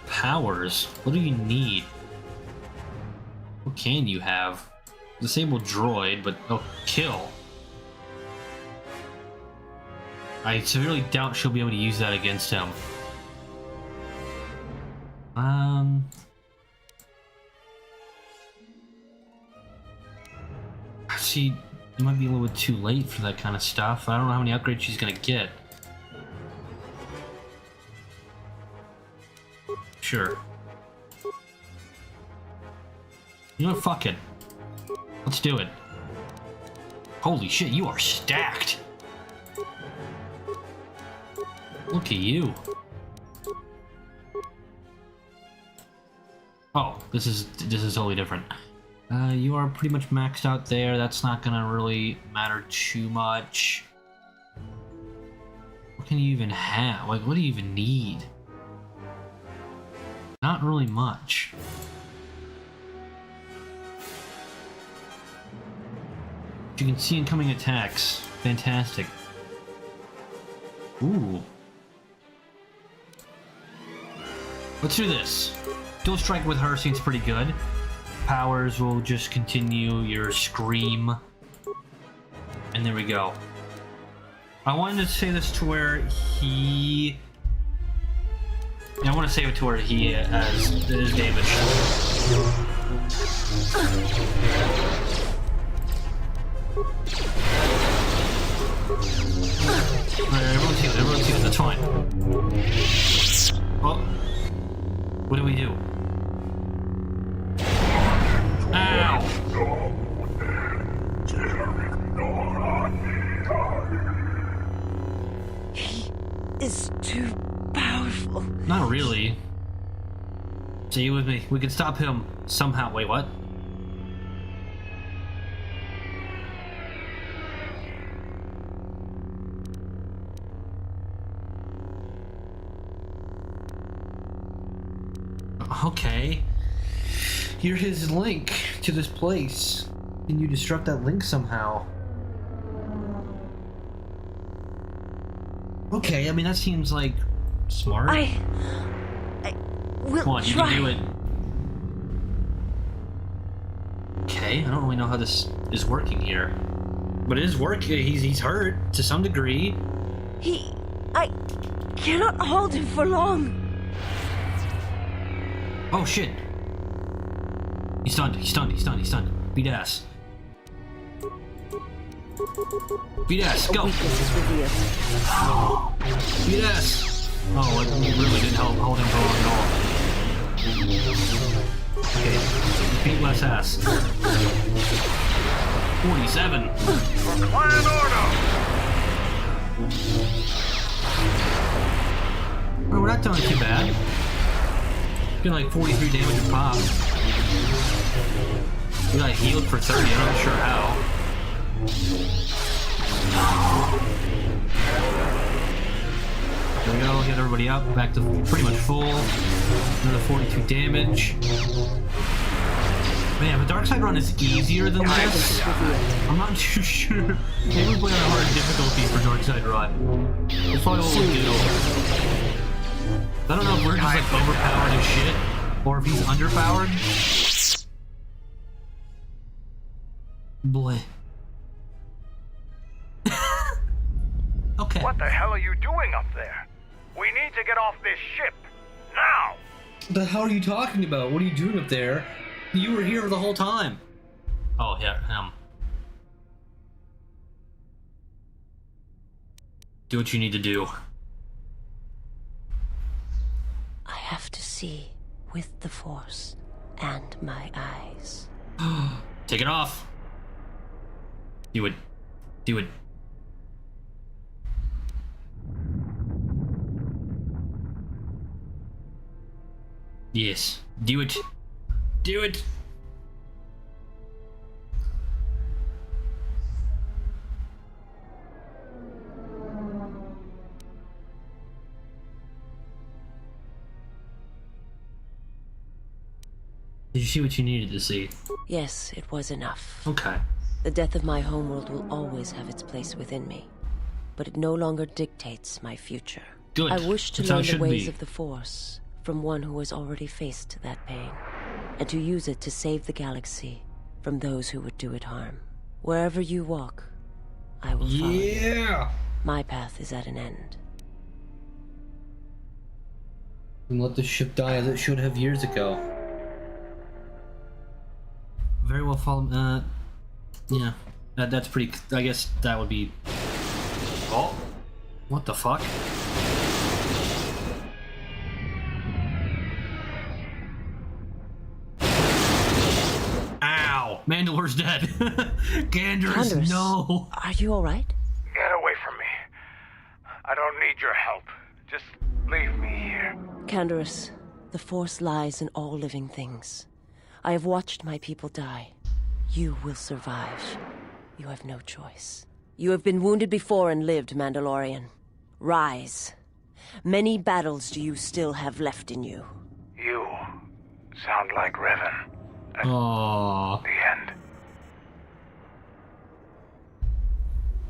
Powers? What do you need? What can you have? Disable droid, but oh, kill. I severely doubt she'll be able to use that against him. See, it might be a little bit too late for that kind of stuff. I don't know how many upgrades she's gonna get. Sure. You know what? Fuck it. Let's do it. Holy shit, you are stacked. Look at you. Oh, this is totally different. You are pretty much maxed out there. That's not gonna really matter too much. What can you even have? Like, what do you even need? Not really much. You can see incoming attacks. Fantastic. Ooh. Let's do this. Dual strike with her seems pretty good. Powers will just continue your scream. And there we go. I wanted to say this to where he... I want to save it to where he has his damage. Alright, everyone's healed, that's fine. Oh. What do we do? Ow! He is too powerful. Not really. Stay with me. We can stop him somehow. Wait, what? Okay. You're his link to this place. Can you disrupt that link somehow? Okay, I mean, that seems like smart. I will Come on, you try. can do it. Okay, I don't really know how this is working here. But it is working. He's hurt to some degree. I cannot hold him for long. Oh shit. He's stunned. Beat ass. Beat ass, go! Beat ass! Oh, it really didn't hold him for long at all. Okay, beat less ass. 47. For Clan Order! Oh, we're not doing too bad. Getting like 43 damage a pop. We got healed for 30, I'm not sure how. There we go, get everybody up, back to pretty much full. Another 42 damage. Man, if a dark side run is easier than this, I'm not too sure. Maybe we play on a hard difficulty for dark side run. That's probably what we'll do. I don't know if we're just like overpowered as shit, or if he's underpowered. Boy. Okay. What the hell are you doing up there? We need to get off this ship. Now! The hell are you talking about? What are you doing up there? You were here the whole time. Oh, yeah, do what you need to do. I have to see with the Force and my eyes. Take it off. Do it. Do it. Yes. Do it. Do it. Did you see what you needed to see? Yes, it was enough. Okay. The death of my homeworld will always have its place within me, but it no longer dictates my future. Good. I wish to That's how learn it the should ways be. of the Force from one who has already faced that pain, and to use it to save the galaxy from those who would do it harm. Wherever you walk, I will follow you. Yeah! My path is at an end. And let the ship die as it should have years ago. Very well followed. Yeah. That's pretty. I guess that would be. Oh! What the fuck? Ow! Mandalore's dead. Canderous, no! Are you alright? Get away from me. I don't need your help. Just leave me here. Canderous, the Force lies in all living things. I have watched my people die. You will survive. You have no choice. You have been wounded before and lived, Mandalorian. Rise. Many battles do you still have left in you. You sound like Revan. Aww. The end.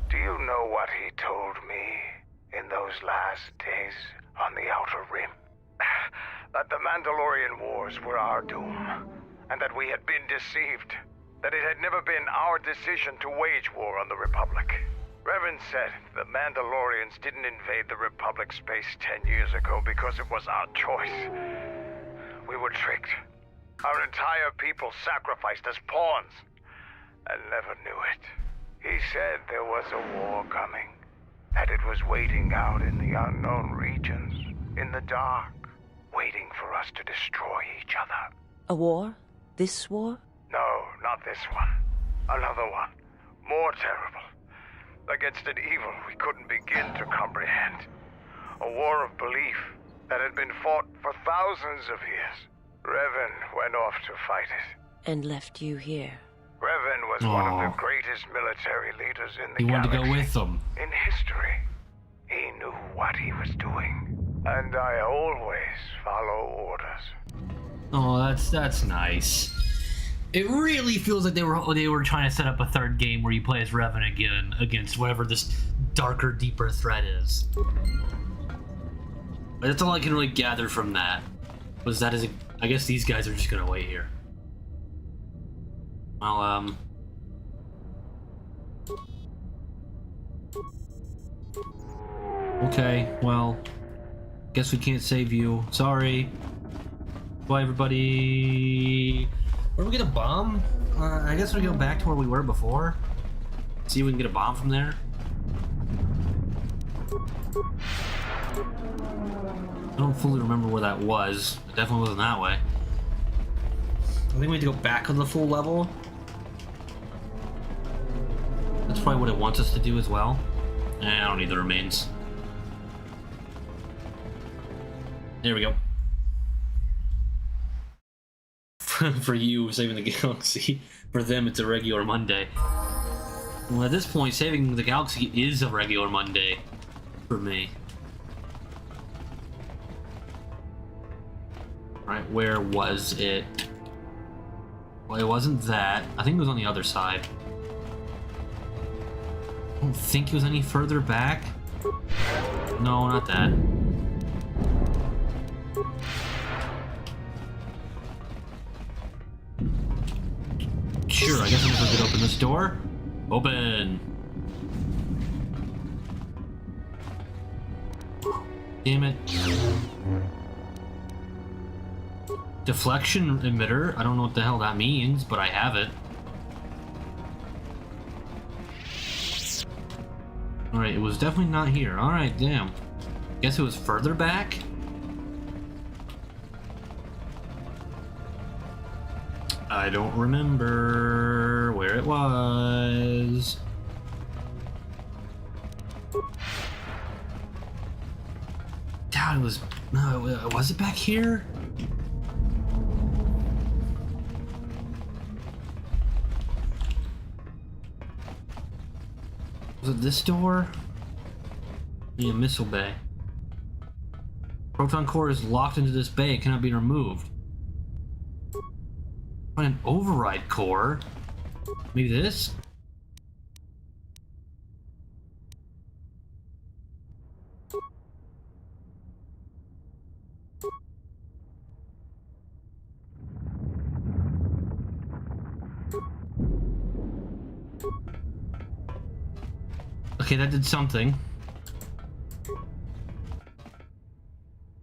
Do you know what he told me in those last days on the Outer Rim? That the Mandalorian Wars were our doom, and that we had been deceived. That it had never been our decision to wage war on the Republic. Revan said the Mandalorians didn't invade the Republic space 10 years ago because it was our choice. We were tricked. Our entire people sacrificed as pawns, and never knew it. He said there was a war coming, that it was waiting out in the unknown regions, in the dark, waiting for us to destroy each other. A war? This war? No, not this one. Another one. More terrible. Against an evil we couldn't begin to comprehend. A war of belief that had been fought for thousands of years. Revan went off to fight it. And left you here. Revan was one of the greatest military leaders in the He wanted galaxy. to go with them. In history. He knew what he was doing. And I always follow orders. Oh, that's nice. It really feels like they were trying to set up a third game where you play as Revan again against whatever this darker, deeper threat is. But that's all I can really gather from that. Was that is I guess these guys are just gonna wait here. Well, okay, well, guess we can't save you. Sorry. Bye, everybody. Where do we get a bomb? I guess we go back to where we were before. See if we can get a bomb from there. I don't fully remember where that was. It definitely wasn't that way. I think we need to go back to the full level. That's probably what it wants us to do as well. I don't need the remains. There we go. For you, saving the galaxy. For them, it's a regular Monday. Well, at this point, saving the galaxy is a regular Monday. For me. Right, where was it? Well, it wasn't that. I think it was on the other side. I don't think it was any further back. No, not that. Sure, I guess I'm gonna open this door. Open! Damn it. Deflection emitter. I don't know what the hell that means, but I have it. Alright, it was definitely not here. Alright, damn. Guess it was further back? I don't remember where it was. God, it was... No, was it back here? Was it this door? Yeah, missile bay. Proton core is locked into this bay. It cannot be removed. Find an override core. Maybe this? Okay, that did something.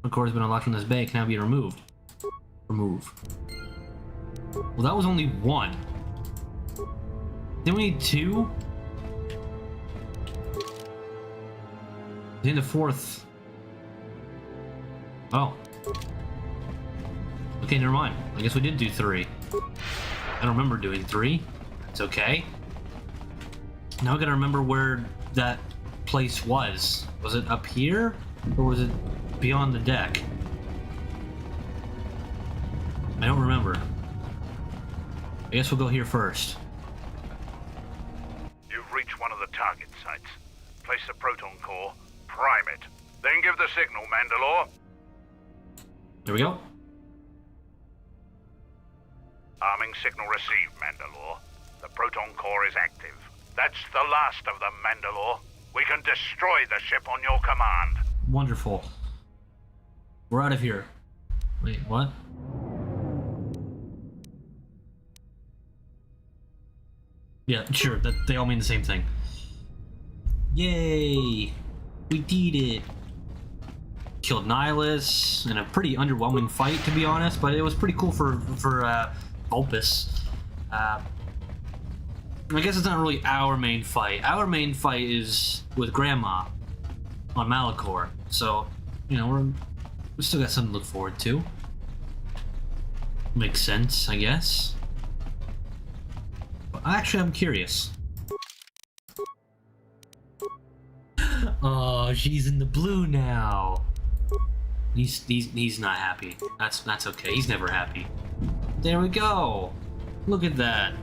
The core has been unlocked from this bay. It can now be removed. Remove. Well, that was only one. Then we need two? Then the fourth. Oh. Okay, never mind. I guess we did do three. I don't remember doing three. It's okay. Now I gotta remember where that place was. Was it up here? Or was it beyond the deck? I don't remember. I guess we'll go here first. You've reached one of the target sites. Place the proton core, prime it, then give the signal, Mandalore. There we go. Arming signal received, Mandalore. The proton core is active. That's the last of them, Mandalore. We can destroy the ship on your command. Wonderful. We're out of here. Wait, what? Yeah, sure, that they all mean the same thing. Yay! We did it! Killed Nihilus in a pretty underwhelming fight, to be honest, but it was pretty cool for Vulpus. I guess it's not really our main fight. Our main fight is with Grandma on Malachor, so, you know, we still got something to look forward to. Makes sense, I guess. But actually, I'm curious. Oh, she's in the blue now. He's not happy. That's okay. He's never happy. There we go. Look at that.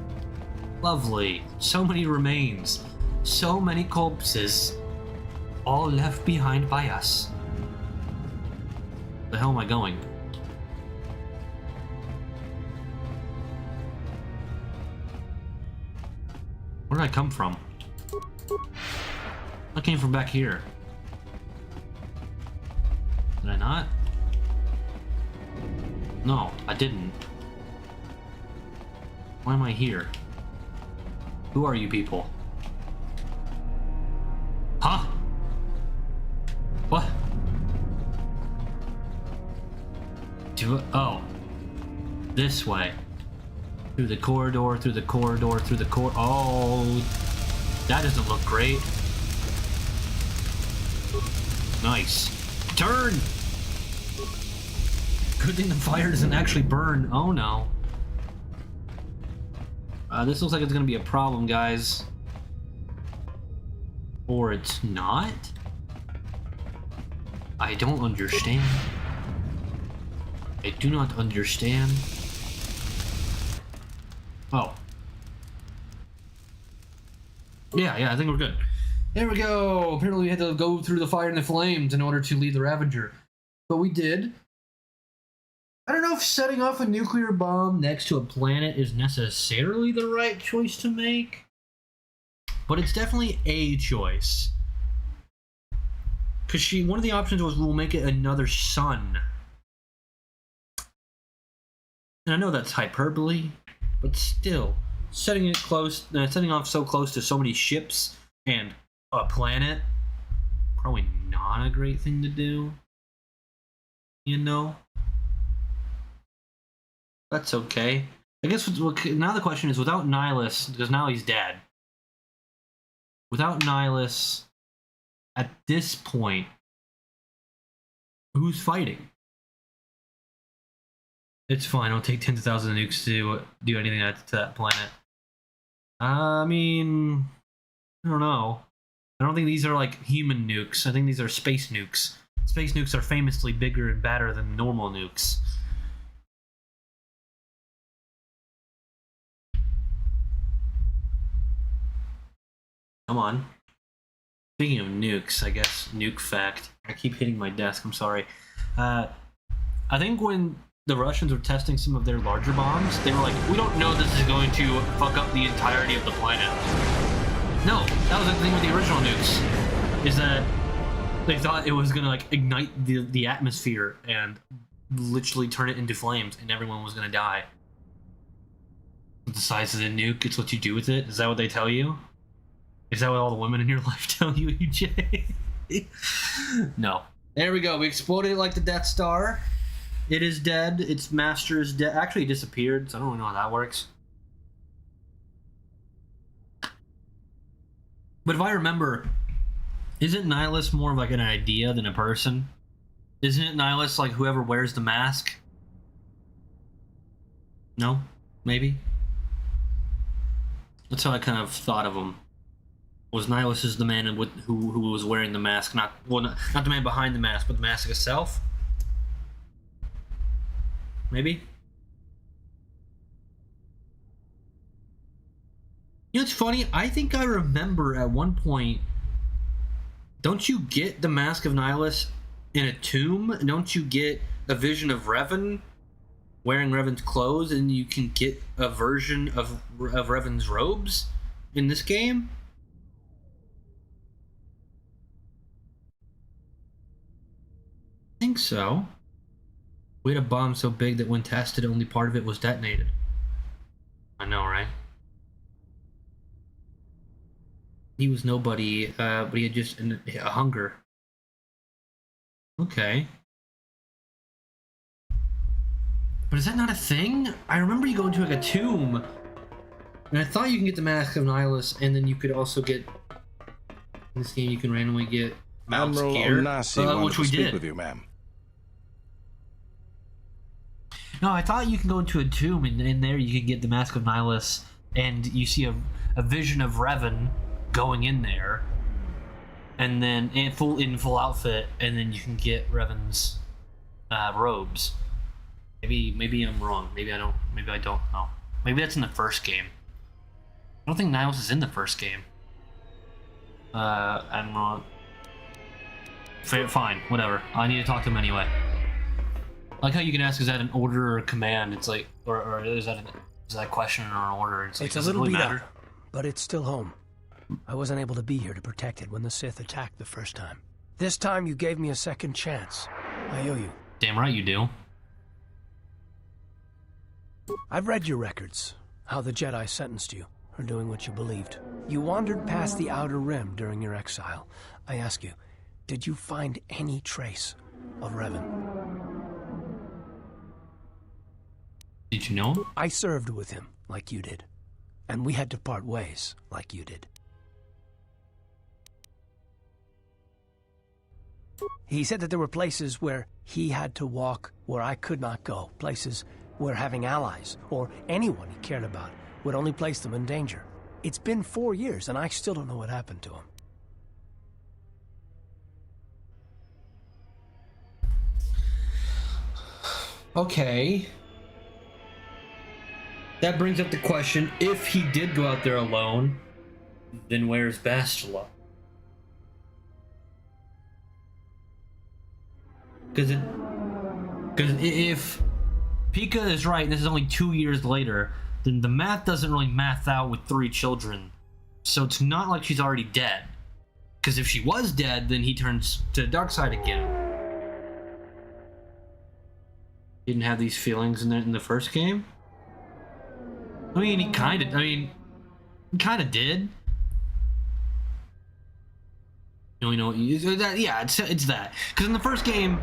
Lovely. So many remains. So many corpses. All left behind by us. Where the hell am I going? Where did I come from? I came from back here. Did I not? No, I didn't. Why am I here? Who are you people? Huh? What? Oh. This way. Through the corridor, through the corridor, through the corridor. Oh. That doesn't look great. Nice. Turn! Good thing the fire doesn't actually burn. Oh no. This looks like it's gonna be a problem, guys. Or it's not? I don't understand. I do not understand. Oh. Yeah, I think we're good. There we go! Apparently we had to go through the fire and the flames in order to lead the Ravager. But we did. I don't know if setting off a nuclear bomb next to a planet is necessarily the right choice to make. But it's definitely a choice. Because one of the options was we'll make it another sun. And I know that's hyperbole, but still, setting off so close to so many ships and a planet, probably not a great thing to do. You know? That's okay. I guess now the question is, without Nihilus, because now he's dead. Without Nihilus, at this point, who's fighting? It's fine. It'll take tens of thousands of nukes to do anything to that planet. I mean, I don't know. I don't think these are like human nukes. I think these are space nukes. Space nukes are famously bigger and badder than normal nukes. Come on. Speaking of nukes, I guess, nuke fact. I keep hitting my desk, I'm sorry. I think when the Russians were testing some of their larger bombs, they were like, we don't know this is going to fuck up the entirety of the planet. No, that was the thing with the original nukes, is that they thought it was going to like ignite the atmosphere and literally turn it into flames and everyone was going to die. The size of the nuke, it's what you do with it? Is that what they tell you? Is that what all the women in your life tell you, EJ? No. There we go. We exploded it like the Death Star. It is dead. Its master is dead. Actually, it disappeared, so I don't really know how that works. But if I remember, isn't Nihilus more of like an idea than a person? Isn't it Nihilus like whoever wears the mask? No? Maybe? That's how I kind of thought of him. Was Nihilus is the man who was wearing the mask, not the man behind the mask, but the mask itself? Maybe? You know, it's funny. I think I remember at one point. Don't you get the Mask of Nihilus in a tomb? Don't you get a vision of Revan wearing Revan's clothes, and you can get a version of Revan's robes in this game? I think so. We had a bomb so big that when tested, only part of it was detonated. I know, right? He was nobody, but he had just a hunger. Okay. But is that not a thing? I remember you go into like a tomb, and I thought you can get the Mask of Nihilus, and then you could also get... In this game, you can randomly get Mount's Admiral gear, Onasi which we speak did. With you, ma'am. No, I thought you can go into a tomb, and in there you can get the Mask of Nihilus, and you see a vision of Revan going in there, and then in full outfit, and then you can get Revan's robes. Maybe I'm wrong. Maybe I don't know. Maybe that's in the first game. I don't think Nihilus is in the first game. I'm wrong. Fine, whatever. I need to talk to him anyway. I like how you can ask, is that an order or a command? It's like, or is that a question or an order? It's, like, it's a little beat up, but it's still home. I wasn't able to be here to protect it when the Sith attacked the first time. This time you gave me a second chance. I owe you. Damn right you do. I've read your records, how the Jedi sentenced you for doing what you believed. You wandered past the Outer Rim during your exile. I ask you, did you find any trace of Revan? Did you know him? I served with him, like you did. And we had to part ways, like you did. He said that there were places where he had to walk where I could not go. Places where having allies, or anyone he cared about, would only place them in danger. It's been 4 years, and I still don't know what happened to him. Okay. That brings up the question, if he did go out there alone, then where's Bastila? Because if Pika is right, and this is only 2 years later, then the math doesn't really math out with 3 children. So it's not like she's already dead. Because if she was dead, then he turns to the dark side again. Didn't have these feelings in the first game? I mean, he kind of did. Yeah, it's that. Because in the first game,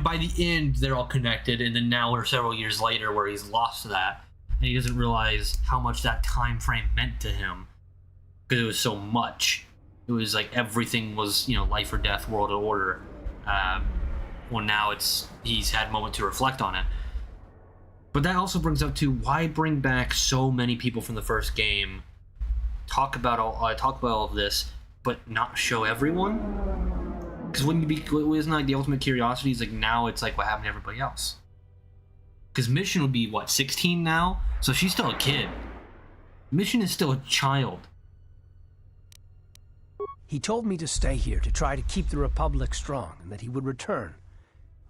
by the end, they're all connected, and then now we're several years later where he's lost that, and he doesn't realize how much that time frame meant to him. Because it was so much. It was like everything was, life or death, world or order. Well, now he's had a moment to reflect on it. But that also brings up to why bring back so many people from the first game, talk about all of this, but not show everyone? Because isn't like the ultimate curiosity is like now it's like what happened to everybody else? Because Mission would be what, 16 now? So she's still a kid. Mission is still a child. He told me to stay here to try to keep the Republic strong and that he would return.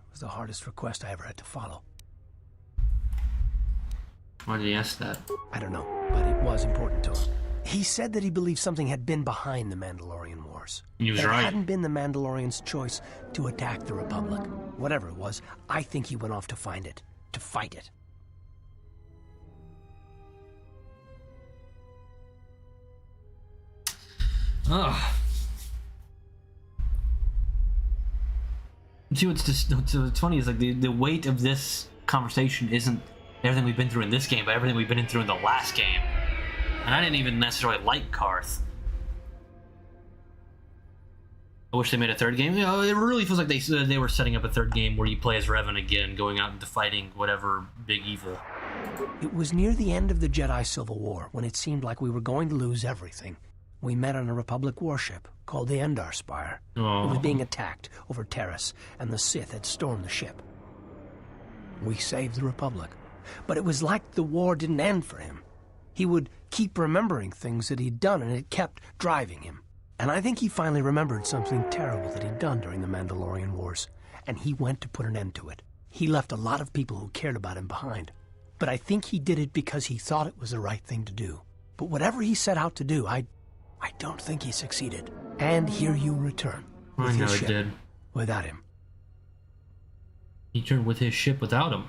It was the hardest request I ever had to follow. Why did he ask that? I don't know, but it was important to him. He said that he believed something had been behind the Mandalorian Wars. He was that right. It hadn't been the Mandalorians' choice to attack the Republic. Whatever it was, I think he went off to find it, to fight it. Ugh. See, what's funny is like the weight of this conversation isn't everything we've been through in this game, but everything we've been through in the last game. And I didn't even necessarily like Karth. I wish they made a third game. You know, it really feels like they were setting up a third game where you play as Revan again, going out and fighting whatever big evil. It was near the end of the Jedi Civil War, when it seemed like we were going to lose everything. We met on a Republic warship called the Endar Spire. Oh. It was being attacked over Terrace, and the Sith had stormed the ship. We saved the Republic, but it was like the war didn't end for him. He would keep remembering things that he'd done, and it kept driving him. And I think he finally remembered something terrible that he'd done during the Mandalorian Wars, and he went to put an end to it. He left a lot of people who cared about him behind, but I think he did it because he thought it was the right thing to do. But whatever he set out to do, I don't think he succeeded. And here you return. I know he did. Without him. He returned with his ship without him.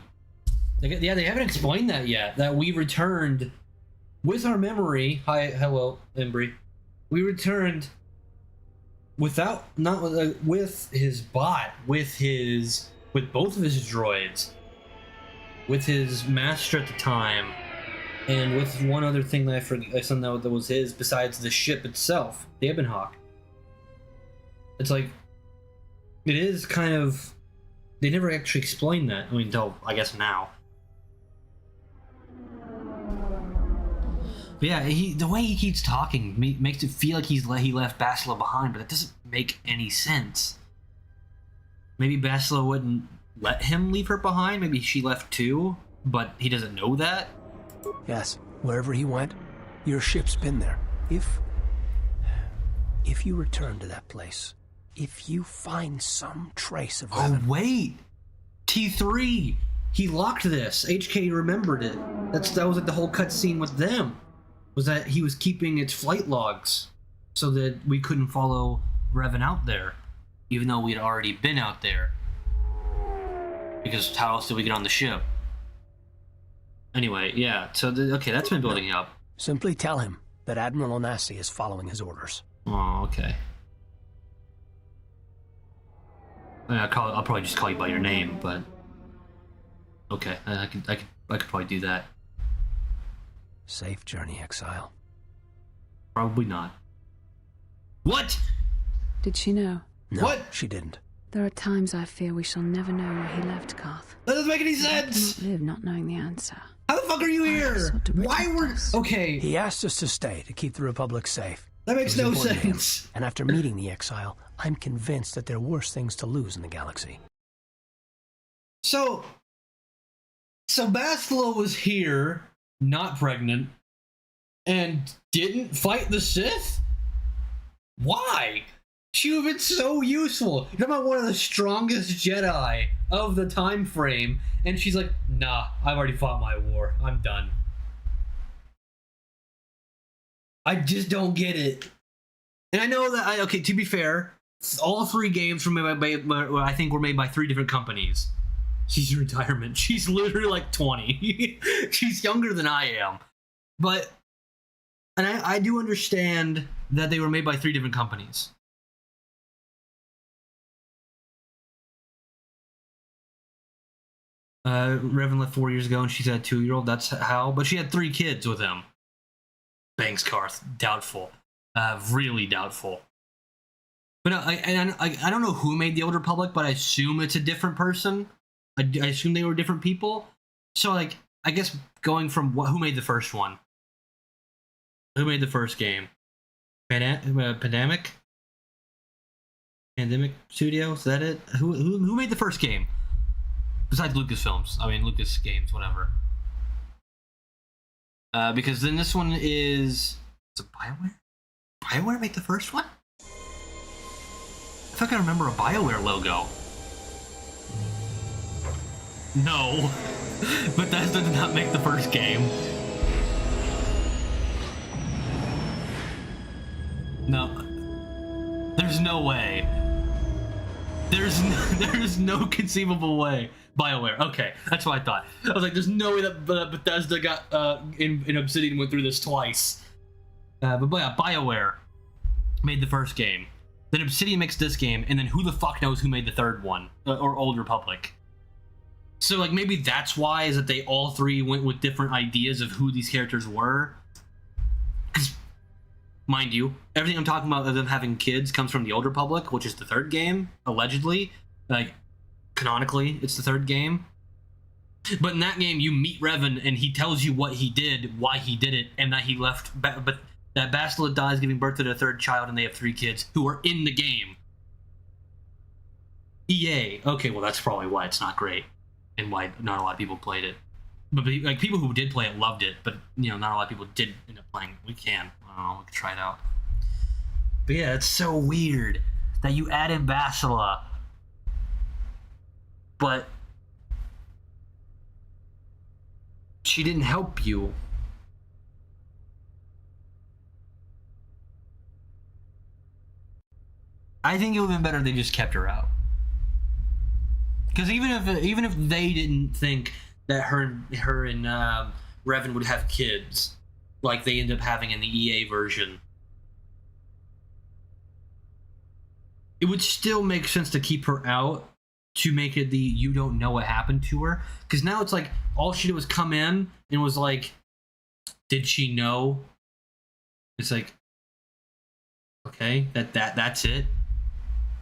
Yeah, they haven't explained that yet. That we returned with our memory. Hello, Embry. We returned without, not with his bot, with both of his droids, with his master at the time, and with one other thing that I forget, that was his besides the ship itself, the Ebonhawk. It's like, it is kind of, they never actually explained that. I mean, until I guess now. But yeah, the way he keeps talking makes it feel like he left Bastila behind, but it doesn't make any sense. Maybe Bastila wouldn't let him leave her behind. Maybe she left too, but he doesn't know that. Yes, wherever he went, your ship's been there. If you return to that place, if you find some trace of Revan... Oh, wait! T3! He locked this. HK remembered it. That was like the whole cutscene with them. Was that he was keeping its flight logs so that we couldn't follow Revan out there, even though we'd already been out there. Because how else did we get on the ship? Anyway, yeah, so okay, that's been building up. Simply tell him that Admiral Onasi is following his orders. Oh, okay. I'll probably just call you by your name, but okay, I could probably do that. Safe journey, Exile. Probably not. What? Did she know? No, what? She didn't. There are times I fear we shall never know where he left Karth. That doesn't make any sense! I cannot live not knowing the answer. How the fuck are you here? Why were... Okay. He asked us to stay to keep the Republic safe. That makes no sense. And after meeting the Exile, I'm convinced that there are worse things to lose in the galaxy. So Bastila was here, not pregnant, and didn't fight the Sith? Why? She would have been so useful. You're talking about one of the strongest Jedi of the time frame, and she's like, nah, I've already fought my war. I'm done. I just don't get it. And I know that, okay, to be fair, all three games were made by I think were made by 3 different companies. She's in retirement. She's literally like 20. She's younger than I am. But, and I do understand that they were made by 3 different companies. Revan left 4 years ago and she's had a 2-year-old. That's how. But she had 3 kids with him. Banks Karth. Doubtful. Really doubtful. But I don't know who made the Old Republic, but I assume it's a different person. I assume they were different people. So, like, I guess going from who made the first one? Who made the first game? Pandemic Studio? Is that it? Who made the first game? Besides Lucasfilms. I mean, Lucas Games, whatever. Because then this one is... Is it BioWare? BioWare made the first one? I can remember a BioWare logo. No. Bethesda did not make the first game. No. There's no way. There's no conceivable way. BioWare. Okay, that's what I thought. I was like, there's no way that Bethesda got in Obsidian went through this twice. But yeah, BioWare made the first game. Then Obsidian makes this game, and then who the fuck knows who made the third one, or Old Republic. So like maybe that's why is that they all three went with different ideas of who these characters were. Because, mind you, everything I'm talking about of them having kids comes from the Old Republic, which is the third game, allegedly. Like, canonically, it's the third game. But in that game, you meet Revan, and he tells you what he did, why he did it, and that he left... But that Bastila dies giving birth to their third child, and they have 3 kids who are in the game. EA. Okay, well, that's probably why it's not great, and why not a lot of people played it. But like people who did play it loved it, but you know, not a lot of people did end up playing it. We can try it out. But yeah, it's so weird that you add in Bastila, but she didn't help you. I think it would have been better if they just kept her out. Because even if they didn't think that her and Revan would have kids, like they end up having in the EA version, it would still make sense to keep her out, to make it the you don't know what happened to her. Because now it's like all she did was come in and was like, did she know? It's like, okay, that's it.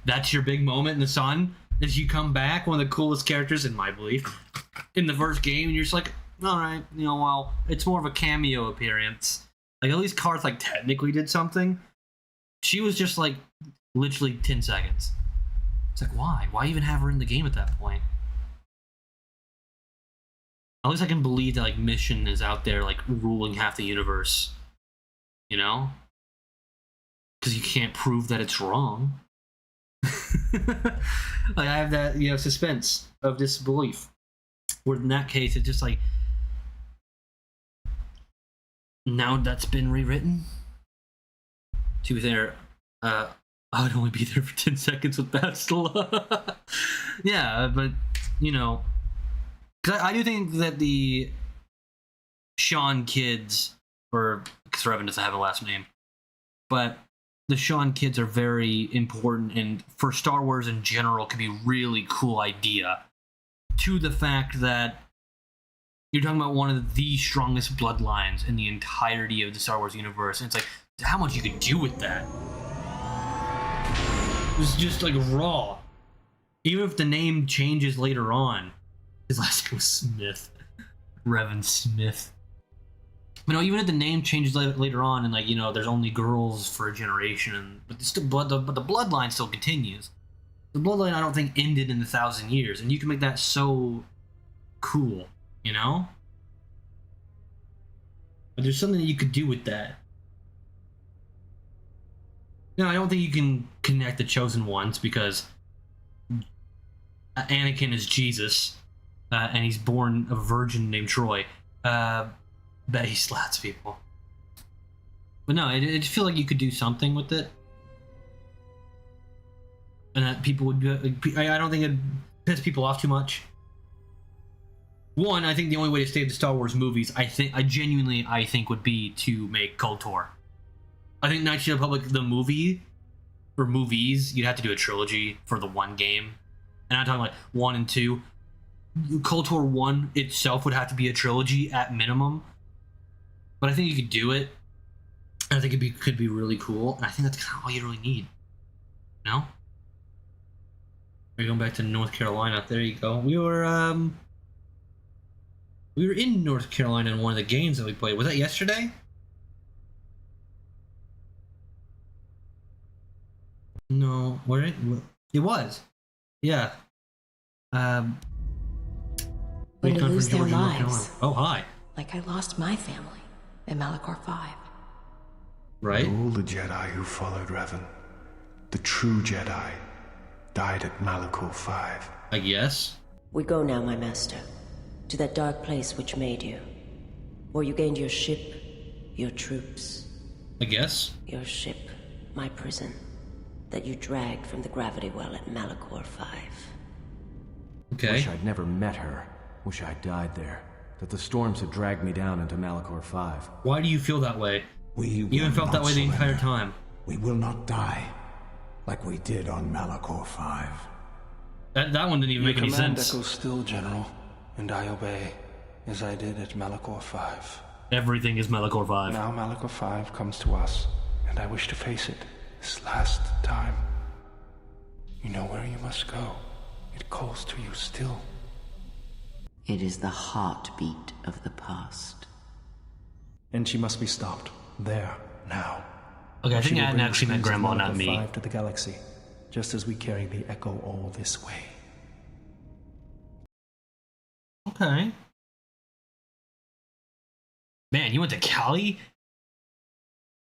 That's your big moment in the sun. As you come back, one of the coolest characters, in my belief, in the first game, and you're just like, all right, you know, well, it's more of a cameo appearance. Like, at least Karth, like, technically did something. She was just, like, literally 10 seconds. It's like, why? Why even have her in the game at that point? At least I can believe that, like, Mission is out there, like, ruling half the universe. You know? Because you can't prove that it's wrong. Like, I have that, you know, suspense of disbelief. Where in that case, it's just like, now that's been rewritten. She was there. I would only be there for 10 seconds with Bastila. Yeah, but you know, because I do think that the Sean kids, or because Revan doesn't have a last name, but the Sean kids are very important, and for Star Wars in general, can be a really cool idea. To the fact that you're talking about one of the strongest bloodlines in the entirety of the Star Wars universe, and it's like, how much you could do with that. It was just like raw. Even if the name changes later on. His last name was Smith. Revan Smith. But no, even if the name changes later on, and like, you know, there's only girls for a generation, but the bloodline still continues. The bloodline, I don't think, ended in 1,000 years, and you can make that so cool, you know? But there's something that you could do with that. No, I don't think you can connect the Chosen Ones, because Anakin is Jesus, and he's born of a virgin named Troy. Bet he slats people. But no, I just feel like you could do something with it. And that people would... I don't think it'd piss people off too much. One, I think the only way to save the Star Wars movies, I genuinely think would be to make KOTOR. I think Knights of the Republic, the movie, or movies, you'd have to do a trilogy for the one game. And I'm talking like 1 and 2. KOTOR 1 itself would have to be a trilogy at minimum. But I think you could do it. And I think it could be really cool. And I think that's kind of all you really need. No? We're going back to North Carolina. There you go. We were, We were in North Carolina in one of the games that we played. Was that yesterday? No, where it was. Yeah. When they lose their lives. Oh, hi. Like I lost my family in Malachor 5. Right. All the Jedi who followed Revan, the true Jedi, died at Malachor 5. I guess. We go now, my master, to that dark place which made you. Where you gained your ship, your troops. I guess. Your ship, my prison, that you dragged from the gravity well at Malachor 5. Okay. Wish I'd never met her. Wish I'd died there. That the storms had dragged me down into Malachor 5. Why do you feel that way? You haven't felt that way the entire time. We will not die, like we did on Malachor 5. That one didn't even make any sense. Your command echoes still, General, and I obey, as I did at Malachor 5. Everything is Malachor 5. Now Malachor 5 comes to us, and I wish to face it, this last time. You know where you must go. It calls to you still. It is the heartbeat of the past. And she must be stopped. There, now. Okay, I think I actually meant Grandma, not me. 5 to the galaxy, just as we carry the Echo all this way. Okay. Man, you went to Cali?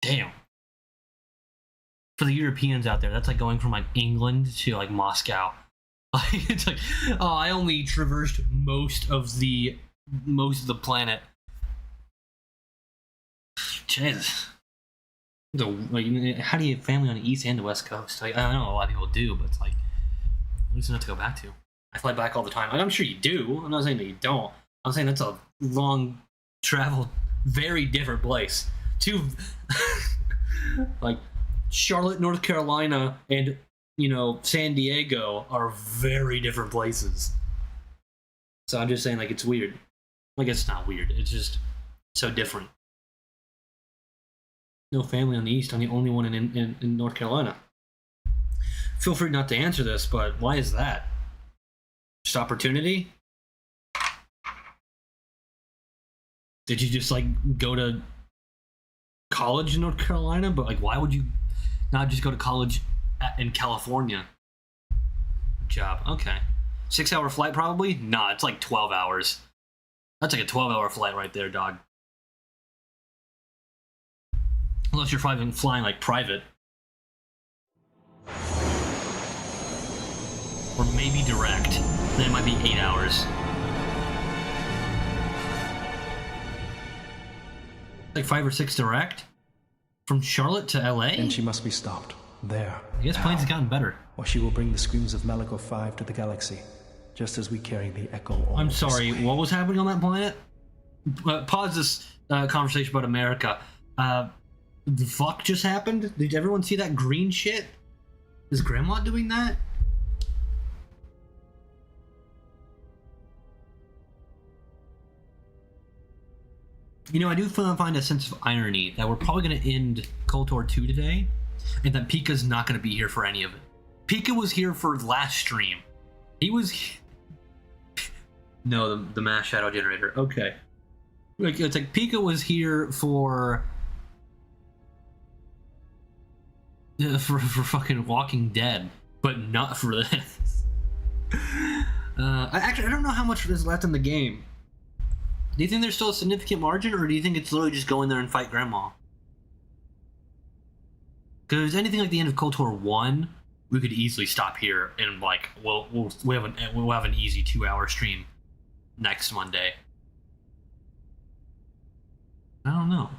Damn. For the Europeans out there, that's like going from like England to like Moscow. It's like, oh, I only traversed most of the planet. Jesus. Like, how do you have family on the East and the West Coast? Like, I don't know, a lot of people do, but it's like, at least enough to go back to. I fly back all the time. I'm sure you do. I'm not saying that you don't. I'm saying that's a long travel, very different place. Two, like, Charlotte, North Carolina, and, you know, San Diego are very different places. So I'm just saying, like, it's weird. Like, it's not weird. It's just so different. No family on the East. I'm the only one in North Carolina. Feel free not to answer this, but why is that? Just opportunity? Did you just, like, go to college in North Carolina? But, like, why would you not just go to college in California? Good job. Okay. 6-hour flight, probably? Nah, it's like 12 hours. That's like a 12-hour flight right there, dog. Unless you're flying like private. Or maybe direct. Then it might be 8 hours. Like 5 or 6 direct? From Charlotte to LA? And she must be stopped. There. I guess planes have gotten better. Or she will bring the screams of Malachor 5 to the galaxy, just as we carry the Echo all I'm sorry, this way. what was happening on that planet? Pause this conversation about America. The fuck just happened? Did everyone see that green shit? Is Grandma doing that? You know, I do find a sense of irony that we're probably going to end KOTOR 2 today, and that Pika's not going to be here for any of it. Pika was here for last stream. He was... No, the mass shadow generator. Okay. Like, it's like Pika was here for fucking Walking Dead, but not for this. I don't know how much is left in the game. Do you think there's still a significant margin, or do you think it's literally just go in there and fight Grandma? Because if it's anything like the end of KOTOR 1, we could easily stop here and like we'll have an easy 2-hour stream next Monday. I don't know.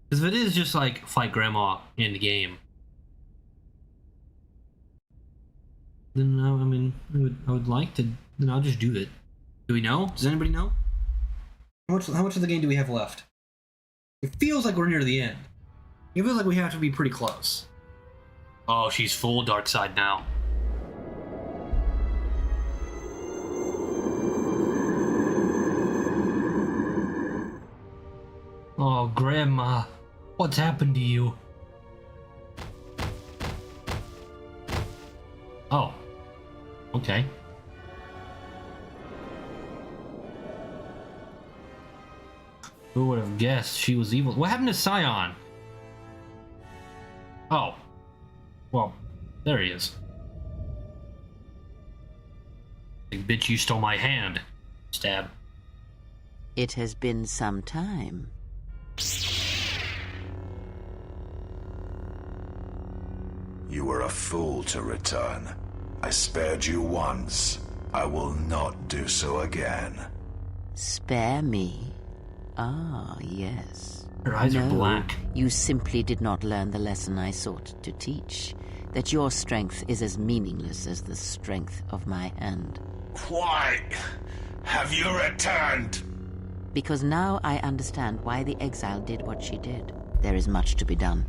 Because if it is just like fight Grandma in the game, then I mean I would like to. Then I'll just do it. Do we know? Does anybody know? How much of the game do we have left? It feels like we're near the end. It feels like we have to be pretty close. Oh, she's full dark side now. Oh, Grandma, what's happened to you? Oh, okay. Who would have guessed she was evil? What happened to Scion? Oh. Well, there he is. Like, bitch, you stole my hand. Stab. It has been some time. You were a fool to return. I spared you once. I will not do so again. Spare me? Ah, yes. Her eyes are black. You simply did not learn the lesson I sought to teach. That your strength is as meaningless as the strength of my hand. Why have you returned? Because now I understand why the exile did what she did. There is much to be done.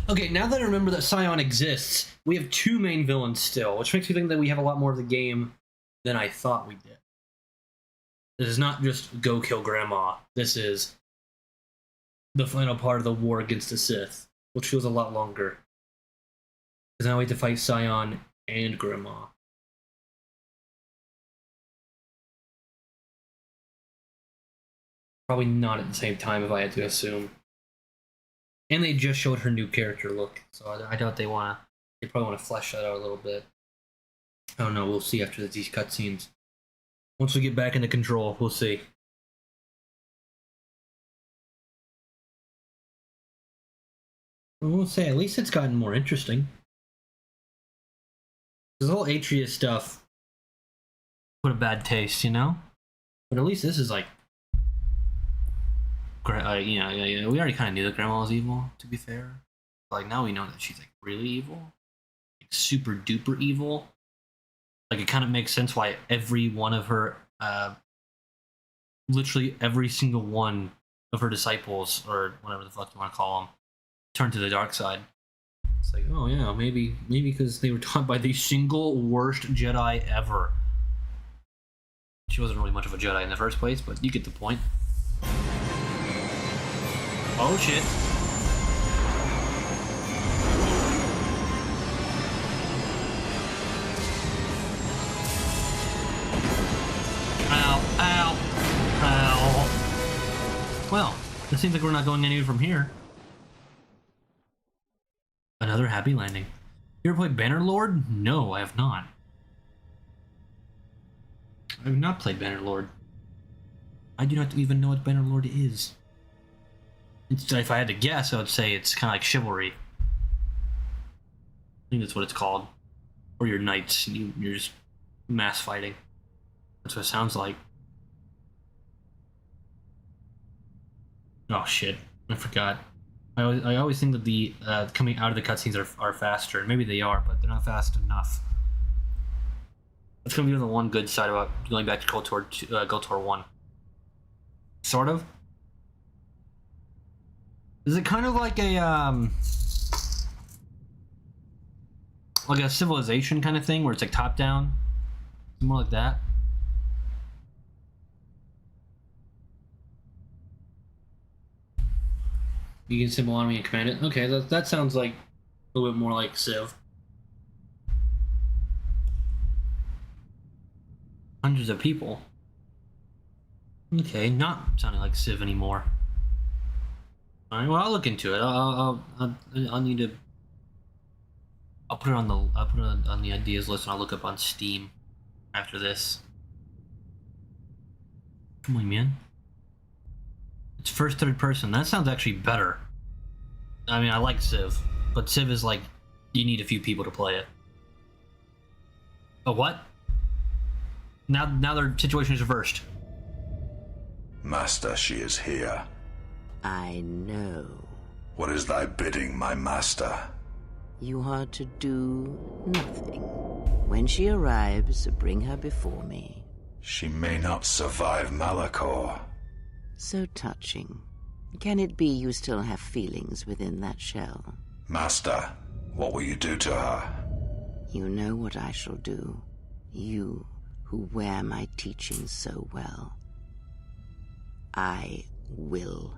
Okay, now that I remember that Scion exists, we have two main villains still, which makes me think that we have a lot more of the game than I thought we did. This is not just go kill Grandma. This is the final part of the war against the Sith, which feels a lot longer. Because now we have to fight Scion and Grandma. Probably not at the same time, if I had to assume. And they just showed her new character look, so I doubt they probably want to flesh that out a little bit. I don't know, we'll see after these cutscenes. Once we get back into control, we'll see. We'll say, at least it's gotten more interesting. This whole Atreus stuff put a bad taste, you know? But at least this is like... we already kind of knew that Grandma was evil, to be fair. Like, now we know that she's, like, really evil. Like, super duper evil. Like, it kind of makes sense why every one of her, literally every single one of her disciples, or whatever the fuck you want to call them, turned to the dark side. It's like, oh yeah, maybe because they were taught by the single worst Jedi ever. She wasn't really much of a Jedi in the first place, but you get the point. Oh shit. Ow, ow, ow. Well, it seems like we're not going anywhere from here. Another happy landing. You ever played Bannerlord? No, I have not. I have not played Bannerlord. I do not even know what Bannerlord is. If I had to guess, I would say it's kind of like chivalry. I think that's what it's called. Or your knights, you're just mass fighting. That's what it sounds like. Oh shit, I forgot. I always think that the coming out of the cutscenes are faster. Maybe they are, but they're not fast enough. That's gonna be the one good side about going back to KOTOR 1. Sort of. Is it kind of like a Civilization kind of thing where it's like top down? More like that. You can symbol on me and command it. Okay, that sounds like a little bit more like Civ. Hundreds of people. Okay, not sounding like Civ anymore. All right, well, I'll look into it. I'll need to. I'll put it on the ideas list, and I'll look up on Steam after this. Come on, man. It's first, third person. That sounds actually better. I mean, I like Civ, but Civ is like you need a few people to play it. But what? Now their situation is reversed. Master, she is here. I know. What is thy bidding, my master? You are to do nothing. When she arrives, bring her before me. She may not survive Malachor. So touching. Can it be you still have feelings within that shell? Master, what will you do to her? You know what I shall do. You, who wear my teachings so well. I will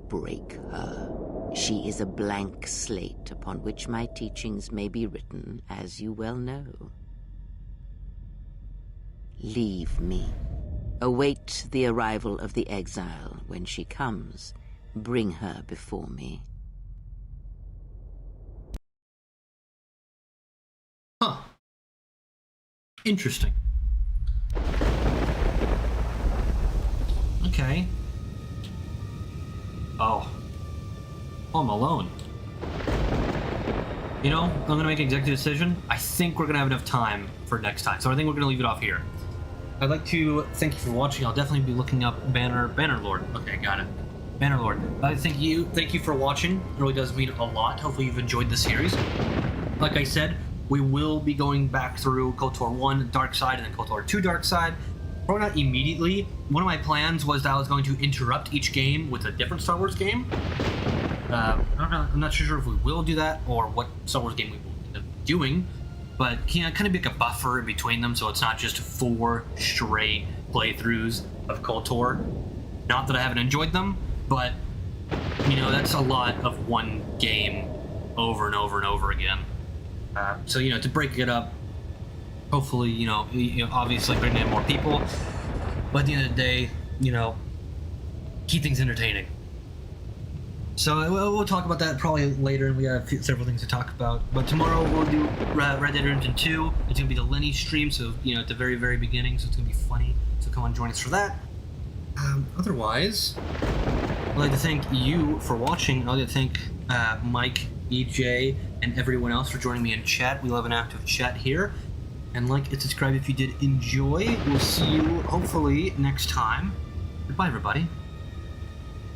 break her. She is a blank slate upon which my teachings may be written, as you well know. Leave me. Await the arrival of the exile. When she comes, bring her before me. Huh. Interesting. Okay. Oh. I'm alone. You know, I'm gonna make an executive decision. I think we're gonna have enough time for next time, so I think we're gonna leave it off here. I'd like to thank you for watching. I'll definitely be looking up Bannerlord. Okay, got it. Bannerlord. Thank you for watching. It really does mean a lot. Hopefully you've enjoyed the series. Like I said, we will be going back through KOTOR 1 Dark Side and then KOTOR 2 Dark Side. Probably not immediately. One of my plans was that I was going to interrupt each game with a different Star Wars game. I'm not sure if we will do that or what Star Wars game we will end up doing, but kind of be like a buffer in between them so it's not just 4 straight playthroughs of KOTOR. Not that I haven't enjoyed them, but you know, that's a lot of one game over and over and over again. So, you know, to break it up, hopefully, you know, obviously bring in more people, but at the end of the day, you know, keep things entertaining. So we'll talk about that probably later, and we have several things to talk about. But tomorrow we'll do Red Dead Redemption 2. It's going to be the Lenny stream, so, you know, at the very, very beginning, so it's going to be funny. So come on, join us for that. Otherwise, I'd like to thank you for watching. I'd like to thank Mike, EJ, and everyone else for joining me in chat. We love an active chat here. And like and subscribe if you did enjoy. We'll see you, hopefully, next time. Goodbye, everybody.